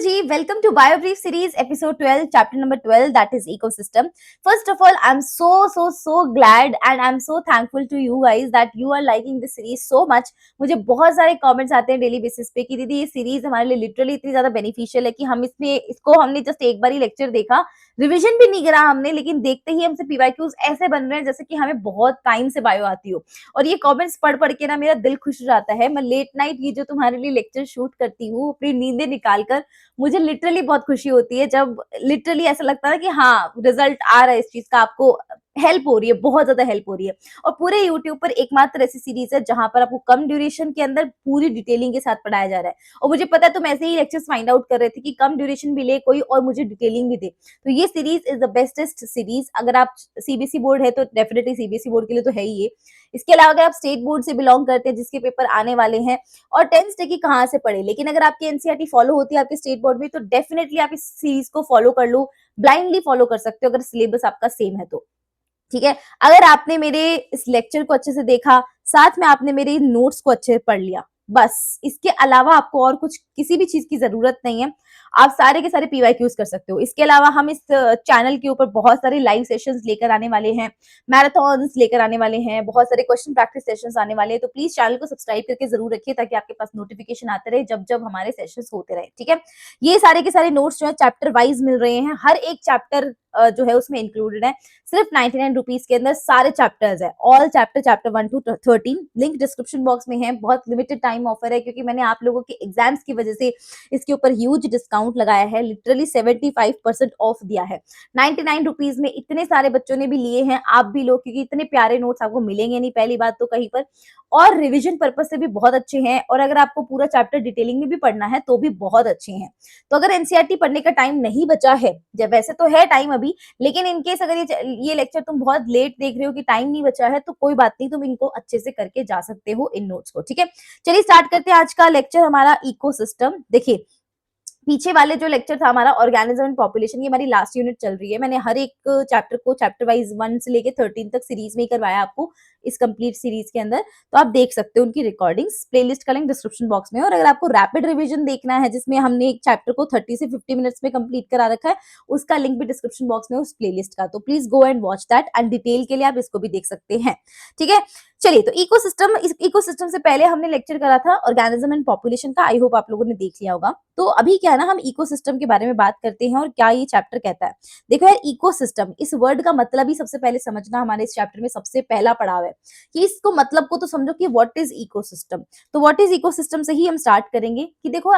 Ji, welcome to BioBrief series episode 12, chapter number 12, that is ecosystem. First of all, I'm so glad and I'm so thankful to you guys that you are liking this series so much. मुझे बहुत सारे comments आते हैं daily basis पे कि दीदी ये series हमारे लिए लिटरली इतनी ज्यादा बेनिफिशियल है कि हम इसको हमने जस्ट एक बार ही लेक्चर देखा, रिवीजन भी नहीं करा हमने, लेकिन देखते ही हमसे पीवाईक्यूज ऐसे बन रहे हैं जैसे कि हमें बहुत टाइम से बायो आती हो। और ये कमेंट्स पढ़ के ना मेरा दिल खुश हो जाता है। मैं लेट नाइट ये जो तुम्हारे लिए लेक्चर शूट करती हूँ अपनी नींदें निकाल कर, मुझे लिटरली बहुत खुशी होती है जब लिटरली ऐसा लगता है कि हाँ रिजल्ट आ रहा है इस चीज का, आपको हेल्प हो रही है, बहुत ज्यादा हेल्प हो रही है। और पूरे यूट्यूब पर एकमात्र ऐसी सीरीज है जहां पर आपको कम ड्यूरेशन के अंदर पूरी डिटेलिंग के साथ पढ़ाया जा रहा है। और मुझे पता है तुम ऐसे ही लेक्चर्स फाइंड आउट कर रहे थे कि कम ड्यूरेशन भी ले कोई और मुझे डिटेलिंग भी दे, तो ये series is the bestest series. अगर आप सीबीएसई बोर्ड है तो डेफिनेटली सीबीएसई बोर्ड के लिए तो है ही ये। इसके अलावा अगर आप स्टेट बोर्ड से बिलोंग करते हैं जिसके पेपर आने वाले हैं और 10th डे की कहाँ से पढ़े, लेकिन अगर आपकी एनसीईआरटी फॉलो होती है आपके स्टेट बोर्ड में तो डेफिनेटली आप इस सीरीज को फॉलो कर लो, ब्लाइंडली फॉलो कर सकते हो अगर सिलेबस आपका सेम है तो। ठीक है, अगर आपने मेरे इस लेक्चर को अच्छे से देखा, साथ में आपने मेरे नोट्स को अच्छे से पढ़ लिया, बस इसके अलावा आपको और कुछ किसी भी चीज की जरूरत नहीं है। आप सारे के सारे पीवाईक्यूज कर सकते हो। इसके अलावा हम इस चैनल के ऊपर बहुत सारे लाइव सेशंस लेकर आने वाले हैं, मैराथन्स लेकर आने वाले हैं, बहुत सारे क्वेश्चन प्रैक्टिस सेशंस आने वाले हैं। तो प्लीज चैनल को सब्सक्राइब करके जरूर रखिए ताकि आपके पास नोटिफिकेशन आते रहे जब जब हमारे सेशंस होते रहे। ठीक है, ये सारे के सारे नोट्स जो है चैप्टर वाइज मिल रहे हैं, हर एक चैप्टर जो है उसमें इंक्लूडेड है। सिर्फ 99 रुपीज के अंदर सारे चैप्टर्स है, all chapter 1 to 13। Link description box में है। बहुत लिमिटेड टाइम ऑफर है क्योंकि मैंने आप लोगों के एग्जाम्स की वजह से इसके ऊपर ह्यूज डिस्काउंट लगाया है, लिटरली 75% ऑफ दिया है। 99 रुपीज में इतने सारे बच्चों ने भी लिए हैं, आप भी लो, क्योंकि इतने प्यारे नोट्स आपको मिलेंगे नहीं पहली बात तो कहीं पर, और रिविजन पर्पज से भी बहुत अच्छे हैं। और अगर आपको पूरा चैप्टर डिटेलिंग में भी पढ़ना है तो भी बहुत अच्छे हैं। तो अगर एनसीईआरटी पढ़ने का टाइम नहीं बचा है, जब वैसे तो है टाइम अभी, लेकिन इनकेस अगर ये लेक्चर तुम बहुत लेट देख रहे हो कि टाइम नहीं बचा है तो कोई बात नहीं, तुम इनको अच्छे से करके जा सकते हो इन नोट्स को। ठीक है, चलिए स्टार्ट करते हैं आज का लेक्चर हमारा इकोसिस्टम। देखिए पीछे वाले जो लेक्चर था हमारा ऑर्गेनिज्म एंड पॉपुलेशन, ये हमारी लास्ट यूनिट चल रही है। मैंने हर एक चैप्टर को चैप्टर वाइज 1 से लेके 13 तक सीरीज में ही करवाया आपको इस कंप्लीट सीरीज के अंदर। तो आप देख सकते हो उनकी रिकॉर्डिंग्स, प्लेलिस्ट का लिंक डिस्क्रिप्शन बॉक्स में। और अगर आपको रैपिड रिवीजन देखना है जिसमें हमने एक चैप्टर को 30 से 50 मिनट्स में कंप्लीट करा रखा है, उसका लिंक भी डिस्क्रिप्शन बॉक्स में उस प्लेलिस्ट का, तो please go and watch that, and detail के लिए आप इसको भी देख सकते हैं। ठीक है, चलिए तो इकोसिस्टम से पहले हमने लेक्चर करा था ऑर्गेनिज्म एंड पॉपुलेशन का, आई होप आप लोगों ने देख लिया होगा। तो अभी क्या है ना, हम इकोसिस्टम के बारे में बात करते हैं और क्या ये चैप्टर कहता है। देखो यार, इकोसिस्टम इस वर्ड का मतलब ही सबसे पहले समझना हमारे इस चैप्टर में सबसे पहला पड़ाव है कि इसको मतलब को तो समझो कि व्हाट इज इकोसिस्टम। तो व्हाट इज इकोसिस्टम से ही हम स्टार्ट करेंगे कि देखो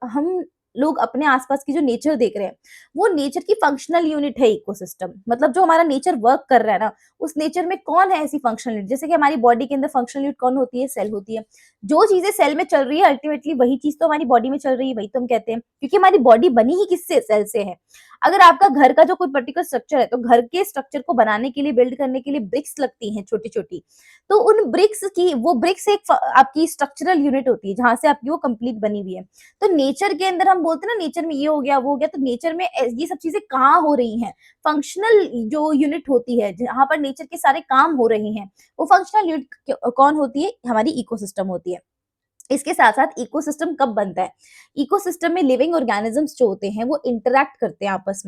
हम लोग अपने आसपास की जो नेचर देख रहे हैं, वो नेचर की फंक्शनल यूनिट है इकोसिस्टम। मतलब जो हमारा नेचर वर्क कर रहा है ना, उस नेचर में कौन है ऐसी फंक्शनल यूनिट। जैसे कि हमारी बॉडी के अंदर फंक्शनल यूनिट कौन होती है, सेल होती है। जो चीजें सेल में चल रही है अल्टीमेटली वही चीज तो हमारी बॉडी में चल रही है, वही तो हम कहते हैं, क्योंकि हमारी बॉडी बनी ही किससे, सेल से है। अगर आपका घर का जो कोई पर्टिकुलर स्ट्रक्चर है तो घर के स्ट्रक्चर को बनाने के लिए, बिल्ड करने के लिए ब्रिक्स लगती हैं छोटी छोटी। तो उन ब्रिक्स एक आपकी स्ट्रक्चरल यूनिट होती है जहां से आपकी वो कंप्लीट बनी हुई है। तो नेचर के अंदर हम बोलते हैं ना, नेचर में ये हो गया वो हो गया, तो नेचर में ये सब चीजें कहाँ हो रही हैं, फंक्शनल जो यूनिट होती है जहां पर नेचर के सारे काम हो रहे हैं, वो फंक्शनल यूनिट कौन होती है, हमारी इकोसिस्टम होती है। इसके साथ साथ इकोसिस्टम कब बनता है, इकोसिस्टम में लिविंग ऑर्गेनिजम्स जो होते हैं वो इंटरैक्ट करते हैं आपस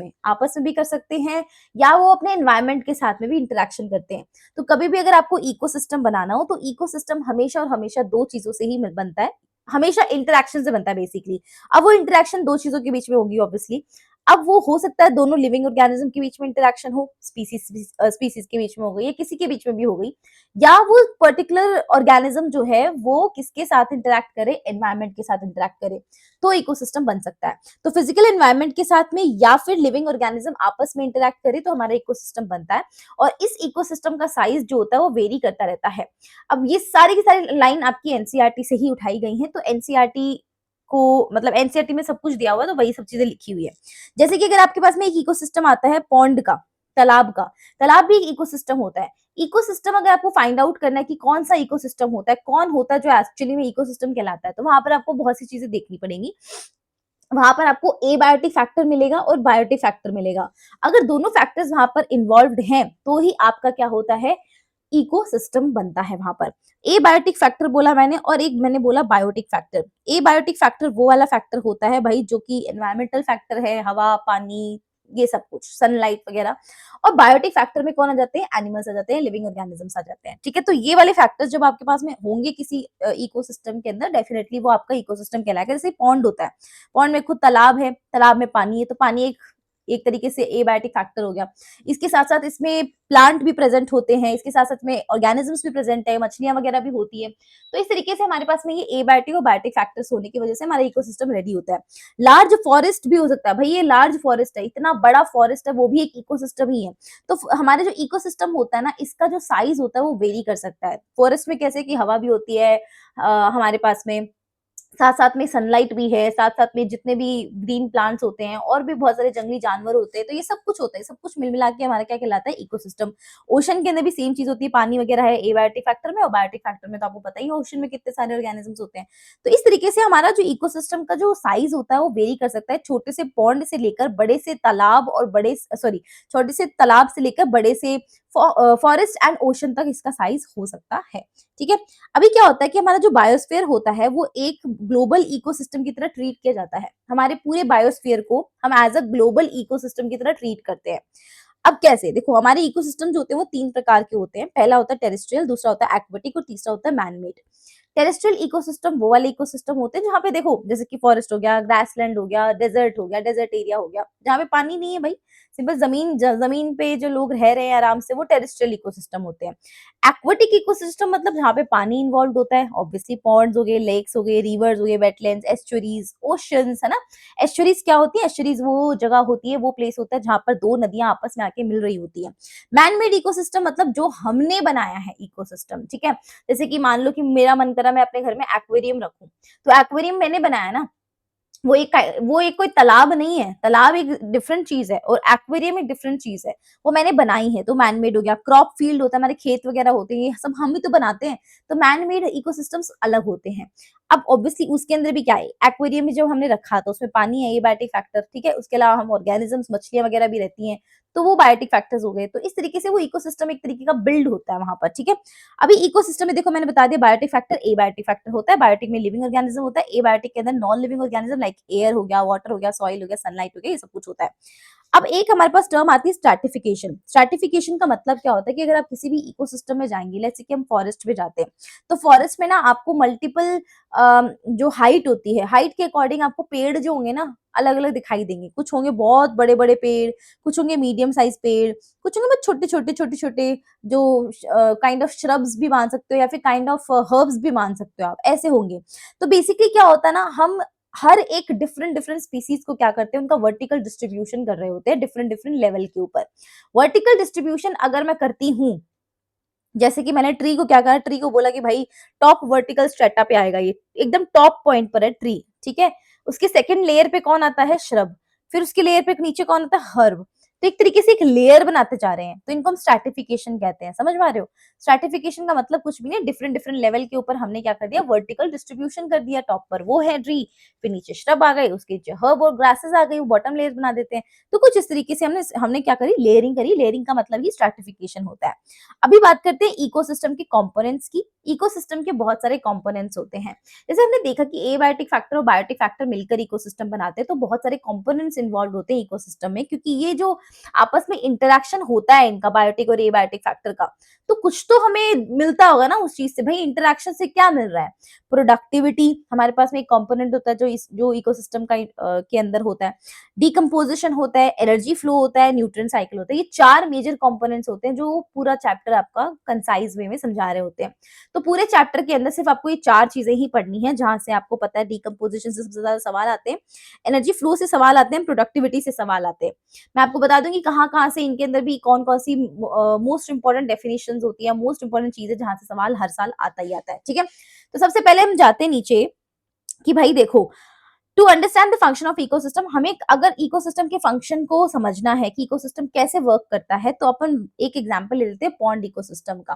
में भी कर सकते हैं, या वो अपने एनवायरनमेंट के साथ में भी इंटरेक्शन करते हैं। तो कभी भी अगर आपको इकोसिस्टम बनाना हो तो इकोसिस्टम हमेशा और हमेशा दो चीजों से ही बनता है, हमेशा इंटरेक्शन से बनता है बेसिकली। अब वो इंटरेक्शन दो चीजों के बीच में होगी ऑब्वियसली। अब वो हो सकता है दोनों लिविंग ऑर्गेनिज्म के बीच में इंटरेक्शन हो, स्पीसीज के बीच में हो गई या किसी के बीच में भी हो गई, या वो पर्टिकुलर ऑर्गेनिज्म जो है वो किसके साथ इंटरेक्ट करे, एनवायरनमेंट के साथ इंटरेक्ट करे, तो इकोसिस्टम बन सकता है। तो फिजिकल एनवायरनमेंट के साथ में या फिर लिविंग ऑर्गेनिज्म आपस में इंटरेक्ट करे तो हमारा इकोसिस्टम बनता है। और इस इकोसिस्टम का साइज जो होता है वो वेरी करता रहता है। अब ये सारी की सारी लाइन आपकी एनसीईआरटी से ही उठाई गई हैं, तो एनसीईआरटी को मतलब एनसीईआरटी में सब कुछ दिया हुआ है तो वही सब चीजें लिखी हुई है। जैसे कि अगर आपके पास में एक इकोसिस्टम आता है पॉन्ड का, तालाब का, तालाब भी एक इकोसिस्टम होता है। इकोसिस्टम अगर आपको फाइंड आउट करना है कि कौन सा इकोसिस्टम होता है, कौन होता है जो एक्चुअली में इकोसिस्टम कहलाता है, तो वहां पर आपको बहुत सी चीजें देखनी पड़ेंगी। वहां पर आपको एबायोटिक फैक्टर मिलेगा और बायोटिक फैक्टर मिलेगा। अगर दोनों फैक्टर्स वहां पर इन्वॉल्व्ड हैं तो ही आपका क्या होता है, इकोसिस्टम बनता है वहां पर। ए बायोटिक फैक्टर बोला मैंने और एक मैंने बोला बायोटिक फैक्टर। ए बायोटिक फैक्टर वो वाला फैक्टर होता है भाई जो कि एनवायरमेंटल फैक्टर है, हवा, पानी, ये सब कुछ, सनलाइट वगैरह। और बायोटिक फैक्टर में कौन आ जाते हैं? एनिमल्स आ जाते हैं, लिविंग ऑर्गेनिजम्स आ जाते हैं। ठीक है, तो ये वाले फैक्टर्स जब आपके पास में होंगे किसी इकोसिस्टम के अंदर, डेफिनेटली वो आपका इकोसिस्टम कहलाएगा। जैसे पॉन्ड होता है, पॉन्ड में खुद तालाब है, तालाब में पानी है, तो पानी एक एक तरीके से एबायोटिक फैक्टर हो गया। इसके साथ साथ इसमें प्लांट भी प्रेजेंट होते हैं, इसके साथ साथ में ऑर्गेनिजम्स भी प्रेजेंट है, मछलियां वगैरह भी होती है। तो इस तरीके से हमारे पास में ये एबायोटिक और बायोटिक फैक्टर्स होने की वजह से हमारा इकोसिस्टम रेडी होता है। लार्ज फॉरेस्ट भी हो सकता है भाई, ये लार्ज फॉरेस्ट है, इतना बड़ा फॉरेस्ट है, वो भी एक इकोसिस्टम ही है। तो हमारे जो इकोसिस्टम होता है ना, इसका जो साइज होता है वो वेरी कर सकता है। फॉरेस्ट में कैसे कि हवा भी होती है हमारे पास में, साथ-साथ में सनलाइट भी है, साथ-साथ में जितने भी ग्रीन प्लांट्स होते हैं और भी बहुत सारे जंगली जानवर होते हैं, तो ये सब कुछ होता है, सब कुछ मिल-मिला के हमारा क्या कहलाता है? इकोसिस्टम। ओशन के अंदर भी सेम चीज़ होती है, पानी वगैरह है एबायोटिक फैक्टर में, और बायोटिक फैक्टर में तो आपको पता ही है ओशन में कितने सारे ऑर्गेनिजम्स होते हैं। तो इस तरीके से हमारा जो इकोसिस्टम का जो साइज़ होता है वो वेरी कर सकता है, छोटे से पॉन्ड से लेकर बड़े से तालाब और छोटे से तालाब से लेकर बड़े से फॉरेस्ट एंड ओशन तक इसका साइज़ हो सकता है। ठीक है? अभी क्या होता है कि हमारा जो बायोस्फीयर होता है वो एक ग्लोबल इकोसिस्टम की तरह ट्रीट किया जाता है। हमारे पूरे बायोस्फीयर को हम एज़ अ ग्लोबल इकोसिस्टम की तरह ट्रीट करते हैं। अब कैसे? देखो, हमारे इकोसिस्टम जो होते हैं वो 3 प्रकार के होते हैं। पहला होता है टेरेस्ट्रियल, दूसरा होता है एक्वेटिक और तीसरा होता है मैन मेड। टेरेस्ट्रियल इकोसिस्टम वो वाले इकोसिस्टम होते हैं जहाँ पे देखो जैसे कि फॉरेस्ट हो गया, ग्रासलैंड हो गया, डेजर्ट एरिया हो गया, जहाँ पे पानी नहीं है भाई, सिंपल ज़मीन पे जो लोग रह रहे हैं आराम से, वो टेरेस्ट्रियल इकोसिस्टम होते हैं। एक्वेटिक इकोसिस्टम मतलब जहाँ पे पानी इन्वॉल्व्ड होता है, ऑब्वियसली पॉन्ड्स हो गए, लेक्स हो गए, रिवर्स हो गए, वेटलैंड्स, एस्चुरीज, ओशंस, है ना? एस्चुरीज क्या होती है? एस्चुरीज वो जगह होती है, वो प्लेस होता है जहाँ पर 2 नदियाँ आपस में आके मिल रही होती है। मैन मेड इकोसिस्टम मतलब जो हमने बनाया है इकोसिस्टम, ठीक है? जैसे कि मान लो कि मेरा मन करा मैं अपने घर में एक्वेरियम रखूं, तो एक्वेरियम मैंने बनाया ना, वो एक कोई तालाब नहीं है, तालाब एक डिफरेंट चीज़ है और एक्वेरियम एक डिफरेंट चीज़ है। वो मैंने बनाई है तो मैन मेड हो गया। क्रॉप फील्ड होता है, हमारे खेत वगैरह होते हैं, ये सब हम भी तो बनाते हैं, तो मैन मेड इकोसिस्टम्स अलग होते हैं। अब ऑब्वियसली उसके अंदर भी क्या है, एक्वेरियम में जब हमने रखा तो उसमें पानी है, ये बायोटिक फैक्टर, ठीक है? उसके अलावा हम ऑर्गेनिजम्स, मछलियाँ वगैरह भी रहती हैं, तो वो बायोटिक फैक्टर्स हो गए। तो इस तरीके से वो इकोसिस्टम एक तरीके का बिल्ड होता है वहाँ पर, ठीक है? अभी इकोसिस्टम में देखो मैंने बता दिया बायोटिक फैक्टर, एबायोटिक फैक्टर होता है। बायोटिक में लिविंग ऑर्गेनिज्म होता है, एबायोटिक के अंदर non living organism like air हो गया, वाटर हो गया, सॉइल हो गया, सनलाइट हो गया, ये सब कुछ होता है। अब एक हमारे पास टर्म आती है स्ट्रैटिफिकेशन। स्ट्रैटिफिकेशन का मतलब क्या होता है कि अगर आप किसी भी इकोसिस्टम में जाएंगे, लेट्स से कि हम फॉरेस्ट में जाते हैं, तो फॉरेस्ट में ना आपको मल्टीपल जो हाइट होती है, हाइट के अकॉर्डिंग आपको पेड़ जो होंगे ना अलग-अलग दिखाई देंगे। कुछ होंगे बहुत बड़े-बड़े पेड़, कुछ होंगे मीडियम साइज पेड़, कुछ होंगे बस छोटे-छोटे जो काइंड ऑफ श्रब्स भी मान सकते हो या फिर काइंड ऑफ हर्ब्स भी मान सकते हो आप, ऐसे होंगे। तो बेसिकली क्या होता है ना, हम हर एक डिफरेंट डिफरेंट स्पीसीज को क्या करते हैं, उनका वर्टिकल डिस्ट्रीब्यूशन कर रहे होते हैं डिफरेंट डिफरेंट लेवल के ऊपर। वर्टिकल डिस्ट्रीब्यूशन अगर मैं करती हूँ, जैसे कि मैंने ट्री को क्या कहा, ट्री को बोला कि भाई टॉप वर्टिकल स्ट्रेटा पे आएगा, ये एकदम टॉप पॉइंट पर है ट्री, ठीक है? उसके सेकंड लेयर पे कौन आता है? श्रब। फिर उसके लेयर पे नीचे कौन आता है? हर्ब। तो एक तरीके से एक लेयर बनाते जा रहे हैं, तो इनको हम स्ट्रैटिफिकेशन कहते हैं। समझ में आ रहे हो? स्ट्रैटिफिकेशन का मतलब कुछ भी नहीं, डिफरेंट डिफरेंट लेवल के ऊपर हमने क्या कर दिया, वर्टिकल डिस्ट्रीब्यूशन कर दिया। टॉप पर वो है ट्री, फिर नीचे श्रब आ गए, उसके नीचे हर्ब और ग्रासेस आ गई, वो बॉटम लेयर बना देते हैं। तो कुछ इस तरीके से हमने हमने क्या करी, लेयरिंग करी। लेयरिंग का मतलब ही स्ट्रैटिफिकेशन होता है। अभी बात करते हैं इकोसिस्टम के कंपोनेंट्स की। इकोसिस्टम के बहुत सारे कंपोनेंट्स होते हैं। जैसे हमने देखा कि एबायोटिक फैक्टर और बायोटिक फैक्टर मिलकर इकोसिस्टम बनाते हैं, तो बहुत सारे कंपोनेंट्स इन्वॉल्व होते हैं इकोसिस्टम में, क्योंकि ये जो आपस में इंटरेक्शन होता है इनका, बायोटिक और एबायोटिक फैक्टर का, तो कुछ तो हमें मिलता होगा ना उस चीज से। भाई इंटरेक्शन से क्या मिल रहा है? प्रोडक्टिविटी, हमारे पास में एक कंपोनेंट होता है जो इकोसिस्टम का के अंदर होता है। डिकम्पोजिशन होता है, एनर्जी फ्लो होता है, न्यूट्रिएंट साइकिल होता है। ये 4 मेजर कंपोनेंट्स होते हैं जो पूरा चैप्टर आपका कंसाइज वे में समझा रहे होते हैं। तो पूरे चैप्टर के अंदर सिर्फ आपको ये 4 चीजें ही पढ़नी है, जहां से आपको पता है डिकम्पोजिशन से सबसे ज्यादा सवाल आते हैं, एनर्जी फ्लो से सवाल आते हैं, प्रोडक्टिविटी से सवाल आते हैं। मैं आपको बता दूंगी कहाँ-कहाँ से इनके अंदर भी कौन-कौन सी मोस्ट इंपोर्टेंट डेफिनेशंस होती है, मोस्ट इंपोर्टेंट चीजें जहां से सवाल हर साल आता ही आता है। ठीक है? तो सबसे पहले हम जाते हैं नीचे कि भाई देखो, to understand the function of ecosystem, हमें अगर इकोसिस्टम के फंक्शन को समझना है कि इकोसिस्टम कैसे वर्क करता है, तो अपन एक एग्जांपल ले लेते हैं पॉन्ड इकोसिस्टम का।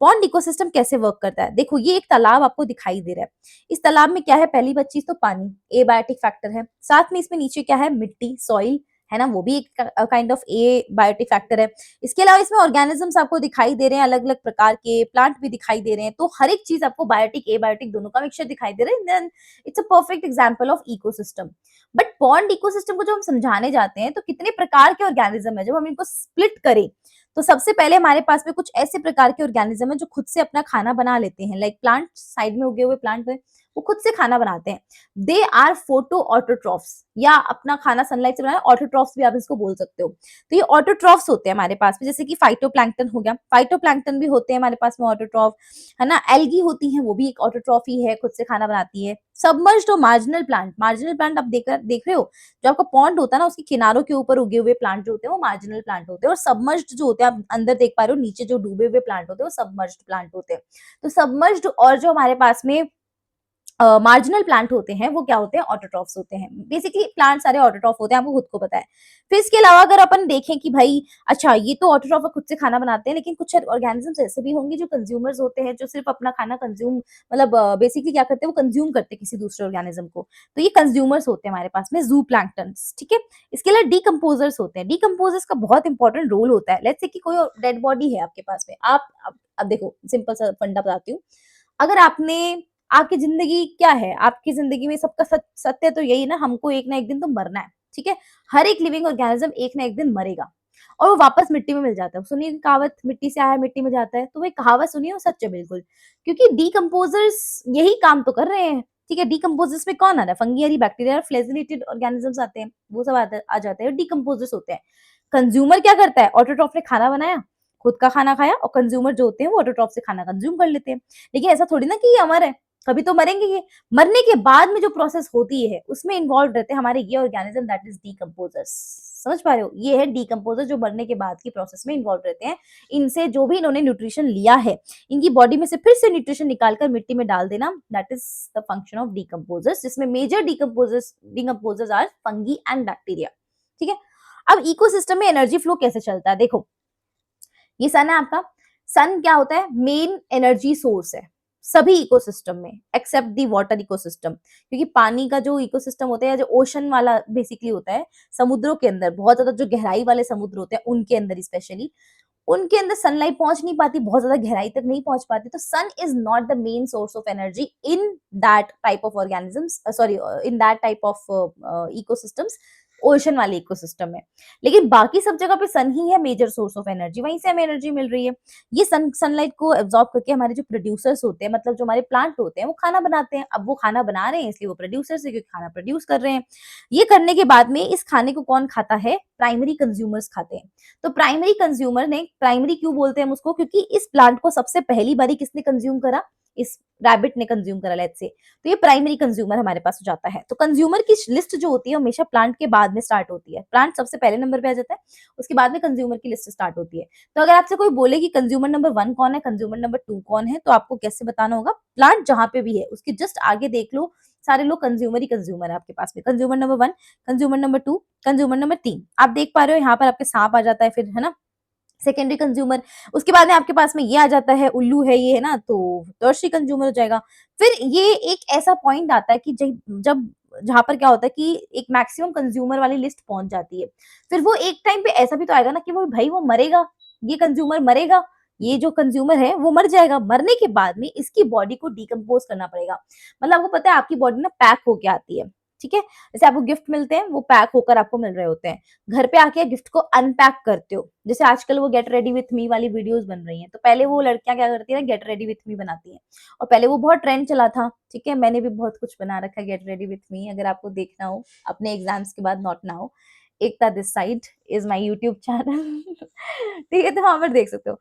पॉन्ड इकोसिस्टम कैसे वर्क करता है? देखो, ये एक तालाब आपको दिखाई दे रहा है। इस तालाब में क्या है? पहली बात चीज तो पानी, एबायोटिक फैक्टर है। साथ में इसमें नीचे क्या है? मिट्टी, सॉइल, है ना, वो भी एक kind of a biotic factor है। इसके अलावा इसमें ऑर्गेनिजम्स आपको दिखाई दे रहे हैं, अलग अलग प्रकार के प्लांट भी दिखाई दे रहे हैं, तो हर एक चीज आपको बायोटिक ए बायोटिक दोनों का मिक्सचर दिखाई दे रहा है, then it's a perfect example of ecosystem. But pond ecosystem को जब हम समझाने जाते हैं तो कितने प्रकार के ऑर्गेनिज्म है, जब हम इनको स्प्लिट करें तो सबसे पहले हमारे पास में कुछ ऐसे प्रकार के ऑर्गेनिज्म है जो खुद से अपना खाना बना लेते हैं, लाइक प्लांट, साइड में उगे हुए प्लांट है, वो खुद से खाना बनाते हैं। दे आर फोटो ऑटोट्रॉफ्स, या अपना खाना सनलाइट से बनाए, ऑटोट्रॉफ्स भी आप इसको बोल सकते हो। तो ये ऑटोट्रॉफ्स होते हैं हमारे पास में, जैसे कि फाइटोप्लैंक्टन हो गया, फाइटोप्लैंक्टन भी होते हैं हमारे पास में ऑटोट्रॉफ, है ना। एल्गी होती है, वो भी एक ऑटोट्रॉफ ही है, खुद से खाना बनाती है। सबमर्ज्ड और मार्जिनल प्लांट, मार्जिनल प्लांट आप देख रहे हो, जो आपका पॉन्ड होता है ना, उसके किनारों के ऊपर उगे हुए प्लांट जो होते हैं वो मार्जिनल प्लांट होते हैं, और सबमर्ज्ड जो होते हैं, आप अंदर देख पा रहे हो, नीचे जो डूबे हुए प्लांट होते हैं वो सबमर्ज्ड प्लांट होते हैं। तो सबमर्ज्ड और जो हमारे पास में मार्जिनल प्लांट होते हैं वो क्या होते हैं, ऑटोट्रॉफ्स होते हैं। बेसिकली प्लांट सारे ऑटोट्रॉफ होते हैं, आपको खुद को पता है। फिर इसके अलावा अगर अपन देखें कि भाई अच्छा ये तो ऑटोट्रॉफ खुद से खाना बनाते हैं, लेकिन कुछ ऑर्गेनिजम्स ऐसे भी होंगे जो कंज्यूमर्स होते हैं, जो सिर्फ अपना खाना कंज्यूम, मतलब बेसिकली क्या करते हैं, वो कंज्यूम करते हैं किसी दूसरे ऑर्गेनिज्म को, तो ये कंज्यूमर्स होते हैं हमारे पास में, जू प्लैंक्टन्स, ठीक है। इसके अलावा डीकम्पोजर्स होते हैं, डीकम्पोजर्स का बहुत इंपॉर्टेंट रोल होता है। लेट्स से कि कोई डेड बॉडी है आपके पास में, आप अब देखो सिंपल सा फंडा बताती हूँ, अगर आपने, आपकी जिंदगी क्या है, आपकी जिंदगी में सबका सत्य तो यही ना, हमको एक ना एक दिन तो मरना है, ठीक है। हर एक लिविंग ऑर्गेनिज्म एक ना एक दिन मरेगा और वो वापस मिट्टी में मिल जाता है। सुनिए कहावत, मिट्टी से आया मिट्टी में जाता है, तो वो कहावत सुनिए, वो सच है बिल्कुल, क्योंकि डीकम्पोजर्स यही काम तो कर रहे हैं, ठीक है। डीकम्पोजर्स में कौन आ रहा है, फंगी, बैक्टीरिया, फ्लैजिलेटेड ऑर्गेनिजम्स आते हैं, वो सब आ जाते हैं, डीकम्पोजर्स होते हैं। कंज्यूमर क्या करता है, ऑटोट्रॉफ ने खाना बनाया, खुद का खाना खाया, और कंज्यूमर जो होते हैं वो ऑटोट्रॉफ से खाना कंज्यूम कर लेते हैं। लेकिन ऐसा थोड़ी ना कि ये अमर है, कभी तो मरेंगे ये। मरने के बाद में जो प्रोसेस होती है उसमें इन्वॉल्व रहते हैं हमारे ये ऑर्गेनिज्म, दैट इज डीकम्पोजर्स। समझ पा रहे हो, ये है डीकम्पोजर जो मरने के बाद की प्रोसेस में इन्वॉल्व रहते हैं। इनसे जो भी इन्होंने न्यूट्रिशन लिया है, इनकी बॉडी में से फिर से न्यूट्रिशन निकालकर मिट्टी में डाल देना, that is the function of decomposers, जिसमें major decomposers are fungi and bacteria, ठीक है। अब इकोसिस्टम में एनर्जी फ्लो कैसे चलता है, देखो ये सन है आपका, सन क्या होता है, मेन एनर्जी सोर्स है सभी इकोसिस्टम में एक्सेप्ट दी वाटर इकोसिस्टम, क्योंकि पानी का जो इकोसिस्टम होता है, जो ओशन वाला बेसिकली होता है, समुद्रों के अंदर बहुत ज्यादा जो गहराई वाले समुद्र होते हैं उनके अंदर स्पेशली, उनके अंदर सनलाइट पहुंच नहीं पाती, बहुत ज्यादा गहराई तक नहीं पहुंच पाती, तो sun is not the main source of energy in that type of organisms, sorry in that type of ecosystems, ocean वाले इकोसिस्टम में। लेकिन बाकी सब जगह पे सन ही है मेजर सोर्स ऑफ एनर्जी, वहीं से हमें एनर्जी मिल रही है। ये सनलाइट को एब्जॉर्ब करके हमारे जो प्रोड्यूसर्स होते हैं, मतलब जो हमारे प्लांट होते हैं, वो खाना बनाते हैं। अब वो खाना बना रहे हैं इसलिए वो प्रोड्यूसर्स है, क्योंकि खाना प्रोड्यूस कर रहे हैं। ये करने के बाद में इस खाने को कौन खाता है, प्राइमरी कंज्यूमर्स खाते हैं। तो प्राइमरी कंज्यूमर ने, प्राइमरी क्यों बोलते हैं हम उसको, क्योंकि इस प्लांट को सबसे पहली बारी किसने कंज्यूम करा, इस रैबिट ने कंज्यूम करा, लेट्स से, तो ये प्राइमरी कंज्यूमर हमारे पास हो जाता है। तो कंज्यूमर की लिस्ट जो होती है हमेशा प्लांट के बाद में स्टार्ट होती है, प्लांट सबसे पहले नंबर पे आ जाता है, उसके बाद में कंज्यूमर की लिस्ट स्टार्ट होती है। तो अगर आपसे कोई बोले कि कंज्यूमर नंबर 1 कौन है, कंज्यूमर नंबर 2 कौन है, तो आपको कैसे बताना होगा, प्लांट जहां पे भी है उसके जस्ट आगे देख लो, सारे लोग कंज्यूमर ही कंज्यूमर है आपके पास में। Consumer number 1, consumer number 2, consumer number 3, आप देख पा रहे हो यहाँ पर आपके सांप आ जाता है, फिर है ना सेकेंडरी कंज्यूमर। उसके बाद में आपके पास में ये आ जाता है, उल्लू है ये, है ना, तो टर्शियरी कंज्यूमर हो जाएगा। फिर ये एक ऐसा पॉइंट आता है कि जब जहां पर क्या होता है कि एक मैक्सिमम कंज्यूमर वाली लिस्ट पहुंच जाती है। फिर वो एक टाइम पे ऐसा भी तो आएगा ना कि वो भाई वो मरेगा, ये कंज्यूमर मरेगा, ये जो कंज्यूमर है वो मर जाएगा। मरने के बाद में इसकी बॉडी को डिकम्पोज करना पड़ेगा। मतलब आपको पता है आपकी बॉडी ना पैक होके आती है, ठीक है। जैसे आपको गिफ्ट मिलते हैं वो पैक होकर आपको मिल रहे होते हैं। घर पे आके गिफ्ट को अनपैक करते हो, जैसे आजकल वो गेट रेडी विथ मी वाली वीडियोस बन रही हैं, तो पहले वो लड़कियां क्या करती है ना, गेट रेडी विथ मी बनाती हैं, और पहले वो बहुत ट्रेंड चला था, ठीक है। मैंने भी बहुत कुछ बना रखा है गेट रेडी विथ मी, अगर आपको देखना हो अपने एग्जाम्स के बाद, not now, Ekta this side is my YouTube channel ठीक है, तो वहां पर देख सकते हो।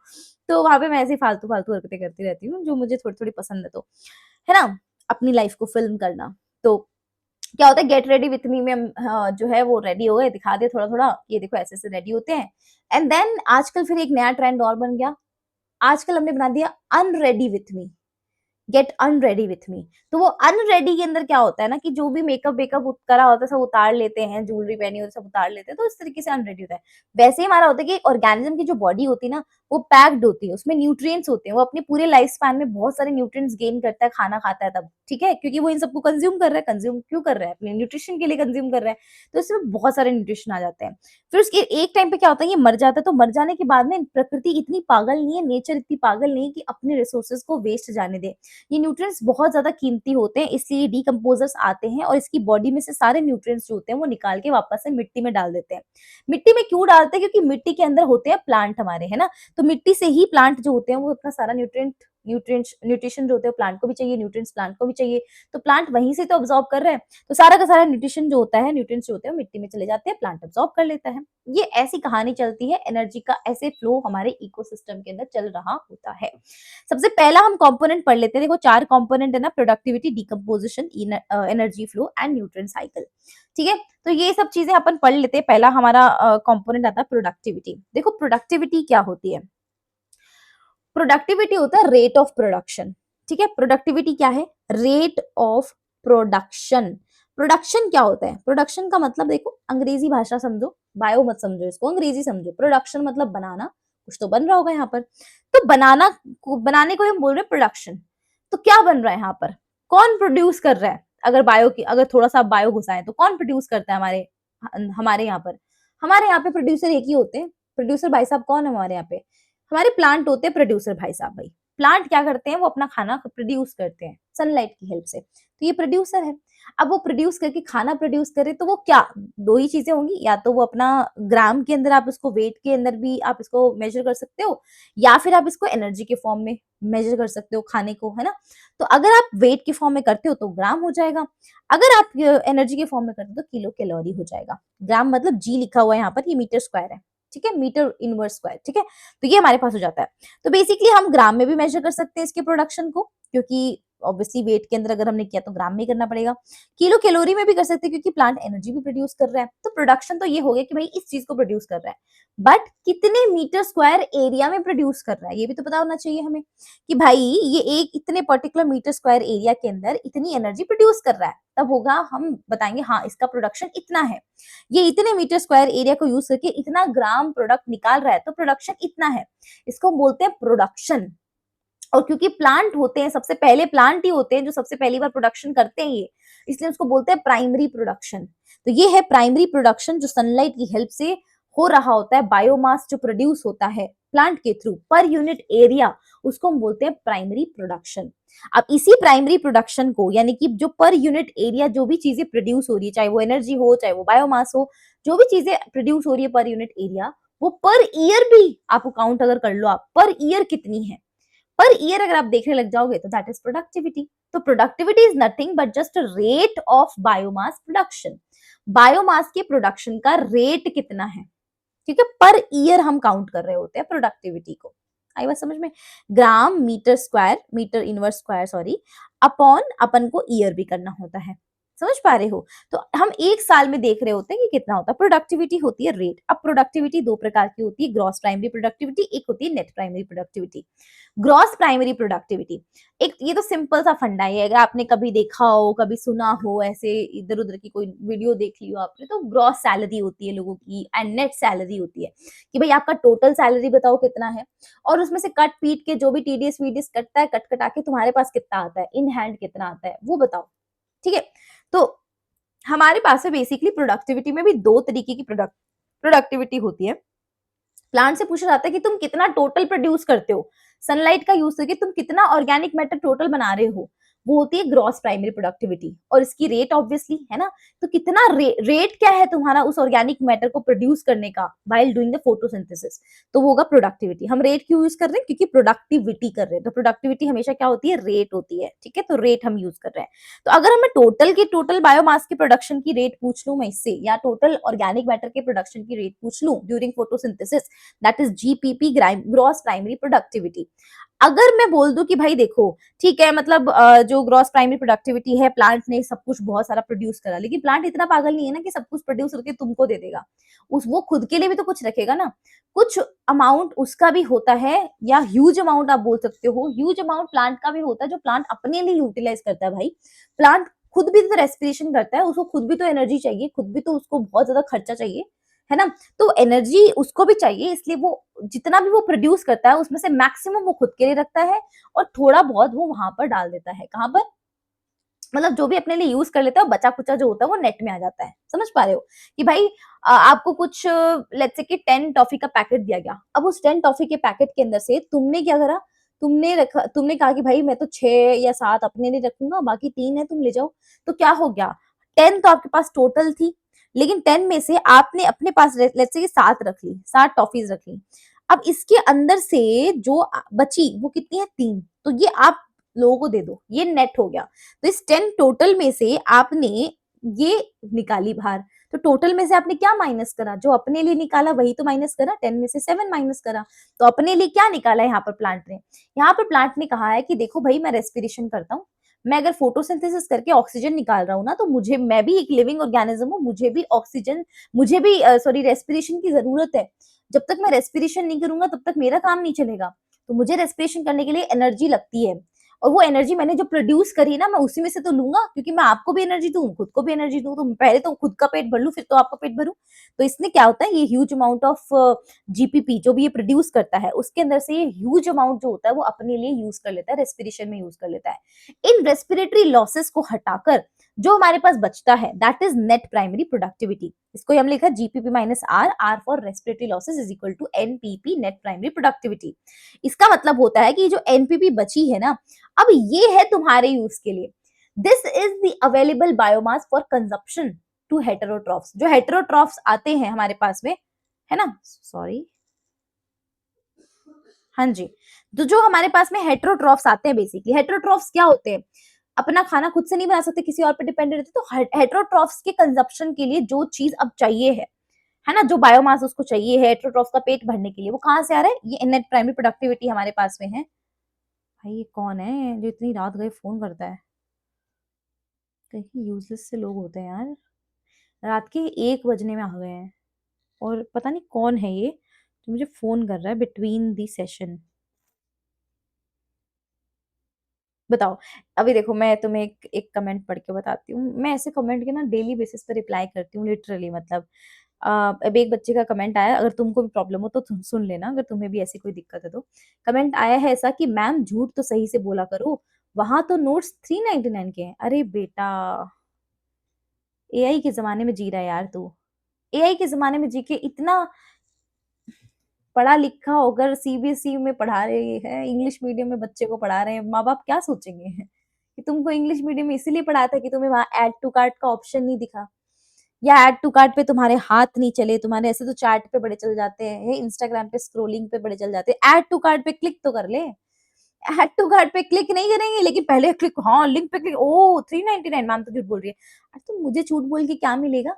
तो वहां पे मैं ऐसी फालतू फालतू हरकतें करती रहती हूँ जो मुझे थोड़ी थोड़ी पसंद है, तो है ना, अपनी लाइफ को फिल्म करना। तो क्या होता है, गेट रेडी विथ मी में हम जो है वो रेडी हो गए, दिखा दे थोड़ा थोड़ा, ये देखो ऐसे ऐसे रेडी होते हैं। एंड देन आजकल फिर एक नया ट्रेंड और बन गया, आजकल हमने बना दिया unready with me, gate unready with me. तो वो अनरेडी के अंदर क्या होता है ना कि जो भी मेकअप वेकअप करा होता है सब उतार लेते हैं, ज्वेलरी पहनी होती है सब उतार लेते हैं, तो इस तरीके से अनरेडी होता है। वैसे ही हमारा होता है कि ऑर्गेनिज्म की जो बॉडी होती है ना वो पैक्ड होती है, उसमें न्यूट्रिएंट्स होते हैं, वो अपने पूरे लाइफ स्पैन में बहुत सारे न्यूट्रिएंट्स गेन करता है, खाना खाता है तब, ठीक है, क्योंकि वो इन सबको कंज्यूम कर रहा है। कंज्यूम क्यों कर रहा है? अपने न्यूट्रिशन के लिए कंज्यूम कर रहा है, तो इसमें बहुत सारे न्यूट्रिशन आ जाते हैं। फिर उसके एक टाइम पे क्या होता है, ये मर जाता है, तो मर जाने के बाद में प्रकृति इतनी पागल नहीं है, नेचर इतनी पागल नहीं है कि अपने रिसोर्सेज को वेस्ट जाने दे। ये न्यूट्रिएंट्स बहुत ज्यादा कीमती होते हैं, इसलिए डीकम्पोजर्स आते हैं और इसकी बॉडी में से सारे न्यूट्रिएंट्स जो होते हैं वो निकाल के वापस से मिट्टी में डाल देते हैं। मिट्टी में क्यों डालते हैं? क्योंकि मिट्टी के अंदर होते हैं प्लांट हमारे, है ना, तो मिट्टी से ही प्लांट जो होते हैं वो अपना सारा न्यूट्रिशन जो होते हैं प्लांट को भी चाहिए, न्यूट्रिएंट्स प्लांट को भी चाहिए, तो प्लांट वहीं से तो अब्सॉर्ब कर रहे हैं, तो सारा का सारा न्यूट्रिशन जो होता है, न्यूट्रिएंट्स जो होते हैं वो मिट्टी में चले जाते हैं, प्लांट अब्सॉर्ब कर लेता है। ये ऐसी कहानी चलती है, एनर्जी का ऐसे फ्लो हमारे इकोसिस्टम के अंदर चल रहा होता है। सबसे पहला हम कंपोनेंट पढ़ लेते हैं। देखो 4 कंपोनेंट है ना, productivity, decomposition, energy flow and nutrient cycle. ठीक है, तो ये सब चीजें अपन पढ़ लेते हैं। पहला हमारा कंपोनेंट आता है प्रोडक्टिविटी। देखो प्रोडक्टिविटी क्या होती है? प्रोडक्टिविटी होता है रेट ऑफ प्रोडक्शन। ठीक है, प्रोडक्टिविटी क्या है? Rate of production. प्रोडक्शन क्या होता है? प्रोडक्शन का मतलब देखो, अंग्रेजी भाषा समझो, बायो मत समझो इसको, अंग्रेजी समझो। प्रोडक्शन मतलब बनाना, कुछ तो बन रहा होगा यहाँ पर, तो बनाने को हम बोल रहे हैं प्रोडक्शन। तो क्या बन रहा है यहाँ पर? कौन प्रोड्यूस कर रहा है? अगर थोड़ा सा बायो घुसाए तो कौन प्रोड्यूस करता है हमारे हमारे यहाँ पर? हमारे यहाँ पे प्रोड्यूसर एक ही होते हैं। प्रोड्यूसर भाई साहब कौन है हमारे यहाँ पे? हमारे प्लांट होते हैं प्रोड्यूसर भाई साहब। भाई प्लांट क्या करते हैं? वो अपना खाना प्रोड्यूस करते हैं सनलाइट की हेल्प से, तो ये प्रोड्यूसर है। अब वो प्रोड्यूस करके खाना प्रोड्यूस करे तो वो क्या, दो ही चीजें होंगी, या तो वो अपना ग्राम के अंदर आप इसको, वेट के अंदर भी आप इसको मेजर कर सकते हो, या फिर आप इसको एनर्जी के फॉर्म में मेजर कर सकते हो खाने को, है ना। तो अगर आप वेट के फॉर्म में करते हो तो ग्राम हो जाएगा, अगर आप एनर्जी के फॉर्म में करते हो तो किलो कैलोरी हो जाएगा। ग्राम मतलब जी लिखा हुआ है यहाँ पर, ये मीटर स्क्वायर है, ठीक है, मीटर इनवर्स स्क्वायर, ठीक है, तो ये हमारे पास हो जाता है। तो बेसिकली हम ग्राम में भी मेजर कर सकते हैं इसके प्रोडक्शन को, क्योंकि ऑब्वियसली वेट के अंदर अगर हमने किया तो ग्राम में ही करना पड़ेगा। किलो कैलोरी में भी कर सकते हैं क्योंकि प्लांट एनर्जी भी प्रोड्यूस कर रहा है। तो प्रोडक्शन तो ये हो गया कि भाई इस चीज को प्रोड्यूस कर रहा है, बट कितने मीटर स्क्वायर एरिया में प्रोड्यूस कर रहा है ये भी तो पता होना चाहिए हमें, कि भाई ये एक इतने पर्टिकुलर मीटर स्क्वायर एरिया के अंदर इतनी एनर्जी प्रोड्यूस कर रहा है, तब होगा हम बताएंगे हाँ इसका प्रोडक्शन इतना है। ये इतने मीटर स्क्वायर एरिया को यूज करके इतना ग्राम प्रोडक्ट निकाल रहा है तो प्रोडक्शन इतना है, इसको हम बोलते हैं प्रोडक्शन। और क्योंकि प्लांट होते हैं, सबसे पहले प्लांट ही होते हैं जो सबसे पहली बार प्रोडक्शन करते हैं ये, इसलिए उसको बोलते हैं प्राइमरी प्रोडक्शन। तो ये है प्राइमरी प्रोडक्शन जो सनलाइट की हेल्प से हो रहा होता है, बायोमास जो प्रोड्यूस होता है प्लांट के थ्रू पर यूनिट एरिया, उसको हम बोलते हैं प्राइमरी प्रोडक्शन। अब इसी प्राइमरी प्रोडक्शन को, यानी कि जो पर यूनिट एरिया जो भी चीजें प्रोड्यूस हो रही है, चाहे वो एनर्जी हो चाहे वो बायोमास हो, जो भी चीजें प्रोड्यूस हो रही है पर यूनिट एरिया, वो पर ईयर भी आप काउंट अगर कर लो, आप पर ईयर कितनी है, पर ईयर अगर आप देखने लग जाओगे तो दैट इज प्रोडक्टिविटी। तो productivity is nothing but just rate of biomass production. Biomass के प्रोडक्शन का रेट कितना है, ठीक है, पर ईयर हम काउंट कर रहे होते हैं प्रोडक्टिविटी को। आई बात समझ में? Gram metre square, metre inverse square sorry, upon अपन को ईयर भी करना होता है। समझ पा रहे हो? तो हम एक साल में देख रहे होते हैं कि कितना होता है। प्रोडक्टिविटी होती है रेट। अब प्रोडक्टिविटी दो प्रकार की होती है, ग्रॉस प्राइमरी प्रोडक्टिविटी, एक होती है net primary productivity. Gross primary productivity, एक ये तो सिंपल सा फंडा है, अगर आपने कभी देखा हो, कभी सुना हो, ऐसे इधर उधर की कोई वीडियो देख ली हो आपने, तो ग्रॉस सैलरी होती है लोगों की एंड नेट सैलरी होती है, कि भाई आपका टोटल सैलरी बताओ कितना है, और उसमें से कट पीट के जो भी टीडीएस वीडीएस कटता है, कट कटा के तुम्हारे पास कितना आता है, इन हैंड कितना आता है वो बताओ। ठीक है, तो हमारे पास में बेसिकली प्रोडक्टिविटी में भी दो तरीके की प्रोडक्टिविटी होती है। प्लांट से पूछा जाता है कि तुम कितना टोटल प्रोड्यूस करते हो, सनलाइट का यूज करके तुम कितना ऑर्गेनिक मैटर टोटल बना रहे हो, वो होती है ग्रॉस प्राइमरी प्रोडक्टिविटी। और इसकी रेट ऑब्वियसली है ना, तो कितना रेट क्या है तुम्हारा उस ऑर्गेनिक मैटर को प्रोड्यूस करने का व्हाइल डूइंग द फोटोसिंथेसिस, तो वो होगा प्रोडक्टिविटी। हम रेट क्यों यूज कर रहे हैं? क्योंकि प्रोडक्टिविटी कर रहे हैं, तो प्रोडक्टिविटी हमेशा क्या होती है? रेट होती है। ठीक है, तो रेट हम यूज कर रहे हैं। तो अगर हमें टोटल बायोमास के प्रोडक्शन की रेट पूछ लूं मैं इससे, या टोटल ऑर्गेनिक मैटर के प्रोडक्शन की रेट पूछ लूं during photosynthesis, that is GPP, gross primary productivity. अगर मैं बोल दूं कि भाई देखो ठीक है, मतलब जो ग्रॉस प्राइमरी प्रोडक्टिविटी है, प्लांट ने सब कुछ बहुत सारा प्रोड्यूस करा, लेकिन प्लांट इतना पागल नहीं है ना कि सब कुछ प्रोड्यूस करके तुमको दे देगा। उस वो खुद के लिए भी तो कुछ रखेगा ना, कुछ अमाउंट उसका भी होता है, या ह्यूज अमाउंट आप बोल सकते हो, ह्यूज अमाउंट प्लांट का भी होता है जो प्लांट अपने लिए यूटिलाइज करता है। भाई प्लांट खुद भी तो रेस्पिरेशन करता है, उसको खुद भी तो एनर्जी चाहिए, खुद भी तो उसको बहुत ज्यादा खर्चा चाहिए, है ना। तो एनर्जी उसको भी चाहिए, इसलिए वो जितना भी वो प्रोड्यूस करता है उसमें से मैक्सिमम वो खुद के लिए रखता है, और थोड़ा बहुत वो वहां पर डाल देता है। कहाँ पर? मतलब जो भी अपने लिए यूज कर लेता है, बचा कुचा जो होता है वो नेट में आ जाता है। समझ पा रहे हो कि भाई आपको कुछ लेट्स से कि 10 टॉफी का पैकेट दिया गया, अब उस 10 टॉफी के पैकेट के अंदर से तुमने क्या करा, तुमने कहा कि भाई मैं तो 6 या 7 अपने लिए रखूंगा, बाकी 3 है तुम ले जाओ। तो क्या हो गया, 10 तो आपके पास टोटल थी, लेकिन 10 में से आपने अपने पास लेट्स से कि 7 रख ली, 7 टॉफीज रख ली। अब इसके अंदर से जो बची वो कितनी है, 3, तो ये आप लोगों को दे दो, ये नेट हो गया। तो इस 10 टोटल में से आपने ये निकाली बाहर, तो टोटल में से आपने क्या माइनस करा, जो अपने लिए निकाला वही तो माइनस करा, 10 में से 7 माइनस करा। तो अपने लिए क्या निकाला यहाँ पर प्लांट ने, यहाँ पर प्लांट ने कहा है कि देखो भाई मैं रेस्पिरेशन करता हूँ, मैं अगर फोटोसिंथेसिस करके ऑक्सीजन निकाल रहा हूँ ना, तो मुझे, मैं भी एक लिविंग ऑर्गेनिज्म हूँ, मुझे भी ऑक्सीजन, मुझे भी सॉरी रेस्पिरेशन की जरूरत है। जब तक मैं रेस्पिरेशन नहीं करूंगा तब तक मेरा काम नहीं चलेगा। तो मुझे रेस्पिरेशन करने के लिए एनर्जी लगती है, और वो एनर्जी मैंने जो प्रोड्यूस करी ना, मैं उसी में से तो लूंगा, क्योंकि मैं आपको भी एनर्जी दूं, खुद को भी एनर्जी दूं, तो पहले तो खुद का पेट भर लूं, फिर तो आपका पेट भरूं। तो इसमें क्या होता है, ये ह्यूज अमाउंट ऑफ जीपीपी जो भी ये प्रोड्यूस करता है, उसके अंदर से ये ह्यूज अमाउंट जो होता है वो अपने लिए यूज कर लेता है, रेस्पिरेशन में यूज कर लेता है। इन रेस्पिरेटरी लॉसेस को हटाकर जो हमारे पास बचता है, that is net primary productivity. इसको हम लिखा GPP minus R, R for respiratory losses is equal to NPP, net primary productivity. इसका मतलब होता है कि जो एनपीपी बची है ना, अब ये है तुम्हारे यूज के लिए। This is the available biomass for consumption to heterotrophs. जो हेटेरोट्रॉफ्स आते हैं हमारे पास में, है ना, सॉरी, हाँ जी, तो जो हमारे पास में हेटेरोट्रॉफ्स आते हैं, बेसिकली हेटेरोट्रॉफ्स क्या होते हैं, अपना खाना खुद से नहीं बना सकते, किसी और पे डिपेंडेंट रहते, तो हेटेरोट्रॉफ्स के कंजप्शन के लिए जो चीज अब चाहिए है ना, जो बायोमास उसको चाहिए है हेटेरोट्रॉफ्स का पेट भरने के लिए, वो कहाँ से आ रहा है, ये नेट प्राइमरी प्रोडक्टिविटी हमारे पास में है। भाई ये कौन है जो इतनी रात गए फोन करता है, कहीं यूजलेस से लोग होते हैं यार, रात के 1 बजने में आ गए हैं, और पता नहीं कौन है ये जो मुझे फोन कर रहा है बिटवीन दी सेशन। बताओ। अभी देखो मैं तुम्हें एक कमेंट पढ़ के बताती हूँ, मैं ऐसे कमेंट के ना डेली बेसिस पे रिप्लाई करती हूँ लिटरली, मतलब अब एक बच्चे का कमेंट आया, अगर तुमको भी प्रॉब्लम हो तो तुम सुन लेना, अगर तुम्हें भी ऐसी कोई दिक्कत है तो। कमेंट आया है ऐसा कि मैम झूठ तो सही से बोला करो, वहां तो नोट्स 399 के हैं। अरे बेटा, एआई के जमाने में जी रहा है यार तू, एआई के जमाने में जी के इतना पढ़ा लिखा होकर सीबीएसई में पढ़ा रहे हैं, इंग्लिश मीडियम में बच्चे को पढ़ा रहे हैं, माँ बाप क्या सोचेंगे कि तुमको इंग्लिश मीडियम में इसीलिए पढ़ाया था कि तुम्हें वहां ऐड टू कार्ट का ऑप्शन नहीं दिखा, या ऐड टू कार्ट पे तुम्हारे हाथ नहीं चले, तुम्हारे ऐसे तो चैट पे बड़े चल जाते हैं, इंस्टाग्राम पे स्क्रोलिंग पे बड़े चल जाते हैं, ऐड टू कार्ट पे क्लिक तो कर ले। ऐड टू कार्ट पे क्लिक नहीं करेंगे, लेकिन पहले क्लिक, हाँ लिंक पे क्लिक, ओ 399, मैम तो झूठ बोल रही है। अरे तो मुझे झूठ बोल के क्या मिलेगा,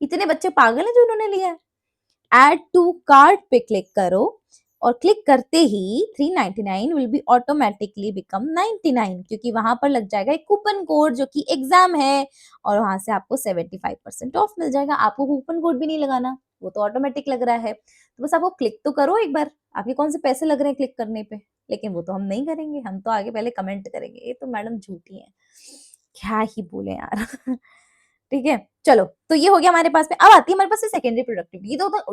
इतने बच्चे पागल हैं जो उन्होंने लिया है। ऐड टू कार्ट पे क्लिक करो, और क्लिक करते ही 399 विल बी ऑटोमेटिकली बिकम 99, क्योंकि वहां पर लग जाएगा एक कूपन कोड जो कि एग्जाम है, और वहां से आपको 75% ऑफ मिल जाएगा। आपको कूपन कोड भी नहीं लगाना, वो तो ऑटोमेटिक लग रहा है, तो बस आपको क्लिक तो करो एक बार। आपके कौन से पैसे लग रहे हैं क्लिक करने पे, लेकिन वो तो हम नहीं करेंगे, हम तो आगे पहले कमेंट करेंगे, ये तो मैडम झूठी है, क्या ही बोले यार ठीक है, चलो, तो ये हो गया हमारे पास में। अब आती है हमारे पास सेकेंडरी प्रोडक्टिविटी,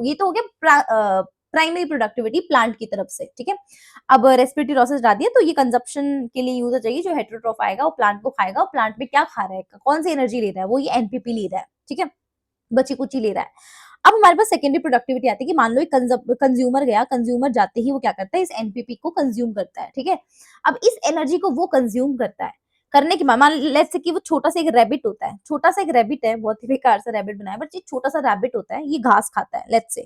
ये तो हो गया प्राइमरी प्रोडक्टिविटी प्लांट की तरफ से, ठीक है। अब रेस्पिरेटरी लॉसेस हटा दिया, तो ये कंजप्शन के लिए यूज हो जाएगी, जो हेटेरोट्रॉफ आएगा वो प्लांट को खाएगा, और प्लांट में क्या खा रहा है, कौन सी एनर्जी ले रहा है, वो ये एनपीपी ले रहा है, ठीक है, बची कुची ले रहा है। अब हमारे पास सेकेंडरी प्रोडक्टिविटी आती है कि मान लो एक कंज्यूमर गया, कंज्यूमर जाते ही वो क्या करता है, इस एनपीपी को कंज्यूम करता है, ठीक है। अब इस एनर्जी को वो कंज्यूम करता है, करने के बाद मान लेट्स से कि वो छोटा सा एक रैबिट होता है, छोटा सा एक रैबिट है, बहुत ही बेकार सा रैबिट बनाया, बट ये छोटा सा रैबिट होता है, ये घास खाता है लेट्स से,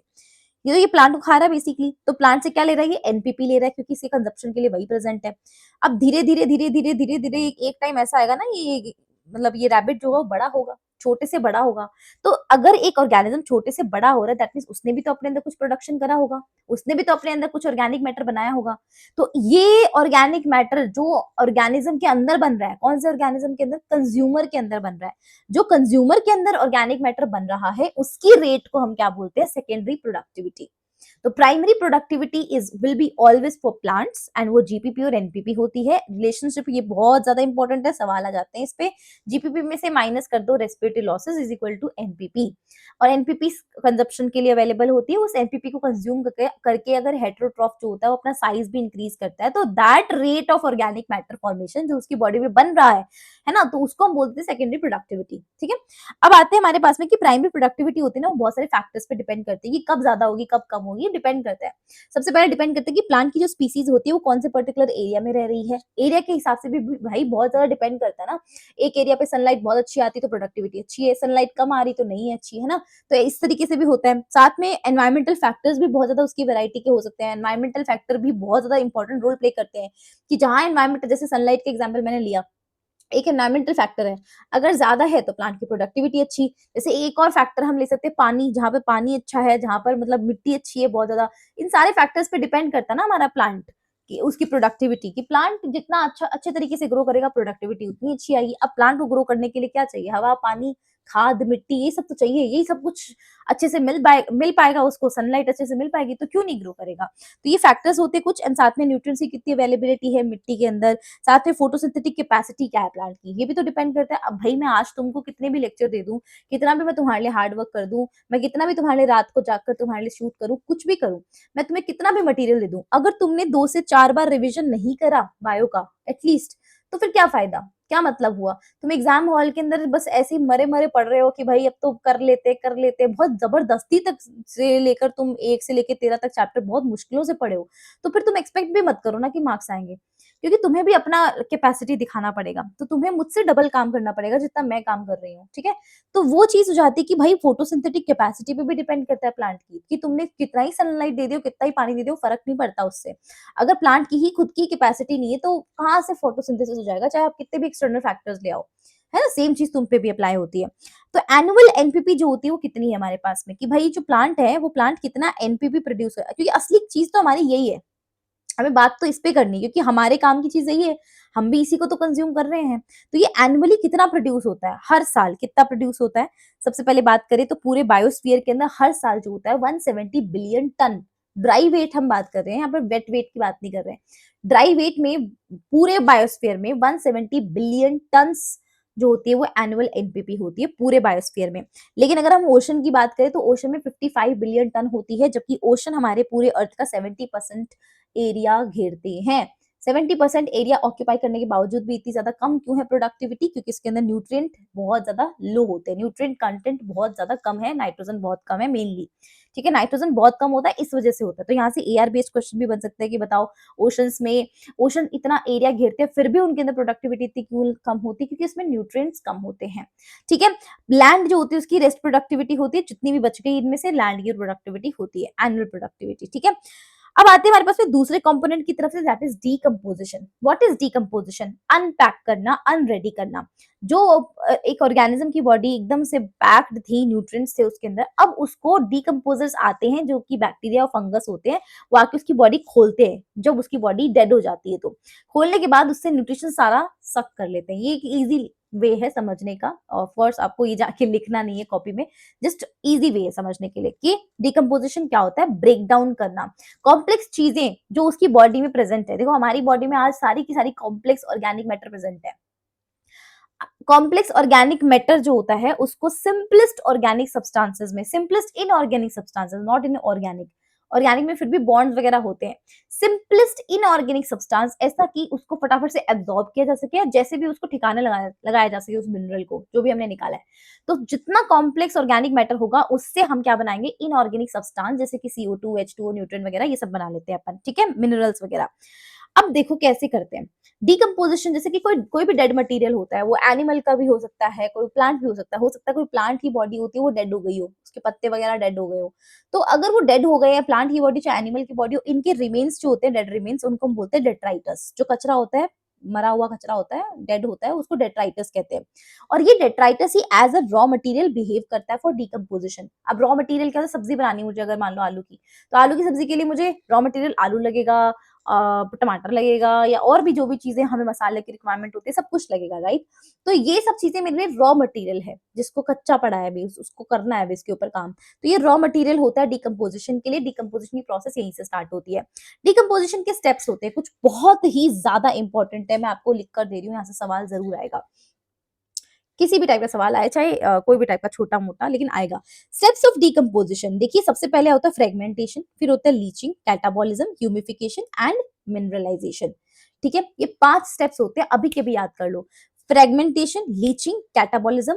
ये तो ये प्लांट को खा रहा है बेसिकली, तो प्लांट से क्या ले रहा है, ये एनपीपी ले रहा है, क्योंकि इसके कंजप्शन के लिए वही प्रेजेंट है। अब धीरे धीरे धीरे धीरे धीरे धीरे एक टाइम ऐसा आएगा ना, ये मतलब ये रैबिट जो है वो बड़ा होगा, छोटे से बड़ा होगा। तो अगर एक ऑर्गेनिज्म छोटे से बड़ा हो रहा है दैट मीन्स उसने भी तो अपने अंदर कुछ प्रोडक्शन करा होगा, उसने भी तो अपने अंदर कुछ ऑर्गेनिक मैटर बनाया होगा। तो ये ऑर्गेनिक मैटर जो ऑर्गेनिज्म के अंदर बन रहा है, कौन से ऑर्गेनिज्म के अंदर? कंज्यूमर के अंदर बन रहा है। जो कंज्यूमर के अंदर ऑर्गेनिक मैटर बन रहा है उसकी रेट को हम क्या बोलते हैं? Secondary productivity. तो primary productivity is will be always for plants and वो जीपीपी और एनपीपी होती है। रिलेशनशिप ये बहुत ज्यादा इंपॉर्टेंट है, सवाल आ जाते हैं इस पे। जीपीपी में से माइनस कर दो respiratory losses is equal to NPP, और एनपीपी कंजप्शन के लिए अवेलेबल होती है। उस एनपीपी को कंज्यूम करके अगर हेटेरोट्रॉफ जो होता है वो अपना साइज भी इंक्रीज करता है, तो that rate of organic matter formation जो उसकी बॉडी में बन रहा है ना, तो उसको हम बोलते हैं सेकेंडरी प्रोडक्टिविटी। ठीक है, अब आते हैं हमारे पास में कि प्राइमरी प्रोडक्टिविटी होती है ना, वो बहुत सारे फैक्टर्स पे डिपेंड करती है कि कब ज्यादा होगी कब कम होगी, डिपेंड करता है। सबसे पहले डिपेंड करता है कि प्लांट की जो स्पीसीज होती है वो कौन से पर्टिकुलर एरिया में रह रही है। एरिया के हिसाब से भी भाई बहुत ज्यादा डिपेंड करता है ना। एक एरिया पे सनलाइट बहुत अच्छी आती है तो प्रोडक्टिविटी अच्छी है, सनलाइट कम आ रही तो नहीं है अच्छी, है ना। तो इस तरीके से भी होता है। साथ में एनवायरमेंटल फैक्टर्स भी बहुत ज्यादा उसकी वैरायटी के हो सकते हैं। एनवायरमेंटल फैक्टर भी बहुत ज्यादा इंपॉर्टेंट रोल प्ले करते हैं कि जहां एनवायरमेंट, जैसे सनलाइट के एग्जाम्पल मैंने लिया, एक एनवायरमेंटल फैक्टर है, अगर ज्यादा है तो प्लांट की प्रोडक्टिविटी अच्छी। जैसे एक और फैक्टर हम ले सकते हैं पानी, जहाँ पे पानी अच्छा है, जहाँ पर मतलब मिट्टी अच्छी है बहुत ज्यादा, इन सारे फैक्टर्स पे डिपेंड करता है ना हमारा प्लांट की उसकी प्रोडक्टिविटी, की प्लांट जितना अच्छा अच्छे तरीके से ग्रो करेगा प्रोडक्टिविटी उतनी अच्छी आएगी। अब प्लांट को ग्रो करने के लिए क्या चाहिए? हवा, पानी, खाद, मिट्टी, ये सब तो चाहिए। यही सब कुछ अच्छे से मिल पाएगा उसको, सनलाइट अच्छे से मिल पाएगी तो क्यों नहीं ग्रो करेगा। तो ये फैक्टर्स होते हैं कुछ, एंड साथ में न्यूट्रिएंट्स की कितनी अवेलेबिलिटी है मिट्टी के अंदर, साथ में फोटोसिंथेटिक कैपेसिटी क्या है प्लांट की, ये भी तो डिपेंड करता है। अब भाई मैं आज तुमको कितने भी लेक्चर दे दूं, कितना भी मैं तुम्हारे लिए हार्ड वर्क कर दूं, मैं कितना भी तुम्हारे लिए रात को जाकर तुम्हारे लिए शूट करूं, कुछ भी करूं, मैं तुम्हें कितना भी मटेरियल दे दूं, अगर तुमने 2 से 4 बार रिविजन नहीं करा बायो का एटलीस्ट, तो फिर क्या फायदा? क्या मतलब हुआ? तुम एग्जाम हॉल के अंदर बस ऐसे ही मरे मरे पढ़ रहे हो कि भाई अब तो कर लेते, बहुत जबरदस्ती तक से लेकर तुम 1 से लेकर 13 तक चैप्टर बहुत मुश्किलों से पढ़े हो, तो फिर तुम एक्सपेक्ट भी मत करो ना कि मार्क्स आएंगे, क्योंकि तुम्हें भी अपना कैपेसिटी दिखाना पड़ेगा। तो तुम्हें मुझसे डबल काम करना पड़ेगा जितना मैं काम कर रही हूँ, ठीक है। तो वो चीज हो जाती है कि भाई फोटोसिंथेटिक कैपेसिटी पे भी डिपेंड करता है प्लांट की, कि तुमने कितना ही सनलाइट दे दो, कितना ही पानी दे दो, फर्क नहीं पड़ता उससे। अगर प्लांट की ही खुद की कैपेसिटी नहीं है तो कहाँ से फोटोसिंथेसिस हो जाएगा, चाहे आप कितने भी एक्सटर्नल फैक्टर्स ले आओ, है ना। सेम चीज तुम पे भी अप्लाई होती है। तो एनुअल एनपीपी जो होती है वो कितनी है हमारे पास में, कि भाई जो प्लांट है वो प्लांट कितना एनपीपी प्रोड्यूस कर, क्योंकि असली चीज तो हमारी यही है, हमें बात तो इस पे करनी है क्योंकि हमारे काम की चीज यही है, हम भी इसी को तो कंज्यूम कर रहे हैं। तो ये एनुअली कितना प्रोड्यूस होता है, हर साल कितना प्रोड्यूस होता है? सबसे पहले बात करें तो पूरे बायोस्फीयर के अंदर हर साल जो होता है 170 बिलियन टन। ड्राई वेट हम बात कर रहे हैं, यहाँ पर वेट वेट की बात नहीं कर रहे हैं। ड्राई वेट में पूरे बायोस्फीयर में 170 बिलियन टन्स जो होती है वो एनुअल एनपीपी होती है पूरे बायोस्फीयर में। लेकिन अगर हम ओशन की बात करें तो ओशन में 55 बिलियन टन होती है, जबकि ओशन हमारे पूरे अर्थ का 70% एरिया घेरते हैं। 70% एरिया ऑक्यूपाई करने के बावजूद भी इतनी ज्यादा कम क्यों है प्रोडक्टिविटी? क्योंकि इसके अंदर न्यूट्रिएंट बहुत ज्यादा लो होते हैं, न्यूट्रिएंट कंटेंट बहुत ज्यादा कम है, नाइट्रोजन बहुत कम है मेनली। ठीक है, नाइट्रोजन बहुत कम होता है इस वजह से होता है। तो यहाँ से एआर बेस्ड क्वेश्चन भी बन सकते हैं कि बताओ ओशंस में, ओशन इतना एरिया घेरते हैं फिर भी उनके अंदर प्रोडक्टिविटी इतनी क्यों कम होती है? क्योंकि इसमें न्यूट्रिएंट्स कम होते हैं। ठीक है, लैंड जो होती है उसकी रेस्ट प्रोडक्टिविटी होती है, जितनी भी बच गई इनमें से लैंड की प्रोडक्टिविटी होती है, एनुअल प्रोडक्टिविटी। ठीक है, अब आते हैं हमारे पास में दूसरे कंपोनेंट की तरफ से, that is decomposition. What is decomposition? Unpack करना, अनरेडी करना। जो एक ऑर्गेनिज्म की बॉडी एकदम से पैक्ड थी, न्यूट्रिएंट्स थे उसके अंदर, अब उसको डीकंपोजर्स आते हैं जो कि बैक्टीरिया और फंगस होते हैं, वो आके उसकी बॉडी खोलते हैं जब उसकी बॉडी डेड हो जाती है। तो खोलने के बाद उससे न्यूट्रिशन सारा सक कर लेते हैं। ये एक इजी वे है समझने का, ऑफ कोर्स आपको ये जाके लिखना नहीं है कॉपी में, जस्ट इजी वे है समझने के लिए कि डिकम्पोजिशन क्या होता है। ब्रेक डाउन करना, कॉम्प्लेक्स चीजें जो उसकी बॉडी में प्रेजेंट है। देखो हमारी बॉडी में आज सारी की सारी कॉम्प्लेक्स ऑर्गेनिक मैटर प्रेजेंट है। कॉम्प्लेक्स ऑर्गेनिक मैटर जो होता है उसको सिंपलेस्ट ऑर्गेनिक सब्सटेंसेस में, simplest inorganic substances, not in organic, organic में फिर भी बॉन्ड्स वगैरह होते हैं, सिंपलेस्ट इनऑर्गेनिक सब्सटेंस, ऐसा कि उसको फटाफट से एब्जॉर्ब किया जा सके, जैसे भी उसको ठिकाने लगाया जा सके उस मिनरल को जो भी हमने निकाला है। तो जितना कॉम्प्लेक्स ऑर्गेनिक मैटर होगा उससे हम क्या बनाएंगे? इनऑर्गेनिक सब्सटेंस, जैसे कि CO2 H2O न्यूट्रिएंट वगैरह ये सब बना लेते हैं अपन। ठीक है, मिनरल्स वगैरह। अब देखो कैसे करते हैं डीकम्पोजिशन। जैसे कि कोई कोई भी डेड मटेरियल होता है, वो एनिमल का भी हो सकता है, कोई प्लांट भी हो सकता है कोई प्लांट की बॉडी होती है वो डेड हो गई हो, उसके पत्ते वगैरह डेड हो गए हो। तो अगर वो डेड हो गए हैं, प्लांट की बॉडी चाहे एनिमल की बॉडी हो, इनके रिमेन्स जो होते हैं, डेड रिमेन्स, उनको हम बोलते हैं डेट्राइटस। जो कचरा होता है मरा हुआ कचरा होता है, डेड होता है, उसको डेट्राइटस कहते हैं। और ये डेट्राइटस ही as a raw material behave करता है फॉर डिकम्पोजिशन। अब रॉ मटेरियल क्या होता है, सब्जी बनानी है मुझे अगर मान लो आलू की, तो आलू की सब्जी के लिए मुझे रॉ मटेरियल आलू लगेगा, टमाटर लगेगा, या और भी जो भी चीजें हमें मसाले की रिक्वायरमेंट होती है सब कुछ लगेगा, राइट। तो ये सब चीजें मेरे लिए रॉ मटेरियल है, जिसको कच्चा पड़ा है अभी, उसको करना है अभी इसके ऊपर काम। तो ये रॉ मटेरियल होता है डिकम्पोजिशन के लिए। डिकम्पोजिशन की प्रोसेस यहीं से स्टार्ट होती है। डिकम्पोजिशन के स्टेप्स होते हैं कुछ बहुत ही ज्यादा इंपॉर्टेंट है, मैं आपको लिख कर दे रही हूँ, यहाँ से सवाल जरूर आएगा, किसी भी टाइप का सवाल आए, चाहे कोई भी टाइप का छोटा मोटा, लेकिन आएगा। स्टेप्स ऑफ डिकम्पोजिशन देखिए, सबसे पहले होता है फ्रेगमेंटेशन, फिर होता है leaching, catabolism, humification and mineralization. ठीक है, ये 5 स्टेप्स होते हैं, अभी के भी याद कर लो। Fragmentation, leaching, catabolism,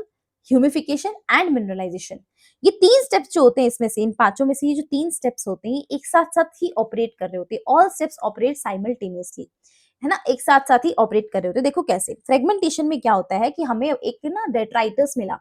humification and mineralization. ये 3 स्टेप्स जो होते हैं इसमें से, इन पांचों में से ये जो 3 स्टेप्स होते हैं, एक साथ साथ ही ऑपरेट कर रहे होते हैं। ऑल स्टेप्स ऑपरेट साइमल्टेनियसली, है ना, एक साथ साथ ही ऑपरेट कर रहे होते हैं। देखो कैसे, फ्रेगमेंटेशन में क्या होता है कि हमें एक ना डेट्राइटस मिला।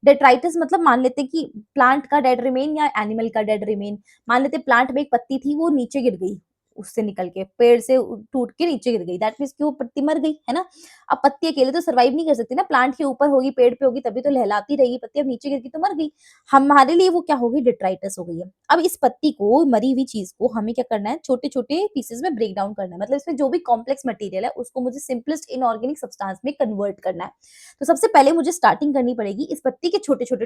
डेट्राइटस मतलब मान लेते हैं कि प्लांट का डेड रिमेन या एनिमल का डेड रिमेन। मान लेते हैं प्लांट में एक पत्ती थी, वो नीचे गिर गई, उससे निकल के पेड़ से टूट के नीचे गिर गई, दैट मीन्स कि वो पत्ती मर गई, है ना। अब पत्ती अकेले तो सर्वाइव नहीं कर सकती ना, प्लांट के ऊपर होगी, पेड़ पे होगी, तभी तो लहलाती रहेगी पत्ती। अब नीचे गिर गई तो मर गई, हमारे लिए वो क्या हो गई, डेट्राइटस हो गई है। अब इस पत्ती को, मरी हुई चीज को हमें क्या करना है, छोटे छोटे पीसेस में ब्रेक डाउन करना है, मतलब इसमें जो भी कॉम्प्लेक्स मटेरियल है उसको मुझे सिंपलेस्ट इनऑर्गेनिक सब्सटेंस में कन्वर्ट करना है। तो सबसे पहले मुझे स्टार्टिंग करनी पड़ेगी इस पत्ती के छोटे छोटे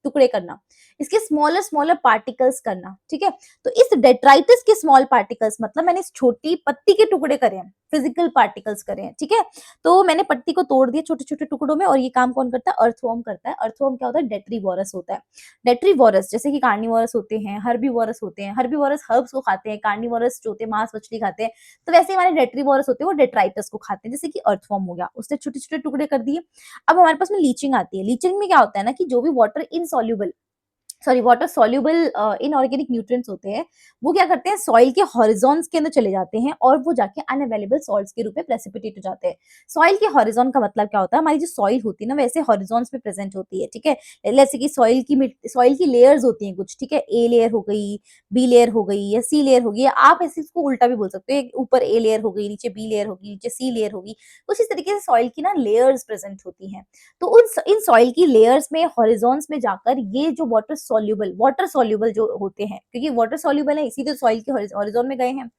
टुकड़े करना, इसके स्मॉलर स्मॉलर पार्टिकल्स करना, ठीक है। तो इस डेट्राइटिस के स्मॉल पार्टिकल्स मतलब मैंने इस छोटी पत्ती के टुकड़े करे हैं, फिजिकल पार्टिकल्स करे हैं, ठीक है। तो मैंने पत्ती को तोड़ दिया छोटे छोटे टुकड़ों में, और ये काम कौन करता है, अर्थवर्म करता है। अर्थवर्म क्या होता है, डेट्रीवोरस होता है। डेट्रीवोरस जैसे कि कार्निवोरस होते हैं, हर्बीवोरस होते हैं, हर्बीवोरस हर्ब्स को खाते हैं, कार्निवोरस जो होते हैं मांस मछली खाते हैं। तो वैसे हमारे डेट्रीवोरस होते हैं, वो डेट्राइटस को खाते हैं, जैसे कि अर्थवर्म हो गया, उसने छोटे छोटे टुकड़े कर दिए। अब हमारे पास में लीचिंग आती है। लीचिंग में क्या होता है ना कि जो भी water insoluble, sorry water soluble inorganic nutrients होते हैं, वो क्या करते हैं, सॉइल के हॉरिजॉन्स के अंदर चले जाते हैं, और वो जाके अनअवेलेबल सॉल्ट्स के रूप में प्रेसिपिटेट हो जाते हैं। सॉइल के हॉरिजॉन का मतलब क्या होता है, हमारी जो सॉइल होती है ना वैसे हॉरिजॉन्स में प्रेजेंट होती है, ठीक है। जैसे कि सॉइल की लेयर्स होती हैं कुछ, ठीक है, ए लेयर हो गई, बी लेयर हो गई, या सी लेयर होगी, या आप ऐसे इसको उल्टा भी बोल सकते हो, ऊपर ए लेयर हो गई, नीचे बी लेयर होगी, नीचे सी लेयर होगी। कुछ इस तरीके से सॉइल की ना लेयर्स प्रेजेंट होती हैं। तो इन सॉइल की लेयर्स में, हॉरिजॉन्स में जाकर ये जो वाटर सॉल्युबल जो होते हैं, क्योंकि वाटर सॉल्युबल है इसीलिए सॉइल के हॉरिजॉन में गए हैं।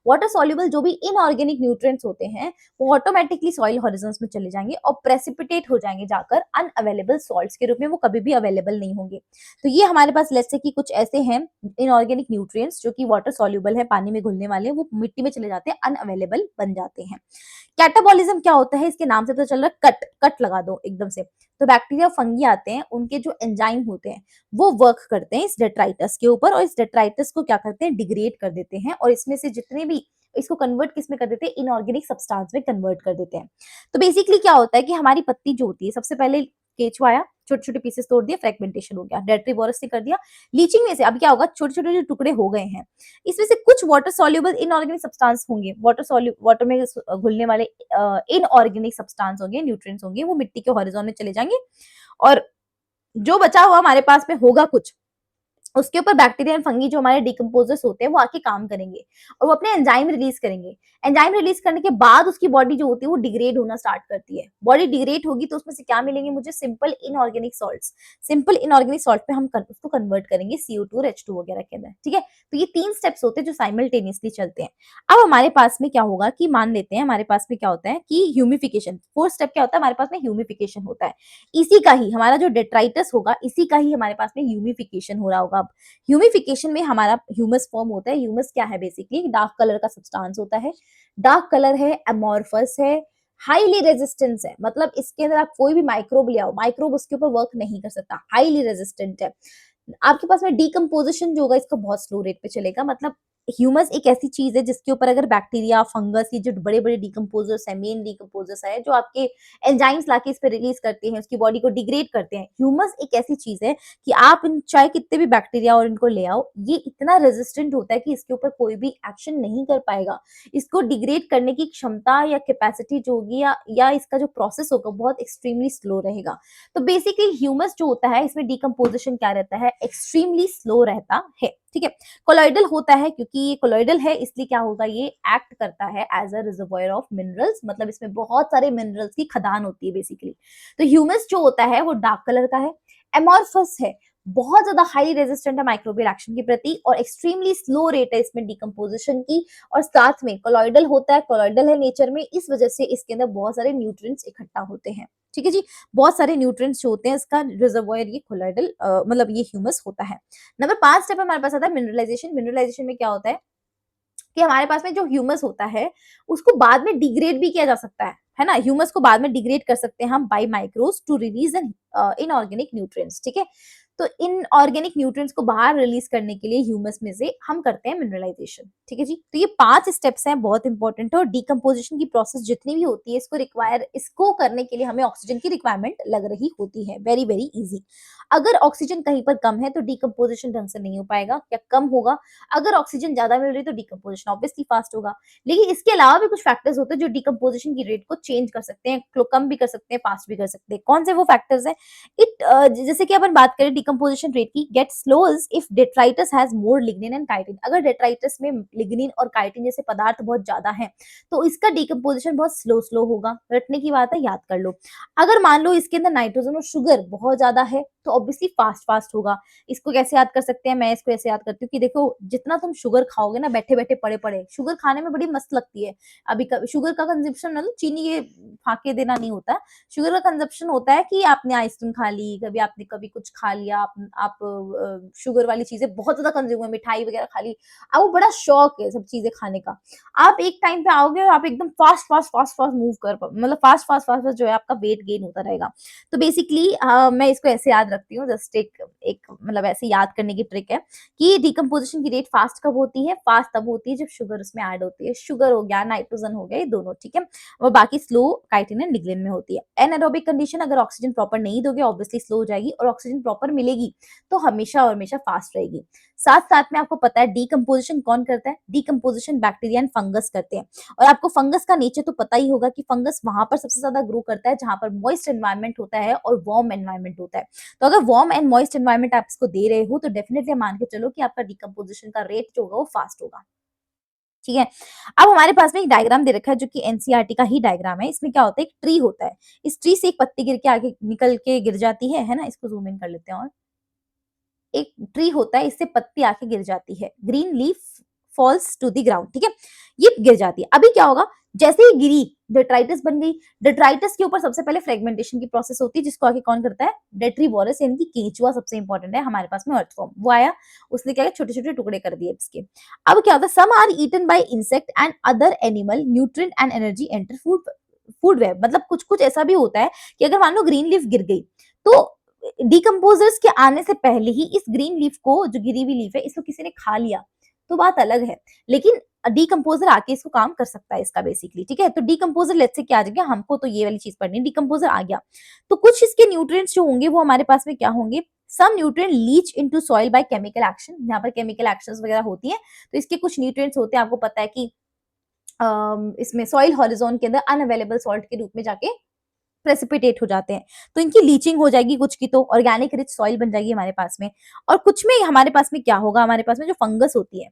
वाटर सॉल्युबल जो भी इनऑर्गेनिक न्यूट्रिएंट्स होते हैं, वो ऑटोमेटिकली सॉइल हॉरिजॉन्स में चले जाएंगे और प्रेसिपिटेट हो जाएंगे जाकर अनअवेलेबल सॉल्ट्स के रूप में, वो कभी भी अवेलेबल नहीं होंगे। तो ये हमारे पास लेट्स से कि कुछ ऐसे हैं इनऑर्गेनिक न्यूट्रिएंट्स जो कि वाटर सॉल्युबल है, पानी में घुलने वाले हैं, वो मिट्टी में चले जाते हैं, अनअवेलेबल बन जाते हैं। कैटाबॉलिज्म क्या होता है, इसके नाम से तो चल रहा है, कट कट लगा दो एकदम से। तो बैक्टीरिया फंगी आते हैं, उनके जो एंजाइम होते हैं वो वर्क करते हैं इस डेट्राइटस के ऊपर, और इस डेट्राइटस को क्या करते हैं, डिग्रेड कर देते हैं, और इसमें से जितने भी, इसको कन्वर्ट किस में कर देते हैं, इनऑर्गेनिक सब्सटेंस में कन्वर्ट कर देते हैं। तो बेसिकली क्या होता है कि हमारी पत्ती जो होती है, सबसे पहले केचुआ आया, छोटे छोटे पीसेस तोड़ दिए, फ्रेगमेंटेशन हो गया, डेट्रीवोरस ने कर दिया। लीचिंग में से अब क्या होगा, छोटे छोटे जो टुकड़े हो गए हैं, इसमें से कुछ वाटर सॉल्युबल इनऑर्गेनिक सब्सटेंस होंगे, वाटर में घुलने वाले इनऑर्गेनिक सब्सटेंस होंगे, न्यूट्रिएंट्स होंगे, वो मिट्टी के हॉरिजॉन में चले जाएंगे, और जो बचा हुआ हमारे पास में होगा कुछ, उसके ऊपर बैक्टीरिया एंड फंगी जो हमारे डिकम्पोजर्स होते हैं वो आके काम करेंगे, और वो अपने एंजाइम रिलीज करेंगे। एंजाइम रिलीज करने के बाद उसकी बॉडी जो होती है वो डिग्रेड होना स्टार्ट करती है। बॉडी डिग्रेड होगी तो उसमें से क्या मिलेंगे मुझे, simple inorganic salts. Simple inorganic salt पे हम उसको कन्वर्ट करेंगे CO2 और H2 वगैरह के अंदर, ठीक है। तो ये 3 स्टेप्स होते हैं जो साइमल्टेनियसली चलते हैं। अब हमारे पास में क्या होगा कि मान लेते हैं हमारे पास में क्या होता है कि ह्यूमिफिकेशन, 4th स्टेप क्या होता है, हमारे पास में ह्यूमिफिकेशन होता है। इसी का ही हमारा जो डेट्राइटस होगा, इसी का ही हमारे पास में ह्यूमिफिकेशन हो रहा होगा। अब ह्यूमिफिकेशन में हमारा ह्यूमस फॉर्म होता है। ह्यूमस क्या है, बेसिकली डार्क कलर का सब्सटेंस होता है, डार्क कलर है, अमॉर्फस है, हाईली रेजिस्टेंस है, मतलब इसके अंदर आप कोई भी माइक्रोब ले आओ, माइक्रोब उसके ऊपर वर्क नहीं कर सकता, हाईली रेजिस्टेंट है। आपके पास में डिकम्पोजिशन जो होगा इसका बहुत स्लो रेट पे चलेगा, मतलब ह्यूमस एक ऐसी चीज है जिसके ऊपर अगर बैक्टीरिया, फंगस, ये जो बड़े बड़े डिकम्पोजर्स है, मेन डिकम्पोजर्स है जो आपके एंजाइम्स लाके इस पे रिलीज करते हैं, उसकी बॉडी को डिग्रेड करते हैं। ह्यूमस एक ऐसी चीज है कि आप इन चाहे कितने भी बैक्टीरिया और इनको ले आओ, ये इतना रेजिस्टेंट होता है कि इसके ऊपर कोई भी एक्शन नहीं कर पाएगा। इसको डिग्रेड करने की क्षमता या कैपेसिटी जो होगी, या इसका जो प्रोसेस होगा बहुत एक्सट्रीमली स्लो रहेगा। तो बेसिकली ह्यूमस जो होता है इसमें डिकम्पोजिशन क्या रहता है, एक्सट्रीमली स्लो रहता है। ठीक है। कोलॉइडल होता है क्योंकि ये कोलॉइडल है, इसलिए क्या होगा, ये एक्ट करता है as a reservoir of minerals, मतलब इसमें बहुत सारे मिनरल्स की खदान होती है बेसिकली। तो ह्यूमस जो होता है वो डार्क कलर का है, एमॉर्फस है, बहुत ज्यादा हाई रेजिस्टेंट है माइक्रोबियल एक्शन के प्रति, और एक्सट्रीमली स्लो रेट है इसमें डिकम्पोजिशन की, और साथ में कोलॉइडल होता है, कोलॉइडल है नेचर में, इस वजह से इसके अंदर बहुत सारे न्यूट्रिएंट्स इकट्ठा होते हैं। ठीक है जी, बहुत सारे न्यूट्रिएंट्स जो होते हैं, इसका रिजर्वोयर ये कोलॉइडल मतलब ये ह्यूमस होता है। नंबर 5 स्टेप हमारे पास आता है मिनरलाइजेशन। मिनरलाइजेशन में क्या होता है कि हमारे पास में जो ह्यूमस होता है उसको बाद में डिग्रेड भी किया जा सकता है ना, ह्यूमस को बाद में डिग्रेड कर सकते हैं हम by micros to release an inorganic nutrients. ठीक है, तो इन ऑर्गेनिक न्यूट्रिएंट्स को बाहर रिलीज करने के लिए ह्यूमस में से हम करते हैं मिनरलाइजेशन। ठीक है जी, तो ये 5 स्टेप्स हैं, बहुत इंपॉर्टेंट है, और डिकम्पोजिशन की प्रोसेस जितनी भी होती है इसको करने के लिए हमें ऑक्सीजन की रिक्वायरमेंट लग रही होती है। Very very easy. अगर ऑक्सीजन कहीं पर कम है तो डिकम्पोजिशन ढंग से नहीं हो पाएगा या कम होगा, अगर ऑक्सीजन ज्यादा मिल रही है तो डिकम्पोजिशन ऑब्वियसली फास्ट होगा। लेकिन इसके अलावा भी कुछ फैक्टर्स होते हैं जो डिकम्पोजिशन की रेट को चेंज कर सकते हैं, कम भी कर सकते हैं, फास्ट भी कर सकते हैं। कौन से वो फैक्टर्स हैं? जैसे कि अपन बात करें डिकम्पोजिशन रेट की, get slows if detritus has more lignin and chitin. अगर डेट्राइटस में लिग्निन और काइटिन जैसे पदार्थ बहुत ज्यादा है तो इसका डिकम्पोजिशन बहुत स्लो स्लो होगा। रटने की बात है, याद कर लो। अगर मान लो इसके अंदर नाइट्रोजन और शुगर बहुत ज्यादा है तो ऑब्वियसली फास्ट फास्ट होगा। इसको कैसे याद कर सकते हैं? मैं इसको ऐसे याद करती हूँ कि देखो, जितना तुम शुगर खाओगे ना बैठे बैठे पड़े पड़े, शुगर खाने में बड़ी मस्त लगती है। अभी शुगर का कंजप्शन मतलब चीनी ये फाके देना नहीं होता, शुगर का कंजप्शन होता है कि आपने आइसक्रीम खा ली, कभी आपने कभी कुछ खा लिया, आप शुगर वाली चीजें बहुत ज्यादा कंज्यूम है, मिठाई वगैरह खा ली, आपको बड़ा शौक है सब चीजें खाने का। आप एक टाइम पे आओगे और आप एकदम fast fast fast fast move कर मतलब फास्ट फास्ट फास्ट जो है आपका वेट गेन होता रहेगा। तो बेसिकली मैं इसको ऐसे याद रखती हूँ, जस्ट एक एक मतलब ऐसे याद करने की ट्रिक है कि डिकम्पोजिशन की रेट फास्ट कब होती है? फास्ट तब होती है जब शुगर उसमें ऐड होती है, शुगर हो गया, नाइट्रोजन हो गया, ये दोनों। ठीक है, और बाकी स्लो काइटिन एंड लिग्निन में होती है। एनारोबिक कंडीशन, अगर ऑक्सीजन प्रॉपर नहीं दोगे ऑब्वियसली स्लो हो जाएगी, और ऑक्सीजन प्रॉपर मिलेगी तो हमेशा और हमेशा फास्ट रहेगी। साथ साथ में आपको पता है डिकम्पोजिशन कौन करता है? डिकम्पोजिशन बैक्टीरिया एंड फंगस करते हैं। और आपको फंगस का नेचर तो पता ही होगा कि फंगस वहां पर सबसे ज्यादा ग्रो करता है जहां पर मॉइस्ट एनवायरनमेंट होता है और वार्म एनवायरनमेंट होता है। तो अगर वार्म एंड मॉइस्ट एनवायरनमेंट आप इसको दे रहे हो तो डेफिनेटली मान के चलो कि आपका डिकम्पोजिशन का रेट जो होगा वो फास्ट होगा। ठीक है, अब हमारे पास में एक डायग्राम दे रखा है जो कि एनसीईआरटी का ही डायग्राम है। इसमें क्या होता है, एक ट्री होता है, इस ट्री से एक पत्ती गिर के आगे निकल के गिर जाती है ना, इसको जूम इन कर लेते हैं। और एक ट्री होता है, इससे पत्ती आके गिर जाती है, green leaf falls to the ground. ठीक है, ये गिर जाती है। अभी क्या होगा, जैसे ही गिरी डेट्राइटिस बन गई। डेट्राइटिस के ऊपर सबसे पहले फ्रेगमेंटेशन की प्रोसेस होती है जिसको आगे कौन करता है? डेट्रीवोरस यानी कि केंचुआ सबसे इंपॉर्टेंट है हमारे पास में, अर्थवर्म वो आया, उसने क्या किया, छोटे छोटे टुकड़े कर दिए इसके। अब क्या होता है, some are eaten by insect and other animal, nutrient and energy enter food food web. मतलब कुछ कुछ ऐसा भी होता है कि अगर मान लो ग्रीन लीफ गिर गई तो डिकम्पोजर्स के आने से पहले ही इस ग्रीन लीफ को, जो गिरी हुई लीफ है, इसको किसी ने खा लिया तो बात अलग है, लेकिन डिकम्पोजर आके इसको काम कर सकता है इसका बेसिकली। ठीक है, तो डिकम्पोजर लेट्स से क्या आ जाएगा, हमको तो ये वाली चीज पढ़नी है, डिकम्पोजर आ गया तो कुछ इसके न्यूट्रिएंट्स जो होंगे वो हमारे पास में क्या होंगे, some nutrient leach into soil by chemical action. यहाँ पर केमिकल एक्शंस वगैरह होती है तो इसके कुछ न्यूट्रिएंट्स होते हैं, आपको पता है कि इसमें सॉइल हॉरिजोन के अंदर अनअवेलेबल सॉल्ट के रूप में जाके प्रेसिपिटेट हो जाते हैं, तो इनकी लीचिंग हो जाएगी, कुछ की तो ऑर्गेनिक रिच सॉइल बन जाएगी हमारे पास में। और कुछ में हमारे पास में क्या होगा, हमारे पास में जो फंगस होती है,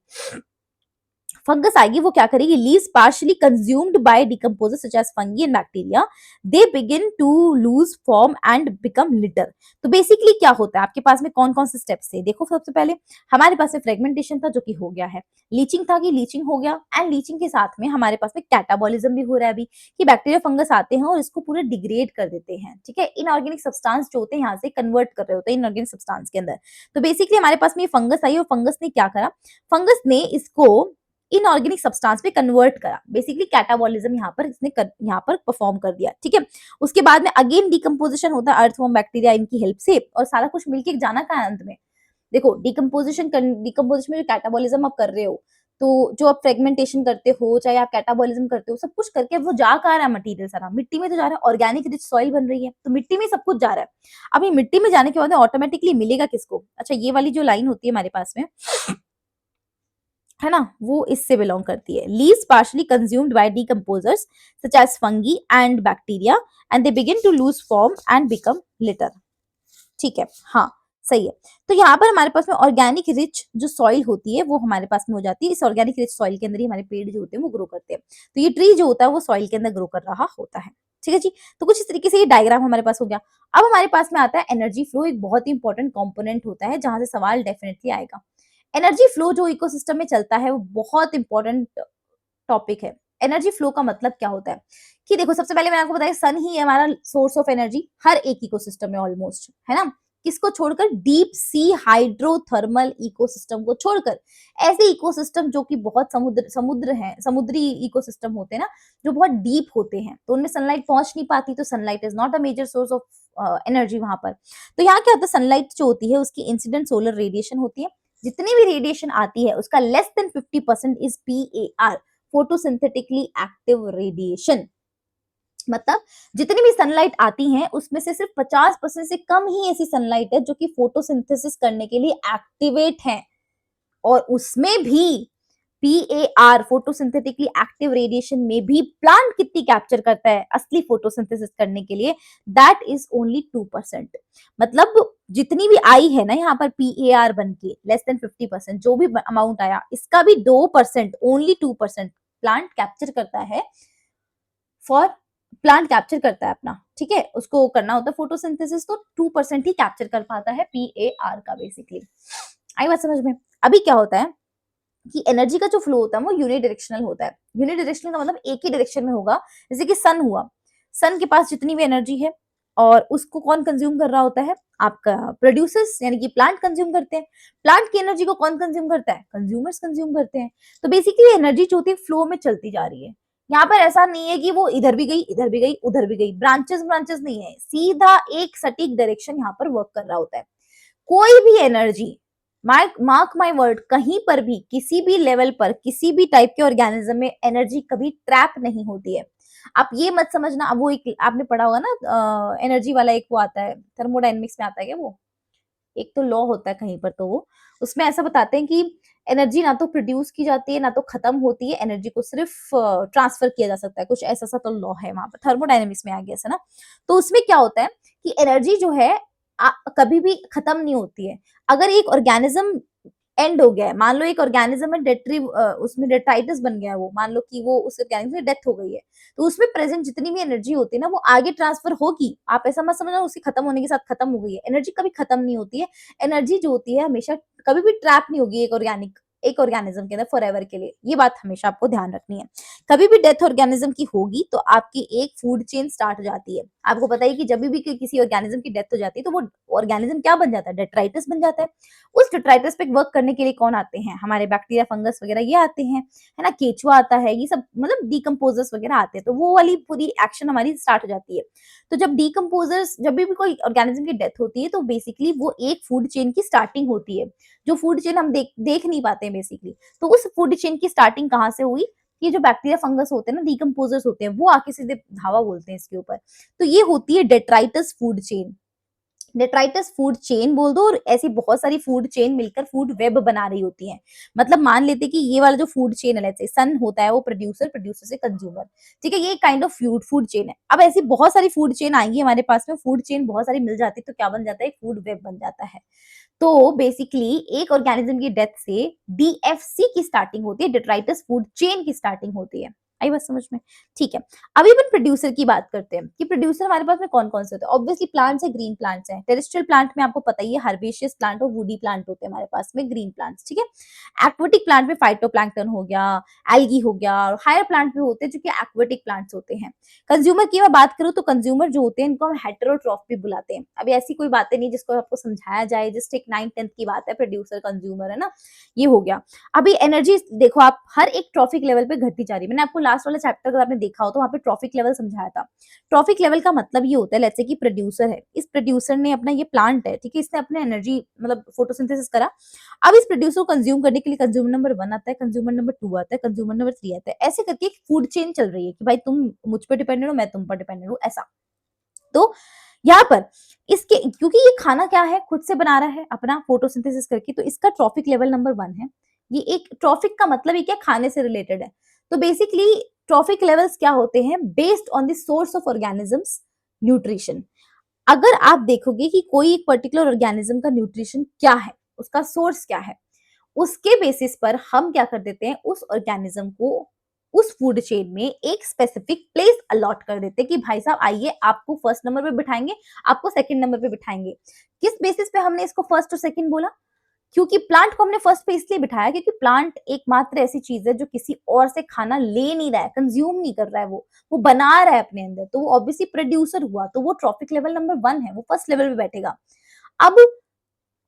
फंगस आएगी, वो क्या करेगी, leaves partially consumed by decomposer such as fungi and bacteria, they begin to lose form and become litter. तो बेसिकली क्या होता है, आपके पास में कौन कौन से स्टेप्स थे? देखो, सबसे पहले हमारे पास में फ्रेगमेंटेशन था जो कि हो गया है, लीचिंग था कि लीचिंग हो गया, एंड लीचिंग के साथ में हमारे पास में कैटाबॉलिज्म भी हो रहा है अभी, कि बैक्टीरिया फंगस आते हैं और इसको पूरा डिग्रेड कर देते हैं। ठीक है, इनऑर्गेनिक सब्सटेंस जो होते हैं यहाँ से कन्वर्ट कर रहे होते हैं इनऑर्गेनिक सब्सटेंस के अंदर। तो बेसिकली हमारे पास में ये फंगस आई और फंगस ने क्या करा, फंगस ने इसको इनऑर्गेनिक सब्सटेंस पे कन्वर्ट करा, बेसिकली कैटाबॉलिज्म यहाँ पर इसने यहाँ पर परफॉर्म कर दिया। ठीक है, उसके बाद में अगेन डिकम्पोजिशन होता है अर्थवर्म बैक्टीरिया इनकी हेल्प से, और सारा कुछ मिलके जाना का अंत में। देखो, डिकम्पोजिशन में जो कैटाबॉलिज्म आप कर रहे हो, तो जो आप फ्रेगमेंटेशन करते हो, चाहे आप कैटाबॉलिज्म करते हो, सब कुछ करके वो जा कहाँ रहा है, मटेरियल सारा मिट्टी में तो जा रहा है, ऑर्गेनिक रिच सॉइल बन रही है तो मिट्टी में सब कुछ जा रहा है। अब ये मिट्टी में जाने के बाद ऑटोमेटिकली मिलेगा किसको? अच्छा, ये वाली जो लाइन होती है हमारे पास में, है ना, वो इससे बिलोंग करती है, leaves partially consumed by decomposers such as fungi and bacteria and they begin to lose form and become litter. ठीक है, हाँ, सही है। तो यहाँ पर हमारे पास में ऑर्गेनिक रिच जो सॉइल होती है वो हमारे पास में हो जाती है। इस ऑर्गेनिक रिच सॉइल के अंदर ही हमारे पेड़ जो होते हैं वो ग्रो करते हैं। तो ये ट्री जो होता है वो सॉइल के अंदर ग्रो कर रहा होता है। ठीक है जी। तो कुछ इस तरीके से ये डायग्राम हमारे पास हो गया। अब हमारे पास में आता है एनर्जी फ्लो, एक बहुत ही इंपॉर्टेंट कंपोनेंट होता है जहां से सवाल डेफिनेटली आएगा। एनर्जी फ्लो जो इकोसिस्टम में चलता है वो बहुत इंपॉर्टेंट टॉपिक है। एनर्जी फ्लो का मतलब क्या होता है कि देखो, सबसे पहले मैंने आपको बताया सन ही है हमारा सोर्स ऑफ एनर्जी हर एक इकोसिस्टम में ऑलमोस्ट, है ना। किसको छोड़कर? डीप सी हाइड्रोथर्मल इकोसिस्टम को छोड़कर। ऐसे इकोसिस्टम जो कि बहुत समुद्र है, समुद्री इकोसिस्टम होते हैं ना, जो बहुत डीप होते हैं, तो उनमें सनलाइट पहुंच नहीं पाती, तो sunlight is not a major source of energy वहां पर। तो यहाँ क्या होता है, सनलाइट जो होती है उसकी इंसिडेंट सोलर रेडिएशन होती है। जितनी भी रेडिएशन आती है उसका less than 50% is PAR, photosynthetically active radiation. मतलब जितनी भी सनलाइट आती है उसमें से सिर्फ 50% से कम ही ऐसी सनलाइट है जो कि फोटोसिंथेसिस करने के लिए एक्टिवेट है। और उसमें भी PAR, फोटोसिंथेटिकली एक्टिव रेडिएशन में भी प्लांट कितनी कैप्चर करता है असली फोटोसिंथेसिस करने के लिए? That is only 2%। मतलब जितनी भी आई है ना यहाँ पर PAR बन के लेस देन 50%, जो भी अमाउंट आया इसका भी 2%, ओनली 2% प्लांट कैप्चर करता है। फॉर प्लांट कैप्चर करता है अपना, ठीक है, उसको करना होता है फोटोसिंथेसिस, तो 2% ही कैप्चर कर पाता है PAR का बेसिकली। आई बात समझ में? अभी क्या होता है कि एनर्जी का जो फ्लो होता है वो यूनिडायरेक्शनल होता है। यूनिडायरेक्शनल का मतलब एक ही डायरेक्शन में होगा। जैसे कि सन हुआ, सन के पास जितनी भी एनर्जी है और उसको कौन कंज्यूम कर रहा होता है? आपका प्रोड्यूसर्स, यानी कि प्लांट कंज्यूम करते हैं। प्लांट की एनर्जी को कौन कंज्यूम करता है? कंज्यूमर्स कंज्यूम करते हैं। तो बेसिकली एनर्जी जो होती है फ्लो में चलती जा रही है। यहाँ पर ऐसा नहीं है कि वो इधर भी गई, इधर भी गई, उधर भी गई, ब्रांचेस ब्रांचेस नहीं है, सीधा एक सटीक डायरेक्शन यहाँ पर वर्क कर रहा होता है। कोई भी एनर्जी, मार्क माय वर्ड, कहीं पर भी किसी भी लेवल पर किसी भी टाइप के ऑर्गेनिज्म में एनर्जी कभी ट्रैप नहीं होती है। आप ये मत समझना, अब वो एक आपने पढ़ा होगा ना एनर्जी वाला, एक वो आता है थर्मोडायनेमिक्स में आता है क्या वो, एक तो लॉ होता है कहीं पर, तो वो उसमें ऐसा बताते हैं कि एनर्जी ना तो प्रोड्यूस की जाती है ना तो खत्म होती है, एनर्जी को सिर्फ ट्रांसफर किया जा सकता है, कुछ ऐसा सा तो लॉ है वहां पर, थर्मोडायनेमिक्स में आ गया ना। तो उसमें क्या होता है कि एनर्जी जो है कभी भी खत्म नहीं होती है। अगर एक ऑर्गेनिज्म एंड हो गया है, मान लो एक ऑर्गेनिज्म में उसमें डेट्राइटिस बन गया है, वो मान लो कि वो उस ऑर्गेनिज्म में डेथ हो गई है, तो उसमें प्रेजेंट जितनी भी एनर्जी होती है ना वो आगे ट्रांसफर होगी। आप ऐसा मत समझना उसकी खत्म होने के साथ खत्म हो गई है, एनर्जी कभी खत्म नहीं होती है। एनर्जी जो होती है हमेशा कभी भी ट्रैप नहीं होगी एक ऑर्गेनिज्म के अंदर फॉर एवर के लिए। ये बात हमेशा आपको ध्यान रखनी है। कभी भी डेथ ऑर्गेनिज्म की होगी तो आपकी एक फूड चेन स्टार्ट हो जाती है। आपको पता है कि जब भी किसी ऑर्गेनिज्म की डेथ हो जाती है तो वो ऑर्गेनिज्म क्या बन जाता है? डेट्राइटिस बन जाता है। उस डिट्राइटिस पे वर्क करने के लिए कौन आते हैं? हमारे बैक्टीरिया, फंगस वगैरह ये आते हैं, है ना, केचुआ आता है, ये सब मतलब डीकम्पोजर्स वगैरह आते हैं, तो वो वाली पूरी एक्शन हमारी स्टार्ट हो जाती है। तो जब डीकम्पोजर्स, जब भी कोई ऑर्गेनिज्म की डेथ होती है तो बेसिकली वो एक फूड चेन की स्टार्टिंग होती है, जो फूड चेन हम देख नहीं पाते हैं बेसिकली। तो उस फूड चेन की स्टार्टिंग कहाँ से हुई? ये जो बैक्टीरिया, फंगस होते हैं ना, डीकम्पोजर्स होते हैं, वो आके सीधे धावा बोलते हैं इसके ऊपर। तो ये होती है detritus food chain. Detritus food chain बोल दो, और ऐसी बहुत सारी फूड चेन मिलकर फूड वेब बना रही होती हैं। मतलब मान लेते कि ये वाला जो फूड चेन है, लेट्स से सन होता है वो प्रोड्यूसर, प्रोड्यूसर से कंज्यूमर, ठीक है, ये काइंड ऑफ फूड चेन है। अब ऐसी बहुत सारी फूड चेन आएंगी हमारे पास में, फूड चेन बहुत सारी मिल जाती है तो क्या बन जाता है? एक फूड वेब बन जाता है। तो बेसिकली एक ऑर्गेनिज्म की डेथ से DFC की स्टार्टिंग होती है, डेट्राइटस फूड चेन की स्टार्टिंग होती है। आई बात समझ में? ठीक है। अभी अपन प्रोड्यूसर की बात करते हैं कि प्रोड्यूसर हमारे पास में कौन कौन से होते हैं। ऑब्वियसली प्लांट्स है, ग्रीन प्लांट्स हैं। टेरेस्ट्रियल प्लांट में आपको पता ही है हर्बेशियस प्लांट और वुडी प्लांट होते हैं हमारे पास में, ग्रीन प्लांट्स, ठीक है। एक्वेटिक प्लांट में फाइटोप्लैंक्टन हो गया, एल्गी हो गया, और हायर प्लांट में होते हैं जो कि एक्वेटिक प्लांट्स होते हैं। कंज्यूमर की मैं बात करूं तो कंज्यूमर जो होते हैं इनको हम हेटेरोट्रॉफ भी बुलाते हैं। अभी ऐसी कोई बातें नहीं जिसको आपको समझाया जाए, जस्ट एक 9th-10th की बात है, प्रोड्यूसर कंज्यूमर, है ना, ये हो गया। अभी एनर्जी देखो, आप हर एक ट्रॉफिक लेवल पे घटती जा रही है। मैंने आपको लास्ट वाला चैप्टर अगर आपने देखा हो तो वहाँ पे ट्रॉफिक लेवल समझाया था। ट्रॉफिक लेवल का मतलब ये होता है, लेट्स से कि प्रोड्यूसर है, इस प्रोड्यूसर ने अपना ये प्लांट है, ठीक है, इसने अपने एनर्जी मतलब फोटोसिंथेसिस करा। अब इस प्रोड्यूसर को कंज्यूम करने के लिए कंज्यूमर नंबर 1 आता है, कंज्यूमर नंबर 2 आता है, कंज्यूमर नंबर 3 आता है। ऐसे करके एक फूड चेन चल रही है कि भाई तुम मुझ पर डिपेंडेंट हो, मैं तुम पर डिपेंडेंट हूँ, ऐसा। तो यहाँ पर इसके, क्योंकि ये खाना क्या है, खुद से बना रहा है अपना फोटोसिंथेसिस करके, तो इसका ट्रॉफिक लेवल नंबर 1 है। ये एक ट्रॉफिक का मतलब ही क्या, खाने से रिलेटेड है। तो बेसिकली ट्रॉफिक लेवल्स क्या होते हैं? Based on the source of organisms nutrition. अगर आप देखोगे कि कोई एक पर्टिकुलर ऑर्गेनिज्म का न्यूट्रिशन क्या है, उसका सोर्स क्या है, उसके बेसिस पर हम क्या कर देते हैं, उस ऑर्गेनिज्म को उस फूड चेन में एक स्पेसिफिक प्लेस अलॉट कर देते हैं कि भाई साहब आइए, आपको फर्स्ट नंबर पे बिठाएंगे, आपको सेकंड नंबर पे बिठाएंगे। किस बेसिस पे हमने इसको फर्स्ट और सेकंड बोला? क्योंकि प्लांट को हमने फर्स्ट पे इसलिए बिठाया क्योंकि प्लांट एकमात्र ऐसी चीज है जो किसी और से खाना ले नहीं रहा है, कंज्यूम नहीं कर रहा है, वो बना रहा है अपने अंदर, तो वो ऑब्वियसली प्रोड्यूसर हुआ, तो वो ट्रॉफिक लेवल नंबर 1 है, वो फर्स्ट लेवल पे बैठेगा। अब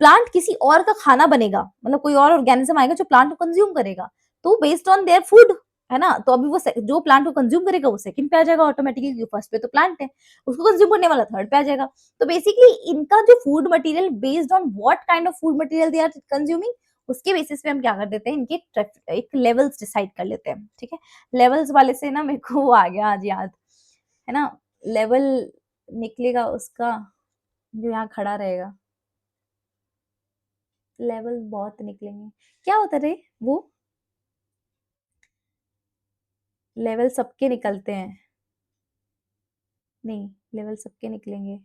प्लांट किसी और का खाना बनेगा, मतलब कोई और ऑर्गेनिज्म आएगा जो प्लांट को कंज्यूम करेगा, तो बेस्ड ऑन देयर फूड, है ना, तो अभी वो जो प्लांट को कंज्यूम करेगा वो सेकंड पे आ जाएगा ऑटोमेटिकली, क्योंकि फर्स्ट पे तो प्लांट है, उसको कंज्यूम करने वाला थर्ड पे आ जाएगा। तो बेसिकली इनका जो food material, based on what kind of food material they are consuming, उसके बेसिस पे हम क्या कर देते हैं, इनके एक लेवल्स डिसाइड कर लेते हैं। ठीक है, लेवल्स वाले से ना मेरे को वो आ गया आज याद, है ना, लेवल निकलेगा उसका जो यहाँ खड़ा रहेगा, लेवल बहुत निकलेंगे, क्या होता रे वो, लेवल सबके निकलते हैं, नहीं लेवल सबके निकलेंगे,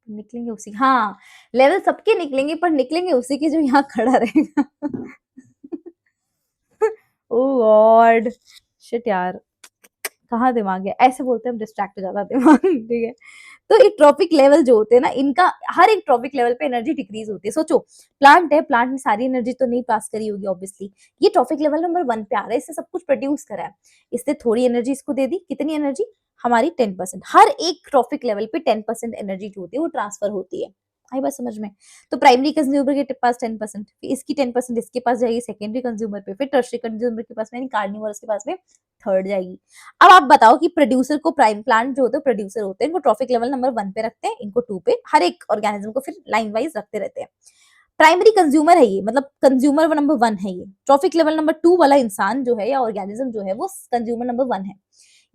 निकलेंगे उसी, हाँ लेवल सबके निकलेंगे पर निकलेंगे उसी के जो यहाँ खड़ा रहेगा। ओ गॉड, शिट यार, कहाँ दिमाग है, ऐसे बोलते हैं हम, डिस्ट्रैक्ट हो जाता है दिमाग। ठीक है, तो ये ट्रॉपिक लेवल जो होते हैं ना, इनका हर एक ट्रॉपिक लेवल पे एनर्जी डिक्रीज होती है। सोचो प्लांट है, प्लांट ने सारी एनर्जी तो नहीं पास करी होगी ऑब्वियसली, ये ट्रॉपिक लेवल नंबर 1 पे आ रहा है, इससे सब कुछ प्रोड्यूस करा है, इसने थोड़ी एनर्जी इसको दे दी, कितनी एनर्जी, हमारी 10%, हर एक ट्रॉपिक लेवल पे 10% एनर्जी जो होती है वो ट्रांसफर होती है। आई बात समझ में? तो प्राइमरी कंज्यूमर के पास 10%, इसकी 10% इसके पास जाएगी सेकेंडरी कंज्यूमर पे, फिर टर्शियरी कंज्यूमर के पास में, यानी कार्निवोरस के पास में थर्ड जाएगी। अब आप बताओ कि प्रोड्यूसर को, प्राइम प्लांट जो होते हैं प्रोड्यूसर होते हैं, इनको ट्रॉफिक लेवल नंबर 1 पे रखते हैं, इनको 2 पे, हर एक ऑर्गेनिज्म को फिर लाइन वाइज रखते रहते हैं। प्राइमरी कंज्यूमर है ये, मतलब कंज्यूमर नंबर 1 है ये, ट्रॉफिक लेवल नंबर 2 वाला इंसान जो है या ऑर्गेनिज्म जो है वो कंज्यूमर नंबर 1 है,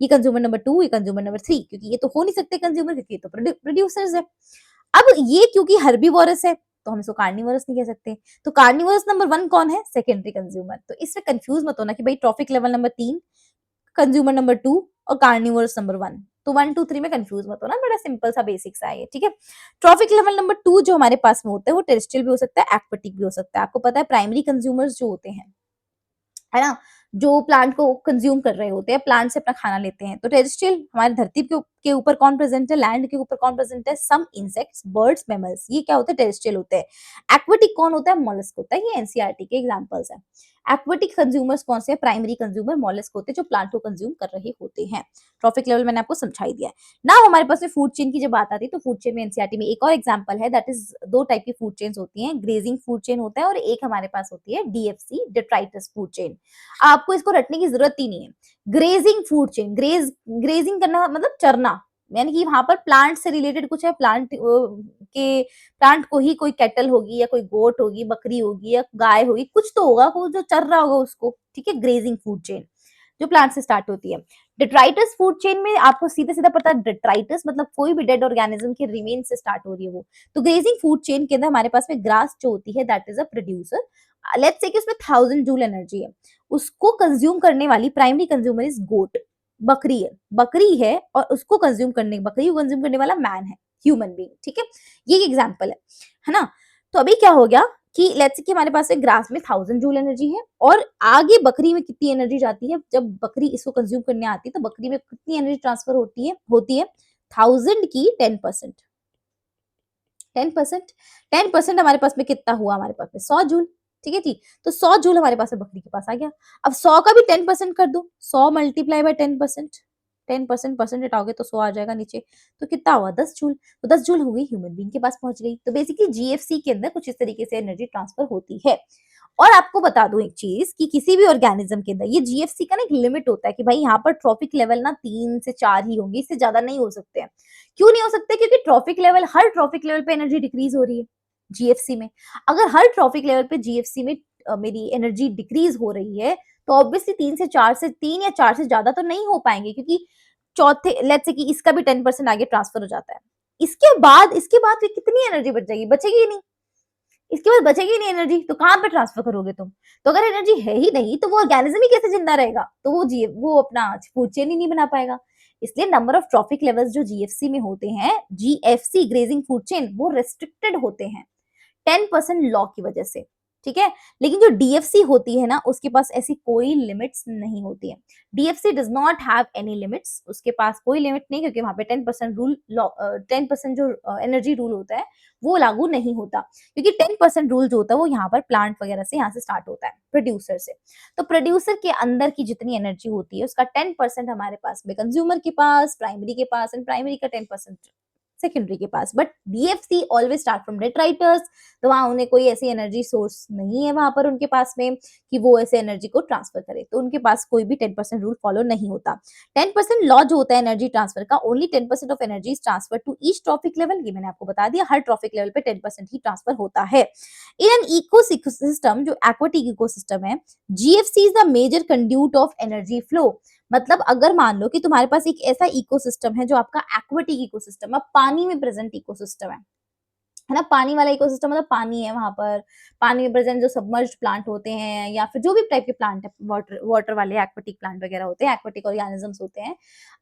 ये कंज्यूमर नंबर 2, ये कंज्यूमर नंबर 3, क्योंकि ये तो हो नहीं सकते कंज्यूमर, क्योंकि ये तो प्रोड्यूसर्स है। अब ये क्योंकि हर्बीवोरस है तो हम इसको कार्निवोरस नहीं कह सकते, तो कार्निवोरस नंबर 1 कौन है, सेकेंडरी कंज्यूमर। तो इससे कंफ्यूज मत होना कि भाई trophic level number 3 consumer number 2 और कार्निवोरस नंबर 1, तो 1 2 3 में कंफ्यूज मत होना, बड़ा सिंपल सा बेसिक सा है ये। ठीक है, ट्रॉफिक लेवल नंबर 2 जो हमारे पास में होता है वो टेरेस्ट्रियल भी हो सकता है, एक्वेटिक भी हो सकता है। आपको पता है प्राइमरी कंज्यूमर्स जो होते हैं, है ना, जो प्लांट को कंज्यूम कर रहे होते हैं, प्लांट से अपना खाना लेते हैं, तो टेरेस्ट्रियल हमारी धरती के ऊपर कौन प्रेजेंट है, लैंड के ऊपर कौन प्रेजेंट है, सम इंसेक्ट्स, बर्ड्स, मैमल्स, ये क्या होते हैं, टेरेस्ट्रियल होते हैं। एक्वेटिक कौन होता है, मॉलस्क होता है, ये एनसीईआरटी के एग्जांपल्स हैं। एक्वेटिक कंज्यूमर्स कौन से हैं, प्राइमरी कंज्यूमर मॉलस्क होते हैं जो प्लांट को कंज्यूम कर रहे होते हैं। ट्रॉफिक लेवल मैंने आपको समझा ही दिया है ना। हमारे पास में फूड चेन की जब बात आती है तो फूड चेन में एनसीईआरटी में एक और एग्जांपल है, दैट इज दो टाइप की फूड चेन्स होती हैं, ग्रेजिंग फूड चेन होता है और एक हमारे पास होती है डीएफसी, डिट्राइटस फूड चेन। आपको इसको रटने की जरूरत ही नहीं है। ग्रेजिंग फूड चेन, ग्रेजिंग करना मतलब चरना, यानी कि वहां पर प्लांट से रिलेटेड कुछ है, प्लांट को ही कोई कैटल होगी या कोई गोट होगी, बकरी होगी या गाय होगी, कुछ तो होगा वो जो चर रहा होगा उसको। ठीक है, ग्रेजिंग फूड चेन जो प्लांट से स्टार्ट होती है। डिट्राइटस फूड चेन में आपको सीधा सीधा पता है, डिट्राइटस मतलब कोई भी डेड ऑर्गेनिज्म के रिमेन से स्टार्ट हो रही है वो। तो ग्रेजिंग फूड चेन के अंदर हमारे पास में ग्रास जो होती है that is a producer, let's say कि उसमें 1000 जूल एनर्जी है, उसको कंज्यूम करने वाली प्राइमरी कंज्यूमर इज गोट, बकरी है, बकरी है, और उसको कंज्यूम करने, बकरी को कंज्यूम करने वाला मैन है, ह्यूमन बीइंग। ठीक है, ये एग्जांपल है ना। तो अभी क्या हो गया कि लेट्स से कि हमारे पास एक ग्रास में 1000 जूल एनर्जी है, और आगे बकरी में कितनी एनर्जी जाती है, जब बकरी इसको कंज्यूम करने आती है तो बकरी में कितनी एनर्जी ट्रांसफर होती है 1000 की 10%, 10%, 10% हमारे पास में कितना हुआ, हमारे पास में 100 जूल। ठीक है जी, तो 100 जूल हमारे पास में बकरी के पास आ गया। अब 100 का भी 10% कर दो, 100 मल्टीप्लाई बाय 10%, 10% परसेंट हटाओगे तो 100 आ जाएगा नीचे, तो कितना हुआ 10 जूल, तो 10 जूल हो गई, ह्यूमन बीइंग के पास पहुंच गई। तो बेसिकली जीएफसी के अंदर कुछ इस तरीके से एनर्जी ट्रांसफर होती है। और आपको बता दूं एक चीज कि किसी भी ऑर्गेनिज्म के अंदर ये जीएफसी का ना एक लिमिट होता है कि भाई यहाँ पर ट्रॉफिक लेवल ना 3 से 4 ही होंगे, इससे ज्यादा नहीं हो सकते हैं। क्यों नहीं हो सकते, क्योंकि ट्रॉफिक लेवल, हर ट्रॉफिक लेवल पे एनर्जी डिक्रीज हो रही है जीएफसी में। अगर हर ट्रॉफिक लेवल पे जीएफसी में मेरी एनर्जी डिक्रीज हो रही है, तो ऑब्वियसली 3 या 4 से ज्यादा तो नहीं हो पाएंगे, क्योंकि चौथे लेट्स से कि इसका भी 10% आगे ट्रांसफर हो जाता है, इसके बाद फिर कितनी एनर्जी बच जाएगी, बचेगी ही नहीं। इसके बाद बचेगी नहीं एनर्जी, तो कहाँ पे ट्रांसफर करोगे तुम? तो अगर एनर्जी है ही नहीं तो वो ऑर्गेनिज्म ही कैसे जिंदा रहेगा, तो वो अपना फूड चेन ही नहीं बना पाएगा। इसलिए नंबर ऑफ ट्रॉफिक लेवल्स जो जीएफसी में होते हैं, जीएफसी ग्रेजिंग फूड चेन, वो रेस्ट्रिक्टेड होते हैं 10% लॉ की वजह से, ठीक है। लेकिन जो डीएफसी होती है ना, उसके पास ऐसी कोई लिमिट्स नहीं होती है। DFC does not have any limits, उसके पास कोई लिमिट नहीं, क्योंकि वहां पे 10% रूल, 10% जो एनर्जी रूल होता है वो लागू नहीं होता, क्योंकि 10% रूल जो होता है वो यहाँ पर प्लांट वगैरह से, यहाँ से स्टार्ट होता है, प्रोड्यूसर से। तो प्रोड्यूसर के अंदर की जितनी एनर्जी होती है उसका 10% हमारे पास में, कंज्यूमर के पास, प्राइमरी के पास, एंड प्राइमरी का 10% सेकेंडरी के पास। But DFC always start from detritivores, तो वहां उन्हें कोई ऐसी एनर्जी सोर्स नहीं है वहां पर उनके पास में कि वो ऐसे एनर्जी को ट्रांसफर करे, तो उनके पास कोई भी 10% रूल फॉलो नहीं होता। 10% लॉ जो होता है एनर्जी ट्रांसफर का, only 10% of energy transfer to each trophic level, ये मैंने आपको बता दिया, हर ट्रॉफिक लेवल पे 10% ही ट्रांसफर होता है। इन एन इकोसिस्टम, जो एक्वाटिक इकोसिस्टम है, GFC is the major conduit of energy flow. मतलब अगर मान लो कि तुम्हारे पास एक ऐसा इकोसिस्टम है जो आपका एक्वाटिक इकोसिस्टम है, पानी में प्रेजेंट इकोसिस्टम है ना, पानी वाला इकोसिस्टम, मतलब पानी है वहां पर, पानी में प्रेजेंट जो सबमर्ज्ड प्लांट होते हैं या फिर जो भी टाइप के प्लांट है, वाटर वाटर वाले एक्वाटिक प्लांट वगैरह होते हैं, एक्वाटिक ऑर्गेनिजम्स होते हैं।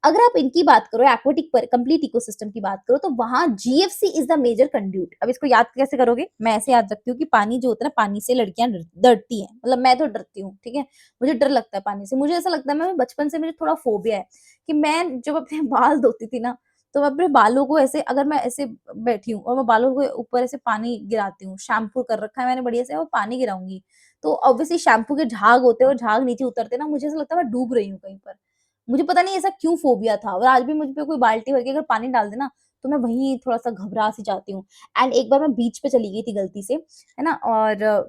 अगर आप इनकी बात करो, एक्वाटिक पर कंप्लीट इकोसिस्टम की बात करो, तो वहां GFC is the major conduit. अब इसको याद कैसे करोगे, मैं ऐसे याद रखती हूँ कि पानी जो होता है ना, पानी से लड़कियां डरती हैं, मतलब मैं तो डरती हूँ, ठीक है, मुझे डर लगता है पानी से। मुझे ऐसा लगता है, मैं बचपन से मुझे थोड़ा फोबिया है कि मैं जब अपने बाल धोती थी ना, तो मैं अपने बालों को ऐसे, अगर मैं ऐसे बैठी हूँ और मैं बालों के ऊपर ऐसे पानी गिराती हूँ, शैम्पू कर रखा है मैंने बढ़िया से, और पानी गिराऊंगी, तो ऑब्वियसली शैम्पू के झाग होते हैं और झाग नीचे उतरते ना, मुझे ऐसा लगता है मैं डूब रही हूँ कहीं पर। मुझे पता नहीं ऐसा क्यों फोबिया था, और आज भी मुझ पे कोई बाल्टी भर के अगर पानी डाल दे ना, तो मैं वहीं थोड़ा-सा घबरा सी जाती हूँ। एंड एक बार मैं बीच पे चली गई थी गलती से, है ना? और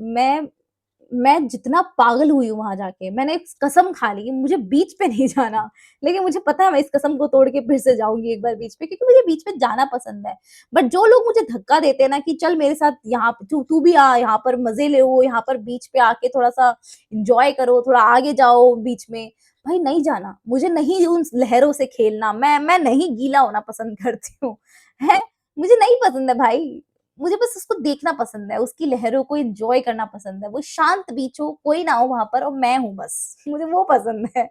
मैं जितना पागल हुई हूँ वहाँ जाके, मैंने एक कसम खा ली कि मुझे बीच पे नहीं जाना। लेकिन मुझे पता है मैं इस कसम को तोड़ के फिर से जाऊँगी एक बार बीच पे, क्योंकि मुझे बीच पे जाना पसंद है। बट जो लोग मुझे धक्का देते हैं ना कि चल मेरे साथ यहाँ, तू तू भी आ, यहाँ पर मज़े लो, यहाँ पर बीच पे आके थोड़ा-सा एन्जॉय करो, थोड़ा आगे जाओ बीच में। भाई नहीं जाना, मुझे नहीं उन लहरों से खेलना, मैं नहीं गीला होना पसंद करती हूँ, हैं? मुझे नहीं पसंद है भाई। मुझे बस उसको देखना पसंद है, उसकी लहरों को एन्जॉय करना पसंद है। वो शांत बीच हो, कोई ना हो वहाँ पर और मैं हूँ बस, मुझे वो पसंद है।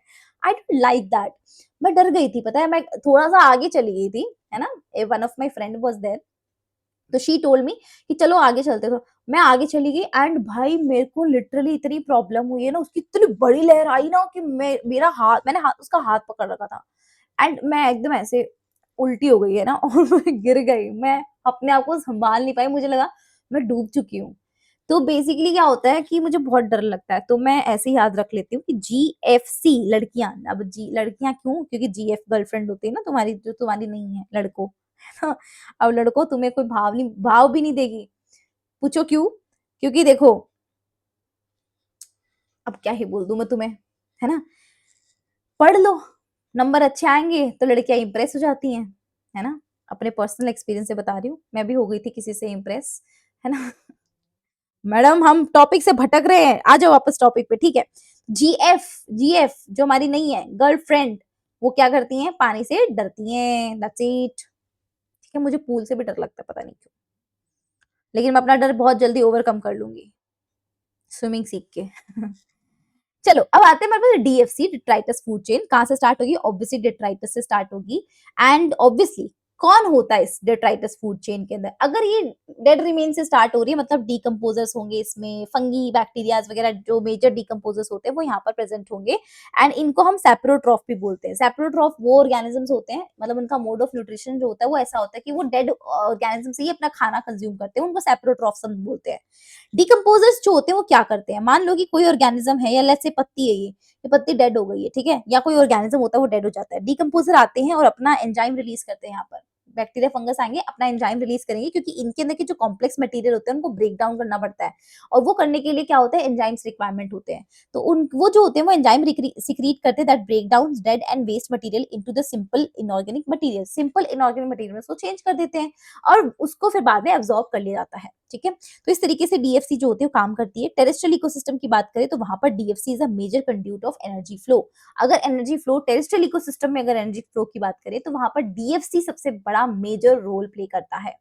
I don't like that. मैं डर गई थी, पता है, मैं थोड़ा-सा आगे चली गई थी, है ना? One of my friend was there, तो शी टोल्ड मी कि चलो आगे चलते हैं। तो मैं आगे चली गई एंड भाई मेरे को लिटरली इतनी प्रॉब्लम हुई है ना, उसकी इतनी बड़ी लहर आई ना कि मेरा हाथ, मैंने उसका हाथ पकड़ रखा था एंड मैं एकदम ऐसे उल्टी हो गई है ना और मैं गिर गई। मैं अपने आप को संभाल नहीं पाई, मुझे लगा मैं डूब चुकी हूँ। तो बेसिकली क्या होता है कि मुझे बहुत डर लगता है, तो मैं ऐसे ही याद रख लेती हूँ कि जीएफसी लड़कियां, अब जी लड़कियां क्यों, क्योंकि जीएफ गर्लफ्रेंड होती है ना तुम्हारी, जो तुम्हारी नहीं है लड़कों, है ना? अब लड़कों तुम्हें कोई भाव भी नहीं देगी। पूछो क्यों? क्योंकि देखो, अब क्या ही बोल दूं मैं तुम्हें, है ना? पढ़ लो, नंबर अच्छे आएंगे तो लड़कियां इंप्रेस हो जाती हैं, है ना? अपने पर्सनल एक्सपीरियंस से बता रही हूँ, मैं भी हो गई थी किसी से इंप्रेस, है ना? मैडम हम टॉपिक से भटक रहे हैं, आ जाओ वापस टॉपिक पे, ठीक है। जीएफ, जीएफ जो हमारी नहीं है गर्लफ्रेंड, वो क्या करती हैं, पानी से डरती हैं, दैट्स इट। ठीक है, मुझे पूल से भी डर लगता है, पता नहीं क्यों, लेकिन मैं अपना डर बहुत जल्दी ओवरकम कर लूंगी स्विमिंग सीख के। चलो अब आते हैं हमारे पास डीएफसी, डिट्राइटस फूड चेन, कहां से स्टार्ट होगी, ऑब्वियसली डिट्राइटस से स्टार्ट होगी। एंड ऑब्वियसली कौन होता है इस डिट्राइटस फूड चेन के अंदर, अगर ये डेड रिमेन से स्टार्ट हो रही है, मतलब डीकम्पोजर्स होंगे इसमें, फंगी बैक्टीरियाज वगैरह जो मेजर डीकम्पोजर्स होते हैं वो यहाँ पर प्रेजेंट होंगे। एंड इनको हम सेप्रोट्रॉफ भी बोलते हैं। सेप्रोट्रॉफ वो ऑर्गेनिजम्स होते हैं, मतलब उनका मोड ऑफ न्यूट्रिशन जो होता है वो ऐसा होता है कि वो डेड ऑर्गेनिज्म से ही अपना खाना कंज्यूम करते हैं, उनको सेप्रोट्रॉफ बोलते हैं। डिकम्पोजर्स जो होते हैं वो क्या करते हैं, मान लो कि कोई ऑर्गेनिज्म है, या लेट्स से पत्ती है, ये पत्ती डेड हो गई है, ठीक है, या कोई ऑर्गेनिज्म होता है वो डेड हो जाता है, डिकम्पोजर आते हैं और अपना एंजाइम रिलीज करते हैं। यहाँ पर बैक्टीरिया फंगस आएंगे, अपना एंजाइम रिलीज करेंगे, क्योंकि इनके अंदर के जो कॉम्प्लेक्स मटेरियल होते हैं उनको ब्रेक डाउन करना पड़ता है, और वो करने के लिए क्या होता है, एंजाइम्स रिक्वायरमेंट होते हैं। तो उन वो जो होते हैं वो एंजाइम सिक्रीट करते हैं that break down dead and waste material into the simple inorganic material, simple inorganic material में उसको चेंज कर देते हैं और उसको फिर बाद में एब्जॉर्ब कर लिया जाता है, ठीक है। तो इस तरीके से डीएफसी जो होती है वो काम करती है। टेरेस्ट्रियल इकोसिस्टम की बात करें तो वहां पर DFC is a major conduit of energy flow. अगर एनर्जी फ्लो टेरेस्ट्रियल इकोसिस्टम में, अगर एनर्जी फ्लो की बात करें तो वहां पर डीएफसी सबसे बड़ा मेजर रोल प्ले करता है।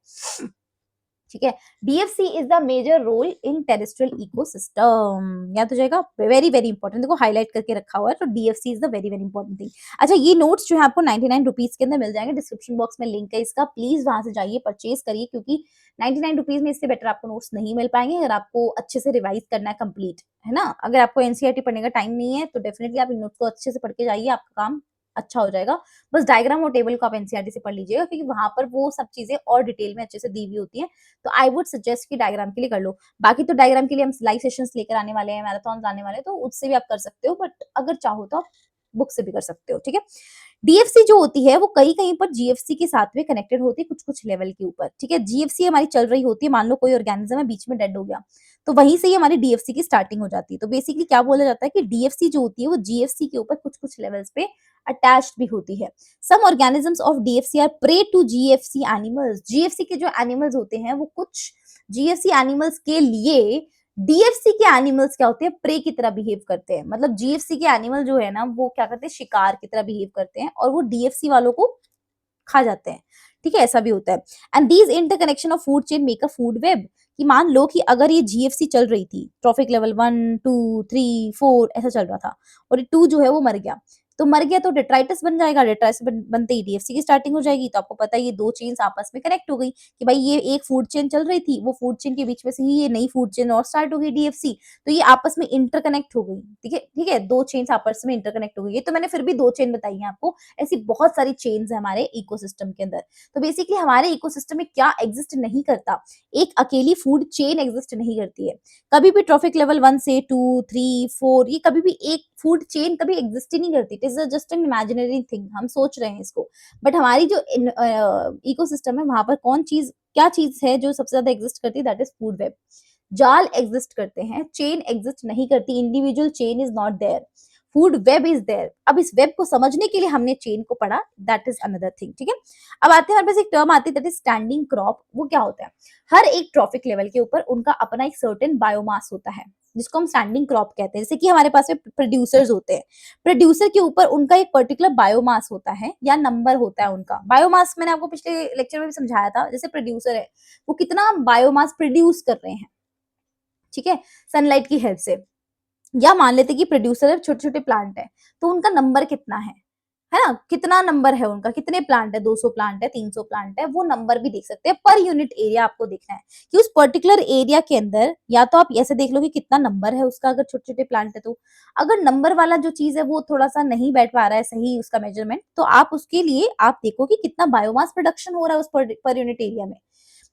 ठीक है। DFC is the major role in terrestrial ecosystem, याद हो जाएगा, वेरी वेरी इंपॉर्टेंट, देखो हाईलाइट करके रखा हुआ है, तो DFC is the very very important thing. अच्छा, ये नोट्स जो है आपको 99 रुपीज के अंदर मिल जाएंगे, डिस्क्रिप्शन बॉक्स में लिंक है इसका, प्लीज वहां से जाइए परचेज करिए, क्योंकि 99 रुपीज में इससे बेटर आपको नोट्स नहीं मिल पाएंगे अगर आपको अच्छे से रिवाइज करना है कंप्लीट, है ना। अगर आपको एनसीईआरटी पढ़ने का टाइम नहीं है तो डेफिनेटली आप इन नोट्स को अच्छे से पढ़ के जाइए, आपका काम अच्छा हो जाएगा। बस डायग्राम और टेबल को आप एनसीईआरटी से पढ़ लीजिएगा, क्योंकि वहां पर वो सब चीजें और डिटेल में अच्छे से दी हुई होती हैं, तो आई वुड सजेस्ट कि डायग्राम के लिए कर लो। बाकी तो डायग्राम के लिए हम लाइव सेशंस लेकर आने वाले हैं, मैराथन आने वाले हैं, तो उससे भी आप कर सकते हो, बट अगर चाहो तो आप बुक से भी कर सकते हो, ठीक है। डीएफसी जो होती है वो कहीं कहीं पर जीएफसी के साथ में कनेक्टेड होती है, कुछ कुछ लेवल के ऊपर, ठीक है। जीएफसी हमारी चल रही होती है, मान लो कोई ऑर्गेनिज्म है बीच में डेड हो गया, तो वहीं से ही हमारी डीएफसी की स्टार्टिंग हो जाती है। तो बेसिकली क्या बोला जाता है कि डीएफसी जो होती है वो जीएफसी के ऊपर कुछ कुछ लेवल्स पे अटैच्ड भी होती है। Some organisms of DFC are prey to GFC animals, GFC के जो एनिमल्स होते हैं वो कुछ जीएफसी एनिमल्स के लिए डीएफसी के एनिमल्स क्या होते हैं, प्रे की तरह बिहेव करते हैं। मतलब जीएफसी के एनिमल जो है ना वो क्या करते हैं, शिकार की तरह बिहेव करते हैं और वो डीएफसी वालों को खा जाते हैं, ठीक है, ऐसा भी होता है। And these interconnection of food chain make a food web, कि मान लो कि अगर ये जीएफसी चल रही थी, ट्रॉफिक लेवल 1 2 3 4 ऐसा चल रहा था, और ये 2 जो है वो मर गया, तो मर गया तो डेट्राइटिस बन जाएगा, डेट्राइटिस बनते ही डीएफसी की स्टार्टिंग हो जाएगी। तो आपको पता है ये दो चेन्स आपस में कनेक्ट हो गई, कि भाई ये एक फूड चेन चल रही थी, वो फूड चेन के बीच में से ही ये नई फूड चेन और स्टार्ट हो गई डीएफसी, तो ये आपस में इंटरकनेक्ट हो गई, ठीक है, ठीक है, दो चेन्स आपस में इंटरकनेक्ट हो गई। ये तो मैंने फिर भी दो चेन बताई है आपको, ऐसी बहुत सारी चेन्स है हमारे इकोसिस्टम के अंदर। तो बेसिकली हमारे इकोसिस्टम में क्या एग्जिस्ट नहीं करता, एक अकेली फूड चेन एग्जिस्ट नहीं करती है। कभी भी ट्रॉफिक लेवल 1 से 2 3 4 ये कभी भी एक फूड चेन कभी एग्जिस्ट ही नहीं करती, it is just an imaginary thing, हम सोच रहे हैं इसको। बट हमारी जो इकोसिस्टम है वहां पर कौन चीज, क्या चीज है जो सबसे ज्यादा एग्जिस्ट करती है, दैट इज फूड वेब। जाल एग्जिस्ट करते हैं, चेन एग्जिस्ट नहीं करती, individual chain is not there, food web is there. अब इस वेब को समझने के लिए हमने चेन को पढ़ा, दैट इज अनदर थिंग, ठीक है। अब आते हैं हमारे पास एक टर्म आती है दैट इज स्टैंडिंग क्रॉप। वो क्या होता है, हर एक ट्रॉफिक लेवल के ऊपर उनका अपना एक सर्टेन बायोमास होता है, जिसको हम स्टैंडिंग क्रॉप कहते हैं। जैसे कि हमारे पास में प्रोड्यूसर्स होते हैं, प्रोड्यूसर के ऊपर उनका एक पर्टिकुलर बायोमास होता है या नंबर होता है उनका। बायोमास मैंने आपको पिछले लेक्चर में भी समझाया था, जैसे प्रोड्यूसर है वो कितना बायोमास प्रोड्यूस कर रहे हैं, ठीक है, सनलाइट की हेल्प से। या मान लेते कि प्रोड्यूसर है, छोटे छोटे प्लांट है, तो उनका नंबर कितना है ना, कितना नंबर है उनका, कितने प्लांट है, 200 प्लांट है, 300 प्लांट है, वो नंबर भी देख सकते हैं। पर यूनिट एरिया आपको देखना है कि उस पर्टिकुलर एरिया के अंदर, या तो आप ऐसे देख लो कि कितना नंबर है उसका, अगर छोटे छोटे प्लांट है तो। अगर नंबर वाला जो चीज है वो थोड़ा सा नहीं बैठ पा रहा है सही उसका मेजरमेंट, तो आप उसके लिए आप देखो कि कितना बायोमास प्रोडक्शन हो रहा है उस पर यूनिट एरिया में।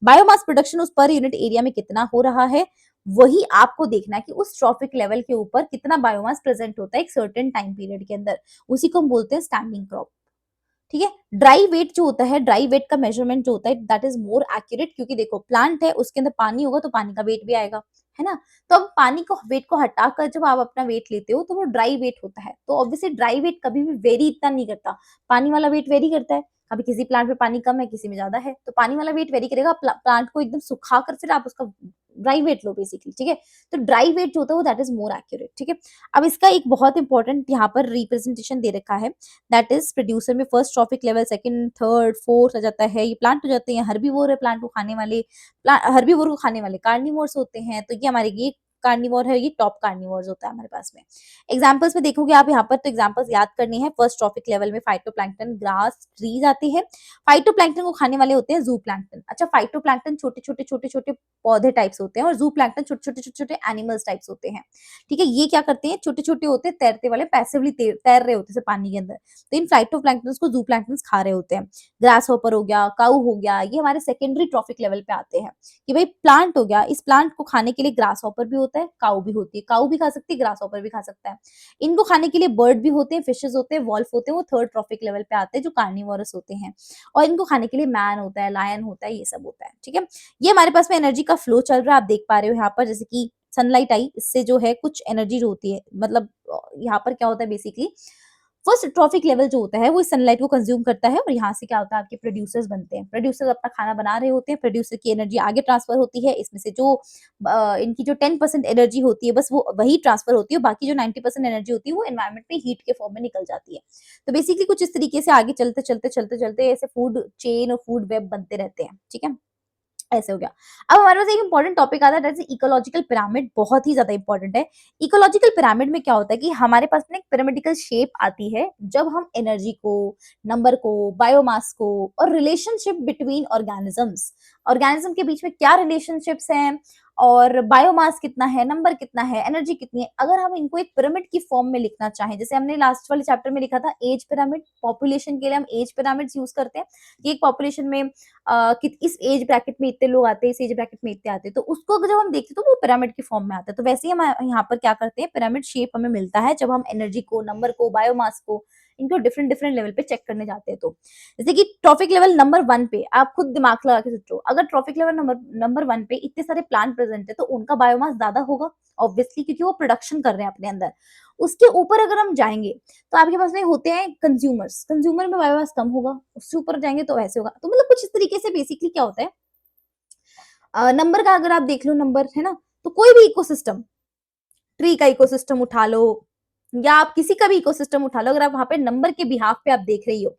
बायोमास प्रोडक्शन उस पर यूनिट एरिया में कितना हो रहा है, वही आपको देखना है कि उस ट्रॉफिक लेवल के ऊपर कितना बायोमास प्रेजेंट होता है एक सर्टेन टाइम पीरियड के अंदर, उसी को हम बोलते हैं स्टैंडिंग क्रॉप, ठीक है। ड्राई वेट जो होता है, ड्राई वेट का मेजरमेंट जो होता है दैट इज मोर एक्यूरेट, क्योंकि देखो प्लांट है उसके अंदर पानी होगा तो पानी का वेट भी आएगा, है ना। तो अब पानी को वेट को हटाकर जब आप अपना वेट लेते हो तो वो ड्राई वेट होता है, तो ऑब्वियसली ड्राई वेट कभी भी वेरी इतना नहीं करता, पानी वाला वेट वेरी करता है। कभी किसी प्लांट में पानी कम है, किसी में ज्यादा है, तो पानी वाला वेट वेरी करेगा। प्लांट को एकदम सुखाकर फिर आप उसका ड्राई वेट लो बेसिकली, ठीक है। तो ड्राई वेट जो होता है वो दैट इज मोर एक्यूरेट, ठीक है। अब इसका एक बहुत इंपॉर्टेंट यहाँ पर रिप्रेजेंटेशन दे रखा है, दैट इज प्रोड्यूसर में first trophic level, second, third, fourth आ जाता है। ये प्लांट हो जाते हैं हर्बीवोर है, प्लांट को खाने वाले, हर्बीवोर को खाने वाले कार्निवोर्स होते हैं। तो ये हमारे ये कार्निवोर है, ये टॉप कार्निवोर्स होता है हमारे पास में। एग्जांपल्स में देखोगे आप यहाँ पर, तो एग्जांपल्स याद करनी है। फर्स्ट ट्रॉफिक लेवल में फाइटोप्लैंक्टन, ग्रास, ट्रीज आते हैं। फाइटोप्लैंक्टन को खाने वाले होते हैं जू प्लैंक्टन। अच्छा, फाइटोप्लैंक्टन छोटे छोटे छोटे छोटे पौधे टाइप्स होते हैं और जू प्लैंक्टन छोटे छोटे छोटे छोटे एनिमल्स टाइप्स होते हैं, ठीक है। ये क्या करते हैं, छोटे छोटे होते हैं, तैरते वाले, पैसिवली तैर रहे होते हैं पानी के अंदर, तो इन फाइटोप्लैंक्टन्स को जू प्लैंक्टन्स खा रहे होते हैं। ग्रास हॉपर हो गया, काऊ हो गया, ये हमारे सेकेंडरी ट्रॉफिक लेवल पे आते हैं, कि भाई प्लांट हो गया, इस प्लांट को खाने के लिए ग्रास हॉपर भी होता है, काऊ भी होती है, काऊ भी खा सकती है, ग्रास हॉपर भी खा सकता है। इनको खाने के लिए बर्ड भी होते हैं, फिशेस होते हैं, वॉल्फ होते हैं, वो थर्ड ट्रॉफिक लेवल पे आते हैं जो कार्निवोरस होते हैं। और इनको खाने के लिए मैन होता है, लायन होता है, ये सब होता है, ठीक है। ये हमारे पास में एनर्जी का फ्लो चल रहा है, आप देख पा रहे हो यहाँ पर, जैसे कि सनलाइट आई, इससे जो है कुछ एनर्जी जो होती है, मतलब यहाँ पर क्या होता है बेसिकली, फर्स्ट ट्रॉफिक लेवल जो होता है वो इस सनलाइट को कंज्यूम करता है, और यहाँ से क्या होता है, आपके प्रोड्यूसर्स बनते हैं। प्रोड्यूसर्स अपना खाना बना रहे होते हैं, प्रोड्यूसर की एनर्जी आगे ट्रांसफर होती है, इसमें से जो इनकी जो 10% एनर्जी होती है बस वो वही ट्रांसफर होती है, बाकी जो 90% एनर्जी होती है वो एनवायरमेंट में हीट के फॉर्म में निकल जाती है। तो बेसिकली कुछ इस तरीके से आगे चलते चलते चलते चलते ऐसे फूड चेन और फूड वेब बनते रहते हैं, ठीक है। ऐसे हो गया। अब हमारे पास एक इंपॉर्टेंट टॉपिक आता है दैट इज इकोलॉजिकल पिरामिड, बहुत ही ज्यादा इंपॉर्टेंट है। इकोलॉजिकल पिरामिड में क्या होता है कि हमारे पास में एक पिरामिडिकल शेप आती है जब हम एनर्जी को, नंबर को, बायोमास को और रिलेशनशिप बिटवीन ऑर्गेनिजम्स, ऑर्गेनिज्म के बीच में क्या रिलेशनशिप्स हैं और बायोमास कितना है, नंबर कितना है, एनर्जी कितनी है, अगर हम इनको एक पिरामिड की फॉर्म में लिखना चाहें, जैसे हमने लास्ट वाले चैप्टर में लिखा था एज पिरामिड, पॉपुलेशन के लिए हम एज पिरामिड्स यूज करते हैं कि एक पॉपुलेशन में कि इस एज ब्रैकेट में इतने लोग आते हैं, इस एज ब्रैकेट में इतने आते हैं, तो उसको अगर जब हम देखते हैं तो वो पिरामिड की फॉर्म में आता है। तो वैसे ही हम यहाँ पर क्या करते हैं, पिरामिड शेप हमें मिलता है जब हम एनर्जी को, नंबर को, बायोमास को, इनको डिफरेंट डिफरेंट लेवल पे चेक करने जाते हैं। तो जैसे कि ट्रॉफिक लेवल नंबर 1 पे आप खुद दिमाग लगा के सोचो, अगर ट्रॉफिक लेवल नंबर 1 पे इतने सारे प्लांट प्रेजेंट है तो उनका बायोमास ज्यादा होगा ऑब्वियसली, क्योंकि वो प्रोडक्शन कर रहे हैं अपने अंदर। उसके ऊपर अगर हम जाएंगे तो आपके पास में होते हैं कंज्यूमर्स, कंज्यूमर में बायोमास कम होगा, उससे ऊपर जाएंगे तो वैसे होगा। तो मतलब कुछ इस तरीके से बेसिकली क्या होता है, नंबर का अगर आप देख लो, नंबर है ना, तो कोई भी इकोसिस्टम, ट्री का इकोसिस्टम उठा लो या आप किसी का भी इकोसिस्टम उठा लो, अगर आप वहां पे नंबर के बिहाफ पे आप देख रही हो,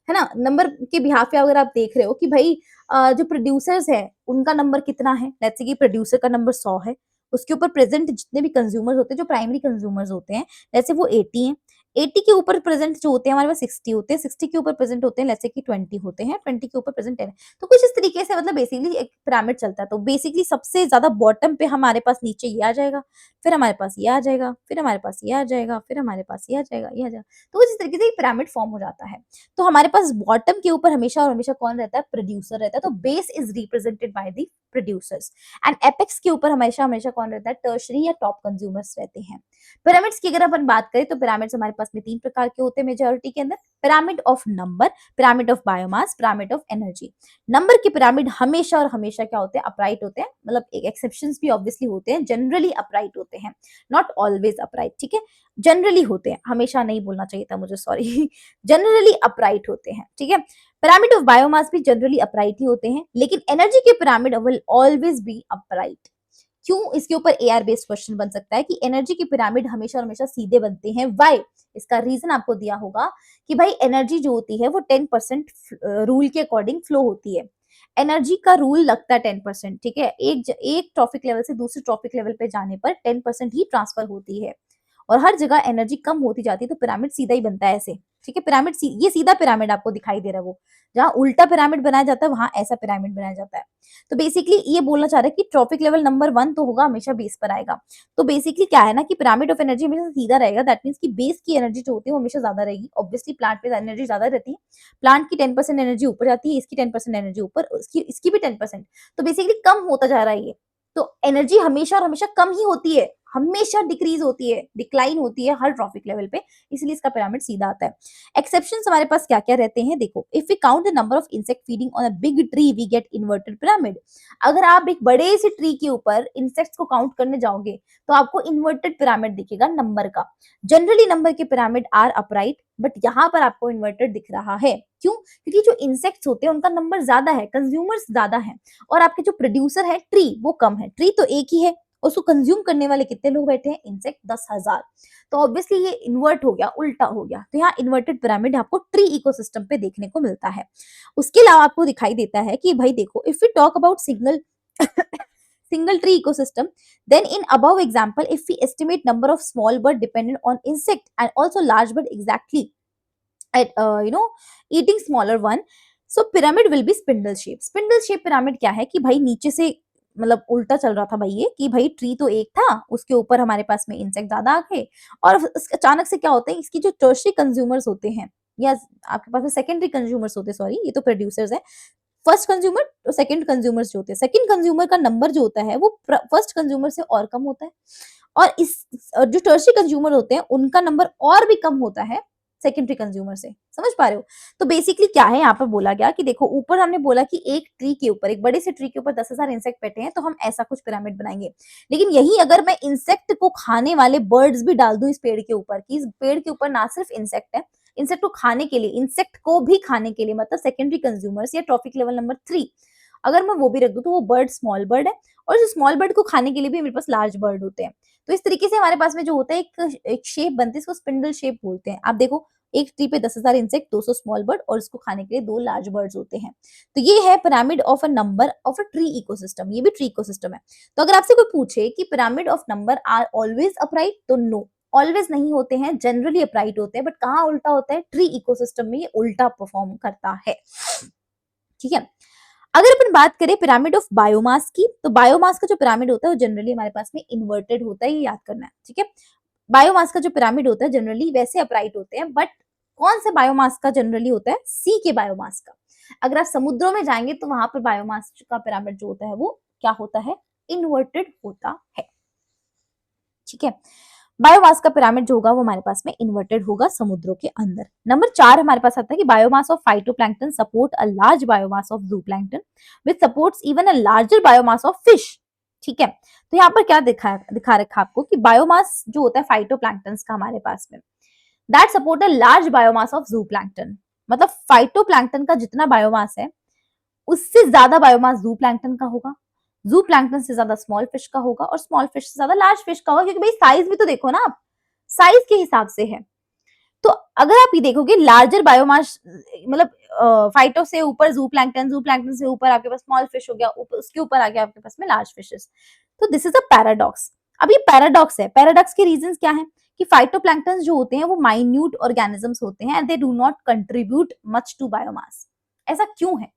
है ना, नंबर के बिहाफ पे अगर आप देख रहे हो कि भाई जो प्रोड्यूसर्स है उनका नंबर कितना है, लेट्स से कि प्रोड्यूसर का नंबर 100 है, उसके ऊपर प्रेजेंट जितने भी कंज्यूमर्स होते हैं, जो प्राइमरी कंज्यूमर्स होते हैं, जैसे वो 80 हैं, 80 के ऊपर प्रेजेंट जो होते हैं हमारे पास 60 होते हैं, 60 के ऊपर प्रेजेंट होते हैं जैसे कि 20 होते हैं, 20 के ऊपर प्रेजेंट 10। तो कुछ इस तरीके से मतलब बेसिकली एक पिरामिड चलता है। तो बेसिकली सबसे ज्यादा बॉटम पे हमारे पास नीचे ये आ जाएगा, फिर हमारे पास ये आ जाएगा, फिर हमारे पास ये आ जाएगा, फिर हमारे पास ये आ जाएगा, ये आ जाएगा। तो कुछ इस तरीके से एक पिरामिड फॉर्म हो जाता है। तो हमारे पास बॉटम के ऊपर हमेशा और हमेशा कौन रहता है, प्रोड्यूसर रहता है। तो base is represented by the producers and apex के ऊपर हमेशा हमेशा कौन रहता है, टर्शरी या टॉप कंज्यूमर्स रहते हैं। पिरामिड्स की अगर अपन बात करें तो पिरामिड्स हमारे पास में 3 प्रकार के होते हैं मेजॉरिटी के अंदर, pyramid of number, pyramid of biomass, pyramid of energy. Number के पिरामिड हमेशा और हमेशा क्या होते हैं, अपराइट होते हैं, मतलब एक एक्सेप्शंस भी ऑब्वियसली होते हैं, जनरली अपराइट होते हैं, नॉट ऑलवेज अपराइट, ठीक है, जनरली होते हैं, हमेशा नहीं बोलना चाहिए था मुझे, सॉरी जनरली अपराइट होते हैं, ठीक है। पिरामिड ऑफ बायोमास भी जनरली अपराइट ही होते हैं, लेकिन एनर्जी के pyramid will always be upright. क्यों, इसके ऊपर एआर बेस्ड क्वेश्चन बन सकता है कि एनर्जी की पिरामिड हमेशा और हमेशा सीधे बनते हैं, वाई, इसका रीजन आपको दिया होगा कि भाई एनर्जी जो होती है वो 10% रूल के अकॉर्डिंग फ्लो होती है। एनर्जी का रूल लगता है 10%, ठीक है, एक ट्रॉफिक लेवल से दूसरे ट्रॉफिक लेवल पे जाने पर 10% ही ट्रांसफर होती है और हर जगह एनर्जी कम होती जाती है, तो पिरामिड सीधा ही बनता है ऐसे, ठीक है। पिरामिड ये सीधा पिरामिड आपको दिखाई दे रहा है, वो जहां उल्टा पिरामिड बनाया जाता है वहां ऐसा पिरामिड बनाया जाता है। तो बेसिकली ये बोलना चाह रहा है कि ट्रॉफिक लेवल नंबर 1 तो होगा, हमेशा बेस पर आएगा। तो बेसिकली क्या है ना कि पिरामिड ऑफ एनर्जी हमेशा सीधा रहेगा, दैट मीन्स कि बेस की एनर्जी जो होती है वो हमेशा ज्यादा रहेगी। ऑब्वियसली प्लांट पे एनर्जी ज्यादा रहती है, प्लांट की 10% एनर्जी ऊपर जाती है, इसकी 10% एनर्जी ऊपर, इसकी भी 10%, तो बेसिकली कम होता जा रहा है ये। तो एनर्जी हमेशा और हमेशा कम ही होती है, हमेशा डिक्रीज होती है, डिक्लाइन होती है हर ट्रॉफिक लेवल पे, इसलिए इसका पिरामिड सीधा आता है। एक्सेप्शंस हमारे पास क्या क्या रहते हैं, देखो, if we count the number of insect feeding on a big tree we get inverted pyramid. अगर आप एक बड़े से ट्री के ऊपर इंसेक्ट्स को काउंट करने जाओगे तो आपको इन्वर्टेड पिरामिड दिखेगा नंबर का। जनरली नंबर के पिरामिड आर अपराइट, बट यहाँ पर आपको इन्वर्टेड दिख रहा है, क्यों, क्योंकि जो इंसेक्ट्स होते हैं उनका नंबर ज्यादा है, कंज्यूमर्स ज्यादा है, और आपके जो प्रोड्यूसर है ट्री वो कम है। ट्री तो एक ही है, उसको कंज्यूम करने वाले कितने लोग बैठे हैं, इंसेक्ट 10,000। तो ऑब्वियसली ये इन्वर्ट हो गया, उल्टा हो गया। तो यहाँ इन्वर्टेड पिरामिड आपको ट्री इकोसिस्टम पे देखने को मिलता है। उसके अलावा आपको दिखाई देता है कि भाई देखो, if we talk about single single tree ecosystem, then in above example if we estimate number of small bird dependent on insect and also large bird exactly at eating smaller one, so pyramid will be spindle shape। spindle shape pyramid क्या है कि भाई नीचे से मतलब उल्टा चल रहा था भाई, ये कि भाई ट्री तो एक था, उसके ऊपर हमारे पास में इंसेक्ट ज्यादा आ गए, और अचानक से क्या होता है, इसकी जो टर्शरी कंज्यूमर्स होते हैं या आपके पास में सेकेंडरी कंज्यूमर्स होते हैं, सॉरी ये तो प्रोड्यूसर्स है, फर्स्ट कंज्यूमर और सेकंड कंज्यूमर्स जो होते हैं, सेकंड कंज्यूमर का नंबर जो होता है वो फर्स्ट कंज्यूमर से और कम होता है, और इस जो टर्शरी कंज्यूमर होते हैं उनका नंबर और भी कम होता है सेकेंडरी कंज्यूमर से। समझ पा रहे हो? तो बेसिकली क्या है यहाँ पर बोला गया कि देखो, ऊपर हमने बोला कि एक ट्री के ऊपर, एक बड़े से ट्री के ऊपर 10,000 इंसेक्ट बैठे हैं तो हम ऐसा कुछ पिरामिड बनाएंगे। लेकिन यही अगर मैं इंसेक्ट को खाने वाले बर्ड्स भी डाल दूं इस पेड़ के ऊपर, कि इस पेड़ के ऊपर ना सिर्फ इंसेक्ट है, इंसेक्ट को खाने के लिए, इंसेक्ट को भी खाने के लिए, मतलब सेकेंडरी कंज्यूमर्स या ट्रॉफिक लेवल नंबर 3, अगर मैं वो भी रख दूं तो वो बर्ड स्मॉल बर्ड है, और जो स्मॉल बर्ड को खाने के लिए भी मेरे पास लार्ज बर्ड होते हैं। तो इस तरीके से हमारे पास में जो होता है एक शेप बनती है, इसको स्पिंडल शेप बोलते हैं। आप देखो, एक ट्री पे 10,000 इंसेक्ट, 200 स्मॉल बर्ड और इसको खाने के लिए 2 लार्ज बर्ड्स होते हैं। तो ये है pyramid of a number of a tree ecosystem, ये भी ट्री इकोसिस्टम है। तो अगर आपसे कोई पूछे कि pyramid of number are always upright, तो नो, ऑलवेज नहीं होते हैं, जनरली अपराइट होते हैं, बट कहाँ उल्टा होता है, ट्री इकोसिस्टम में ये उल्टा परफॉर्म करता है। ठीक है, अगर अपन बात करें पिरामिड ऑफ बायोमास की, तो बायोमास का जो पिरामिड होता है वो जनरली हमारे पास में इन्वर्टेड होता है, ये याद करना है। ठीक है, बायोमास का जो पिरामिड होता है जनरली वैसे अपराइट होते हैं, बट कौन से बायोमास का जनरली होता है, सी के बायोमास का। अगर आप समुद्रों में जाएंगे तो वहां पर बायोमास का पिरामिड जो होता है वो क्या होता है, इन्वर्टेड होता है। ठीक है, बायोमास का पिरामिड जो होगा वो हमारे पास में इन्वर्टेड होगा समुद्रों के अंदर। नंबर 4 हमारे पास आता है कि biomass of phytoplankton support a large biomass of जूप्लैंक्टन which supports even a larger biomass of fish. ठीक है, तो यहाँ पर क्या दिखा रखा आपको कि बायोमास जो होता है फाइटोप्लैंक्टन का हमारे पास में, that support a large biomass of जूप्लैंक्टन, मतलब फाइटोप्लैंक्टन का जितना बायोमास है उससे ज्यादा बायोमास जूप्लैंक्टन का होगा, जू प्लैंक्टन से ज्यादा स्मॉल फिश का होगा और स्मॉल फिश से ज्यादा लार्ज फिश का होगा, क्योंकि भाई साइज भी तो देखो ना आप, साइज के हिसाब से है। तो अगर आप ये देखोगे लार्जर बायोमास, मतलब फाइटो से ऊपर जू प्लैंक्टन से ऊपर आपके पास स्मॉल फिश हो गया, उसके ऊपर आ गया आपके पास में लार्ज फिशेस। तो दिस इज अ पैराडॉक्स। अब ये पैराडॉक्स है, पैराडॉक्स के रीजंस क्या है कि फाइटोप्लैंक्टन जो होते हैं वो माइन्यूट ऑर्गेनिजम्स होते हैं and they do not contribute much to biomass. ऐसा क्यों है,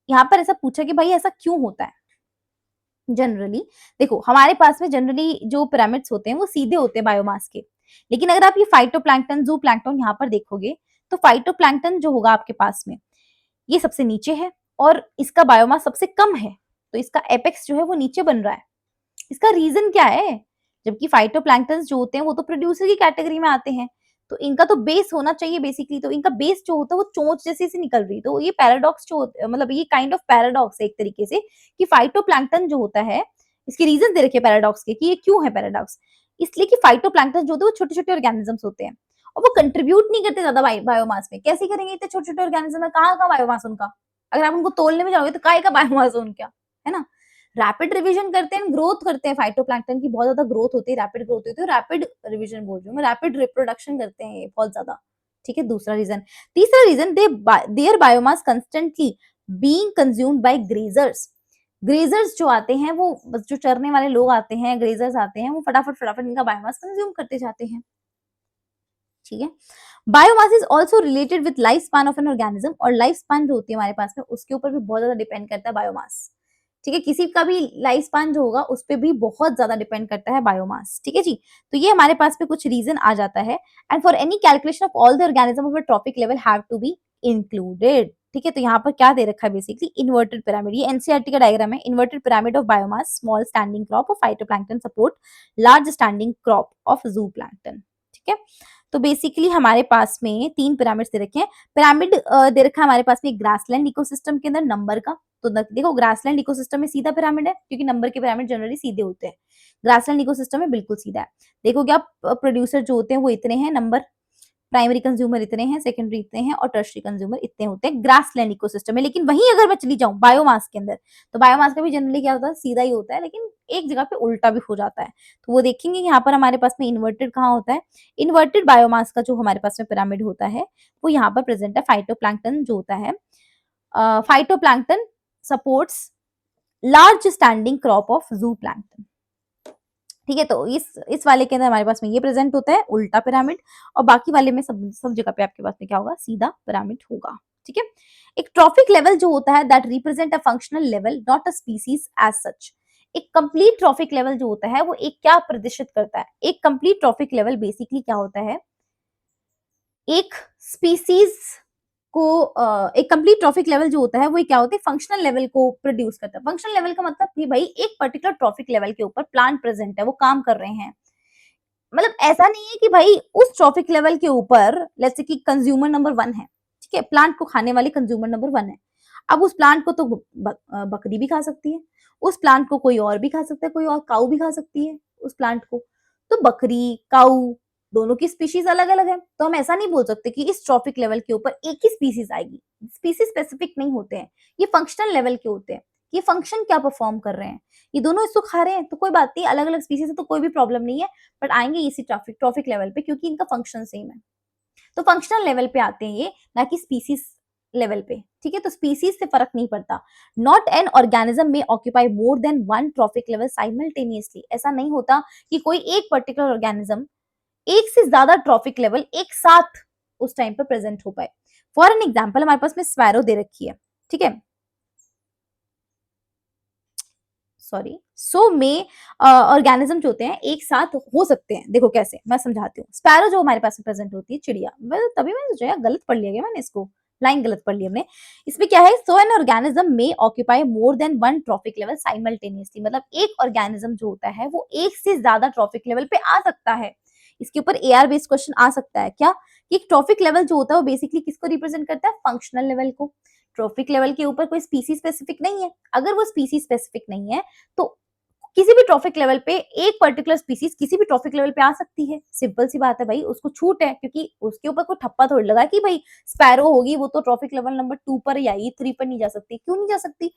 यहाँ पर ऐसा पूछा कि भाई ऐसा क्यों होता है। जनरली देखो हमारे पास में जनरली जो पिरामिड्स होते हैं वो सीधे होते हैं बायोमास के, लेकिन अगर आप ये फाइटोप्लैंक्टन जू प्लैंक्टन यहाँ पर देखोगे तो फाइटोप्लैंक्टन जो होगा आपके पास में ये सबसे नीचे है और इसका बायोमास सबसे कम है, तो इसका एपेक्स जो है वो नीचे बन रहा है। इसका रीजन क्या है, जबकि फाइटोप्लैंक्टन जो होते हैं वो तो प्रोड्यूसर की कैटेगरी में आते हैं, तो इनका तो बेस होना चाहिए बेसिकली, तो इनका बेस जो होता है वो चोंच जैसी सी निकल रही, तो ये पैराडॉक्स जो मतलब ये काइंड ऑफ पैराडॉक्स है एक तरीके से कि फाइटोप्लैंक्टन जो होता है, इसके रीजन दे रखे पैराडॉक्स के कि ये क्यों है पैराडॉक्स, इसलिए कि फाइटोप्लैंक्टन जो होते हैं वो छोटे छोटे ऑर्गेनिजम्स होते हैं और वो कंट्रीब्यूट नहीं करते ज्यादा बायोमास में। कैसे करेंगे, इतने छोटे छोटे ऑर्गेनिज्म है, कहाँ का बायोमास उनका, अगर आप उनको तोलने में जाओगे तो काय का बायोमास है उनका, है ना। रैपिड रिवीजन करते हैं, ग्रोथ करते हैं, फाइटोप्लैंक्टन की बहुत ज्यादा ग्रोथ होती है, रैपिड ग्रोथ होती है, रैपिड रिवीजन बोल रही हूँ मैं, रैपिड रिप्रोडक्शन करते हैं ये बहुत ज्यादा। ठीक है, दूसरा रीजन। तीसरा reason, their biomass constantly being consumed by grazers. Grazers जो आते हैं वो जो चरने वाले लोग आते हैं, ग्रेजर्स आते हैं, वो फटाफट फटाफट इनका बायोमास कंज्यूम करते जाते हैं। ठीक है, biomass is also related with life span of an organism, और लाइफ स्पैन जो होती है हमारे पास में उसके ऊपर भी बहुत ज्यादा डिपेंड करता है बायोमास। ठीक है, किसी का भी लाइफ स्पैन जो होगा उस पर भी बहुत ज्यादा डिपेंड करता है बायोमास। ठीक है जी, तो ये हमारे पास में कुछ रीजन आ जाता है। And for any calculation of all the organism of a trophic level have to be included. ठीक है, तो यहाँ पर क्या दे रखा है बेसिकली, इन्वर्टेड पिरामिड, ये एनसीईआरटी का डायग्राम है, inverted pyramid of biomass, small standing crop of phytoplankton support large standing crop of zooplankton. ठीक है, तो बेसिकली हमारे पास में 3 पिरामिड्स दे रखे हैं। पिरामिड दे रखा है हमारे पास में ग्रासलैंड इकोसिस्टम के अंदर नंबर का, तो देखो ग्रासलैंड इकोसिस्टम में सीधा पिरामिड है क्योंकि नंबर के पिरामिड जनरली सीधे होते हैं, ग्रासलैंड इकोसिस्टम में बिल्कुल सीधा है। देखोगे आप प्रोड्यूसर जो होते हैं वो इतने हैं नंबर, प्राइमरी कंज्यूमर इतने हैं, सेकेंडरी इतने हैं और टर्शरी कंज्यूमर इतने होते हैं ग्रासलैंड इकोसिस्टम में। लेकिन वहीं अगर मैं चली जाऊं बायोमास के अंदर, तो बायोमास का भी जनरली क्या होता है, सीधा ही होता है, लेकिन एक जगह पे उल्टा भी हो जाता है। तो वो देखेंगे यहाँ पर हमारे पास में इन्वर्टेड कहाँ होता है, इन्वर्टेड बायोमास का जो हमारे पास में पिरामिड होता है वो यहाँ पर प्रेजेंट है। फाइटोप्लैंक्टन जो होता है, phytoplankton supports large standing crop of zooplankton. ठीक है, तो इस वाले के अंदर हमारे पास में ये प्रेजेंट होता है उल्टा पिरामिड, और बाकी वाले में सब जगह पे आपके पास में क्या होगा, सीधा पिरामिड होगा। ठीक है, एक ट्रॉफिक लेवल जो होता है that represent a functional level not a species as such. एक कंप्लीट ट्रॉफिक लेवल जो होता है वो एक क्या प्रदर्शित करता है, एक कंप्लीट ट्रॉफिक लेवल बेसिकली क्या होता है, एक स्पीसीज को एक कंप्लीट ट्रॉफिक लेवल जो होता है वो क्या होता है, फंक्शनल लेवल को प्रोड्यूस करता है। फंक्शनल लेवल का मतलब कि भाई एक पर्टिकुलर ट्रॉफिक लेवल के ऊपर प्लांट प्रेजेंट है, वो काम कर रहे हैं। मतलब ऐसा नहीं है कि भाई उस ट्रॉफिक लेवल के ऊपर लेट्स से कि कंज्यूमर नंबर 1 है, ठीक है, प्लांट को खाने वाली कंज्यूमर नंबर 1 है। अब उस प्लांट को तो बकरी भी खा सकती है, उस प्लांट को कोई और भी खा सकता है, कोई और काऊ भी खा सकती है उस प्लांट को। तो बकरी काऊ दोनों की स्पीशीज अलग अलग है, तो हम ऐसा नहीं बोल सकते कि इस ट्रॉफिक लेवल के ऊपर एक ही स्पीसीज आएगी। स्पीसीज स्पेसिफिक नहीं होते हैं, ये फंक्शनल लेवल के होते हैं, ये फंक्शन क्या परफॉर्म कर रहे हैं। ये दोनों इसको खा रहे हैं तो कोई बात नहीं, अलग अलग स्पीसीज है तो कोई भी प्रॉब्लम नहीं है, बट आएंगे इसी ट्रॉफिक लेवल पे क्योंकि इनका फंक्शन सेम है। तो फंक्शनल लेवल पे आते हैं ये, ना कि स्पीसीज लेवल पे, ठीक है। तो स्पीसीज से फर्क नहीं पड़ता। नॉट एन ऑर्गेनिज्म में occupy more than one trophic level simultaneously, ऐसा नहीं होता कि कोई एक पर्टिकुलर ऑर्गेनिज्म एक से ज्यादा ट्रॉफिक लेवल एक साथ उस टाइम पर प्रेजेंट हो पाए। फॉर एन एग्जाम्पल हमारे पास में स्पैरो दे रखी है, ठीक है, सॉरी, सो में ऑर्गेनिज्म जो होते हैं एक साथ हो सकते हैं। देखो कैसे, मैं समझाती हूँ। स्पैरो जो हमारे पास में प्रेजेंट होती है, चिड़िया, मैं तभी मैंने सोचा यार गलत पढ़ लिया गया मैंने इसको, लाइन गलत पढ़ ली हमने। इसमें क्या है, सो एन ऑर्गेनिज्म में occupy more than one trophic level simultaneously, मतलब एक ऑर्गेनिज्म जो होता है वो एक से ज्यादा ट्रॉफिक लेवल पे आ सकता है। इसके ऊपर एआर बेस्ड क्वेश्चन आ सकता है क्या, कि ट्रॉफिक लेवल जो होता है वो बेसिकली किसको रिप्रेजेंट करता है, फंक्शनल लेवल को। ट्रॉफिक लेवल के ऊपर कोई स्पीसी स्पेसिफिक नहीं है। अगर वो स्पीसी स्पेसिफिक नहीं है तो किसी भी ट्रॉफिक लेवल पे एक पर्टिकुलर स्पीसीज किसी भी ट्रॉफिक लेवल पे आ सकती है। सिंपल सी बात है भाई, उसको छूट है, क्योंकि उसके ऊपर कोई ठप्पा थोड़ी लगा कि भाई स्पैरो होगी वो तो ट्रॉफिक लेवल नंबर 2 पर या E3 पर नहीं जा सकती। क्यों नहीं जा सकती,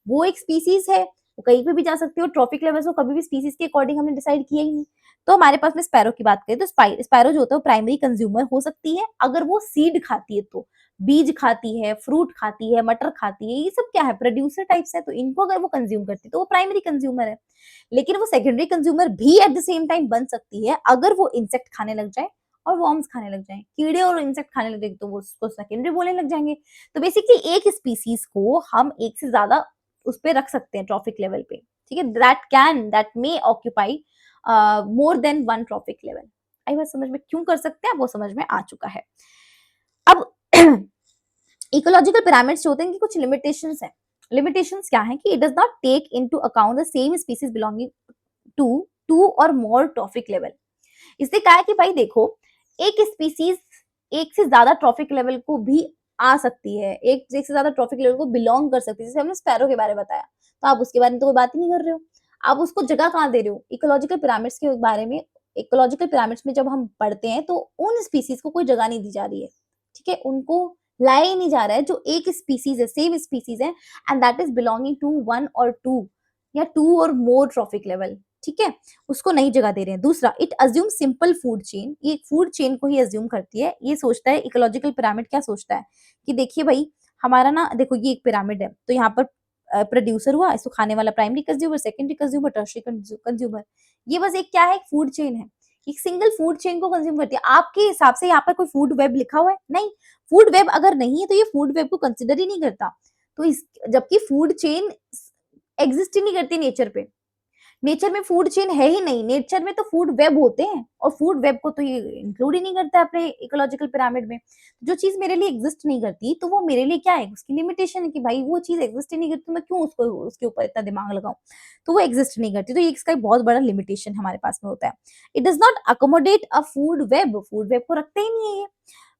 वो एक स्पीसीज है, वो कहीं पे भी जा सकती है। और ट्रॉफिक लेवल को कभी भी स्पीसीज के अकॉर्डिंग हमने डिसाइड किया ही नहीं। तो हमारे पास में स्पैरो की बात करें तो स्पैरो जो होता है वो प्राइमरी कंज्यूमर हो सकती है अगर वो सीड खाती है, तो बीज खाती है, फ्रूट खाती है, मटर खाती है, ये सब क्या है, प्रोड्यूसर टाइप्स है। तो इनको अगर वो कंज्यूम करती है तो वो प्राइमरी कंज्यूमर है। लेकिन वो सेकेंडरी कंज्यूमर भी एट द सेम टाइम बन सकती है अगर वो इंसेक्ट खाने लग जाए और वॉर्म्स खाने लग जाए, कीड़े और इंसेक्ट खाने लग जाए, तो वो उसको सेकेंडरी बोलने लग जाएंगे। तो बेसिकली एक स्पीसीज को हम एक से ज्यादा उस पर रख सकते हैं ट्रॉफिक लेवल पे, ठीक है। That may occupy more than one trophic level. आई बात समझ में, क्यों कर सकते हैं वो समझ में आ चुका है। अब इकोलॉजिकल पिरामिड्स जो होते हैं, कुछ लिमिटेशंस हैं। लिमिटेशंस क्या है कि it does not take into account the same species belonging to two or more trophic level. इससे क्या है कि भाई देखो, एक स्पीसीज एक से ज्यादा ट्रॉफिक लेवल को भी आ सकती है, एक से ज्यादा ट्रॉफिक लेवल को बिलोंग कर सकती है। जैसे हमने स्पैरो के बारे में बताया, तो आप उसके बारे में तो कोई बात ही नहीं कर रहे हो। आप उसको जगह कहाँ दे रहे हो, इकोलॉजिकल पिरामिड्स के बारे में। इकोलॉजिकल पिरामिड्स में जब हम पढ़ते हैं तो उन स्पीसीज को कोई जगह नहीं दी जा रही है, ठीक है, उनको लाया ही नहीं जा रहा है जो एक स्पीसीज है, सेम स्पीसीज है, and that is belonging to one or two या two or more trophic level, ठीक है, उसको नई जगह दे रहे हैं। दूसरा, it assume simple food chain, ये फूड चेन को ही अज्यूम करती है। ये सोचता है इकोलॉजिकल पिरामिड, क्या सोचता है कि देखिए भाई हमारा ना, देखो ये एक पिरामिड है, तो यहाँ पर प्रोड्यूसर हुआ, इसको खाने वाला primary consumer, secondary consumer, tertiary consumer. ये बस एक क्या है, एक फूड चेन है, एक सिंगल फूड चेन को कंज्यूम करती है। आपके हिसाब से यहाँ पर कोई फूड वेब लिखा हुआ है, नहीं। फूड वेब अगर नहीं है तो ये फूड वेब को कंसिडर ही नहीं करता। तो इस, जबकि फूड चेन एग्जिस्ट ही नहीं करती नेचर पे, नेचर में फूड चेन है ही नहीं, नेचर में तो फूड वेब होते हैं, और फूड वेब को तो ये इंक्लूड ही नहीं करता है अपने इकोलॉजिकल पिरामिड में। जो चीज मेरे लिए एग्जिस्ट नहीं करती तो वो मेरे लिए क्या है, उसकी लिमिटेशन है कि भाई वो चीज एग्जिस्ट ही नहीं करती तो मैं क्यों उसको उसके ऊपर इतना दिमाग लगाऊं। तो वो एग्जिस्ट नहीं करती, तो ये इसका एक बहुत बड़ा लिमिटेशन हमारे पास में होता है। It does not accommodate a food web, food web को रखते ही नहीं है ये।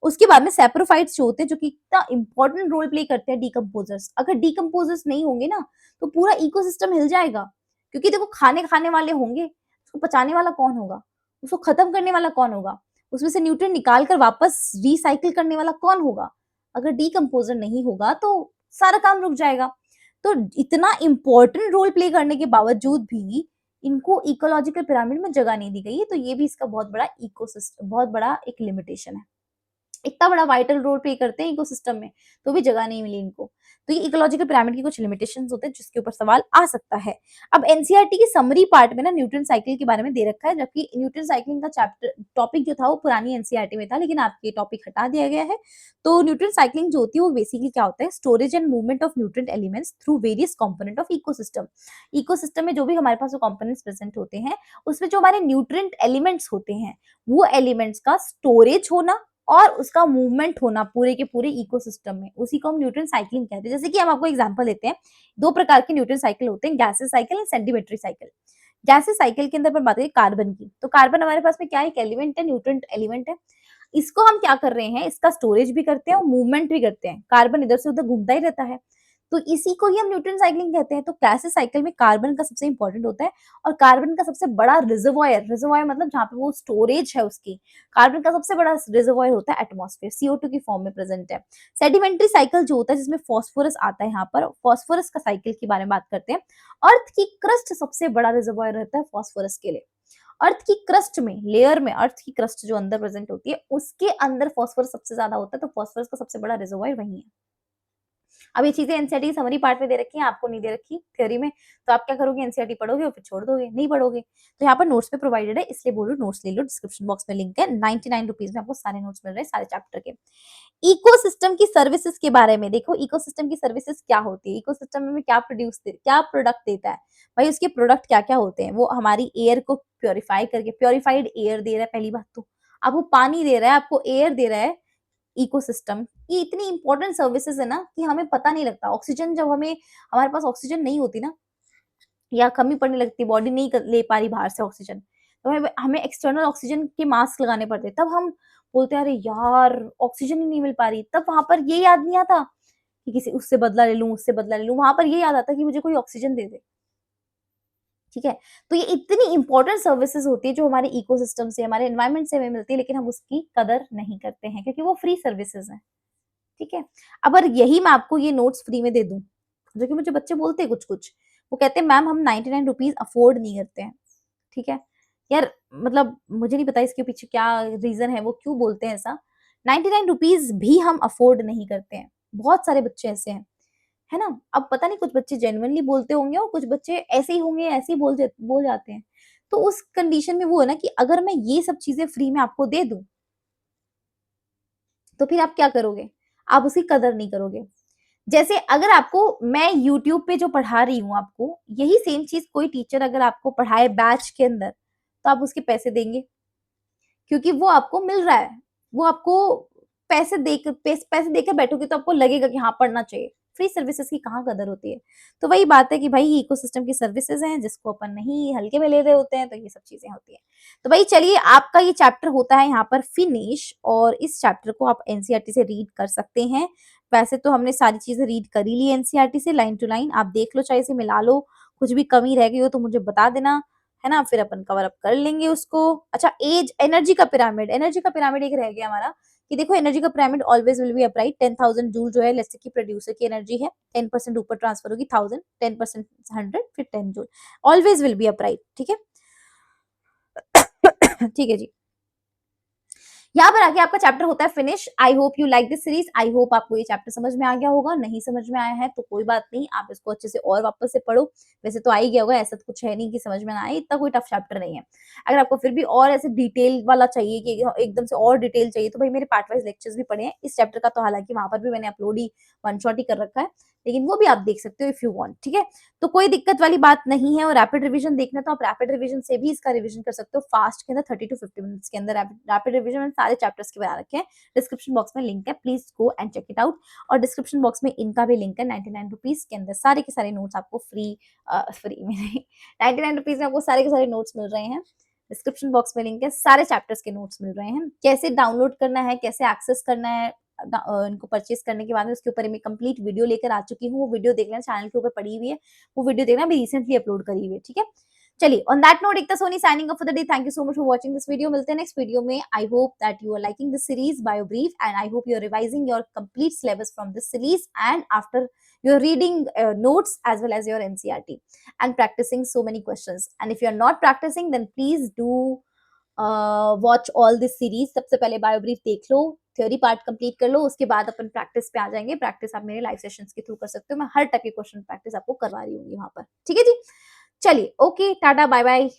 उसके बाद में सेप्रोफाइट्स जो होते हैं, जो कि इतना इंपॉर्टेंट रोल प्ले करते हैं, डिकम्पोजर्स। अगर डिकम्पोजर्स नहीं होंगे ना तो पूरा इकोसिस्टम हिल जाएगा, क्योंकि देखो खाने खाने वाले होंगे, उसको पचाने वाला कौन होगा, उसको खत्म करने वाला कौन होगा, उसमें से न्यूट्रिएंट निकाल कर वापस रिसाइकिल करने वाला कौन होगा। अगर डिकम्पोजर नहीं होगा तो सारा काम रुक जाएगा। तो इतना इंपॉर्टेंट रोल प्ले करने के बावजूद भी इनको इकोलॉजिकल पिरामिड में जगह नहीं दी गई है, तो ये भी इसका बहुत बड़ा इकोसिस्टम, बहुत बड़ा एक लिमिटेशन है। इतना बड़ा वाइटल रोल प्ले करते हैं इकोसिस्टम में, तो भी जगह नहीं मिली इनको। तो ये इकोलॉजिकल पिरामिड के कुछ लिमिटेशंस होते हैं जिसके ऊपर सवाल आ सकता है। अब एनसीईआरटी की समरी पार्ट में ना न्यूटन साइकिल के बारे में दे रखा है, जबकि न्यूटन साइकिलिंग का चैप्टर टॉपिक जो था वो पुरानी एनसीईआरटी में था, लेकिन आपके टॉपिक हटा दिया गया है। तो न्यूटन साइकिलिंग जो होती है वो बेसिकली क्या होता है, storage and movement of nutrient elements through various component of ecosystem. Ecosystem में जो भी हमारे पास कंपोनेंट्स प्रेजेंट होते हैं, उसमें जो हमारे न्यूट्रिएंट एलिमेंट्स होते हैं, वो एलिमेंट्स का स्टोरेज होना और उसका मूवमेंट होना पूरे के पूरे इकोसिस्टम में, उसी को हम न्यूटन साइक्लिंग कहते हैं। जैसे कि हम आपको एग्जांपल देते हैं, दो प्रकार के न्यूटन साइकिल होते हैं, gases cycle and sedimentary cycle. Gases cycle के अंदर अपन बात करें कार्बन की, तो कार्बन हमारे पास में क्या है, एक एलिमेंट है, न्यूट्रिएंट एलिमेंट है। इसको हम क्या कर रहे हैं, इसका स्टोरेज भी करते हैं और मूवमेंट भी करते हैं। कार्बन इधर से उधर घूमता ही रहता है, तो इसी को ही हम न्यूटन साइक्लिंग कहते हैं। तो गैसेस साइकिल में कार्बन का सबसे इंपॉर्टेंट होता है, और कार्बन का सबसे बड़ा रिजर्वॉयर, रिजर्वॉयर मतलब जहाँ पे वो स्टोरेज है उसकी, कार्बन का सबसे बड़ा रिजर्वॉयर होता है एटमॉस्फेयर, CO2 की फॉर्म में प्रेजेंट है। सेडिमेंट्री साइकिल जो होता है जिसमें फॉस्फोरस आता है, यहाँ पर फॉस्फोरस का साइकिल के बारे में बात करते हैं। अर्थ की क्रस्ट सबसे बड़ा रिजर्वॉयर रहता है फॉस्फोरस के लिए, अर्थ की क्रस्ट में, लेयर में, अर्थ की क्रस्ट जो अंदर प्रेजेंट होती है उसके अंदर फास्फोरस सबसे ज्यादा होता है, तो फास्फोरस का सबसे बड़ा रिजर्वायर वही है। अब ये चीजें एनसीईआरटी की समरी पार्ट में दे रखी हैं, आपको नहीं दे रखी थ्योरी में, तो आप क्या करोगे, एनसीईआरटी पढ़ोगे और फिर छोड़ दोगे, नहीं पढ़ोगे। तो यहाँ पर नोट्स पे प्रोवाइडेड है, इसलिए बोलो नोट्स ले लो, डिस्क्रिप्शन बॉक्स में लिंक है, 99 रुपीज में आपको सारे नोट्स मिल रहे हैं सारे चैप्टर के। इकोसिस्टम की सर्विसेज के बारे में देखो, इकोसिस्टम की सर्विसेज क्या होती है, इकोसिस्टम में क्या प्रोडक्ट देता है, भाई उसके प्रोडक्ट क्या क्या होते हैं, वो हमारी एयर को प्योरीफाई करके, प्योरीफाइड एयर दे रहा है पहली बात तो, आपको पानी दे रहा है, आपको एयर दे रहा है। इकोसिस्टम ये इतनी इंपॉर्टेंट सर्विसेज है ना कि हमें पता नहीं लगता। ऑक्सीजन जब हमें, हमारे पास ऑक्सीजन नहीं होती ना, या कमी पड़ने लगती, बॉडी नहीं ले पा रही बाहर से ऑक्सीजन, तो हमें हमें एक्सटर्नल ऑक्सीजन के मास्क लगाने पड़ते, तब हम बोलते हैं अरे यार ऑक्सीजन ही नहीं मिल पा रही, तब वहां पर ये याद नहीं आता कि किसी उससे बदला ले लूं, उससे बदला ले लूं, वहां पर ये याद आता कि मुझे कोई ऑक्सीजन दे दे। ठीक है, तो ये इतनी इंपॉर्टेंट सर्विसेज होती है जो हमारे इकोसिस्टम से, हमारे एनवायरमेंट से हमें मिलती है, लेकिन हम उसकी कदर नहीं करते हैं क्योंकि वो फ्री सर्विसेज है। ठीक है, अगर यही मैं आपको ये नोट्स फ्री में दे दूं, जो कि मुझे बच्चे बोलते हैं कुछ कुछ, वो कहते हैं मैम हम 99 रुपीज अफोर्ड नहीं करते हैं। ठीक है यार, मतलब मुझे नहीं पता इसके पीछे क्या रीजन है, वो क्यों बोलते हैं ऐसा। 99 रुपीज भी हम अफोर्ड नहीं करते हैं, बहुत सारे बच्चे ऐसे हैं, है ना। अब पता नहीं कुछ बच्चे जेन्युइनली बोलते होंगे और कुछ बच्चे ऐसे ही होंगे, ऐसे ही बोल जाते हैं। तो उस कंडीशन में वो है ना कि अगर मैं ये सब चीजें फ्री में आपको दे दूं, तो फिर आप क्या करोगे, आप उसकी कदर नहीं करोगे। जैसे अगर आपको मैं यूट्यूब पे जो पढ़ा रही हूँ आपको, यही सेम चीज कोई टीचर अगर आपको पढ़ाए बैच के अंदर, तो आप उसके पैसे देंगे, क्योंकि वो आपको मिल रहा है, वो आपको पैसे देकर बैठोगे तो आपको लगेगा कि हाँ पढ़ना चाहिए। फ्री सर्विसेज की कहाँ कदर होती है। तो वही बात है कि भाई इकोसिस्टम की सर्विसेज हैं जिसको अपन नहीं हल्के में ले रहे होते हैं, तो ये सब चीजें होती है। तो भाई चलिए, आपका ये चैप्टर होता है यहाँ पर फिनिश, और इस चैप्टर को आप एनसीईआरटी से रीड कर सकते हैं। वैसे तो हमने सारी चीजें रीड कर ही ली एनसीईआरटी से लाइन टू लाइन, आप देख लो, चाहे इसे मिला लो, कुछ भी कमी रह गई हो तो मुझे बता देना, है ना, फिर अपन कवर अप कर लेंगे उसको। अच्छा, एज एनर्जी का पिरामिड, एनर्जी का पिरामिड एक रह गया हमारा, कि देखो एनर्जी का pyramid always will be upright. 10,000 joule जो है लेट्स से कि प्रोड्यूसर की एनर्जी है, 10% ऊपर ट्रांसफर होगी, 1000, 10% 100, फिर 10 joule, always will be upright. ठीक है ठीक है जी, यहाँ पर आके आपका चैप्टर होता है finish. I hope you like this series, I hope आपको ये चैप्टर समझ में आ गया होगा, नहीं समझ में आया है तो कोई बात नहीं, आप इसको अच्छे से और वापस से पढ़ो, वैसे तो आ ही गया होगा, ऐसा तो कुछ है नहीं कि समझ में ना आए, इतना कोई टफ चैप्टर नहीं है। अगर आपको फिर भी और ऐसे डिटेल वाला चाहिए कि एकदम से और डिटेल चाहिए, तो भाई मेरे पार्ट वाइज लेक्चर्स भी पढ़े हैं इस चैप्टर का, तो हालांकि वहां पर भी मैंने अपलोड ही वन शॉट ही कर रखा है, लेकिन वो भी आप देख सकते हो इफ यू वांट। ठीक है, तो कोई दिक्कत वाली बात नहीं है, और रैपिड रिवीजन देखना तो आप रैपिड रिवीजन से भी इसका रिवीजन कर सकते हो फास्ट के अंदर, 30 to 50 मिनट्स के अंदर रैपिड रिवीजन में सारे चैप्टर्स के बना रखे हैं। डिस्क्रिप्शन बॉक्स में लिंक है, please go and check it out. और डिस्क्रिप्शन बॉक्स में इनका भी लिंक है, 99 रुपीज के अंदर सारे के सारे नोट्स आपको फ्री में नहीं, 99 रुपीज में आपको सारे के सारे नोट्स मिल रहे हैं। डिस्क्रिप्शन बॉक्स में लिंक है, सारे चैप्टर्स के नोट्स मिल रहे हैं, कैसे डाउनलोड करना है, कैसे एक्सेस करना है इनको परचेज करने के बाद में, उसके ऊपर मैं कंप्लीट वीडियो लेकर आ चुकी हूँ, वो वीडियो देखना चैनल के ऊपर पड़ी हुई है, वो वीडियो देखना अभी रिसेंटली अपलोड करी हुई है। ठीक है, चलिए, on that note Ekta Soni signing off for the day, thank you so much for watching this video, मिलते हैं नेक्स्ट वीडियो में। I hope that you are liking this series bio brief, and I hope you are revising your complete syllabus from this series, and after you're reading notes as well as your NCERT and practicing so many questions. And if you're not practicing, then please do watch all this series. सबसे पहले बायोब्रीफ देख लो, theory part complete कर लो, उसके बाद अपन practice पे आ जाएंगे। Practice आप मेरे लाइव सेशंस के थ्रू कर सकते हो, मैं हर टाइप के क्वेश्चन प्रैक्टिस आपको करवा रही हूँ वहां पर। ठीक है जी, चलिए, ओके, टाटा, बाय बाय।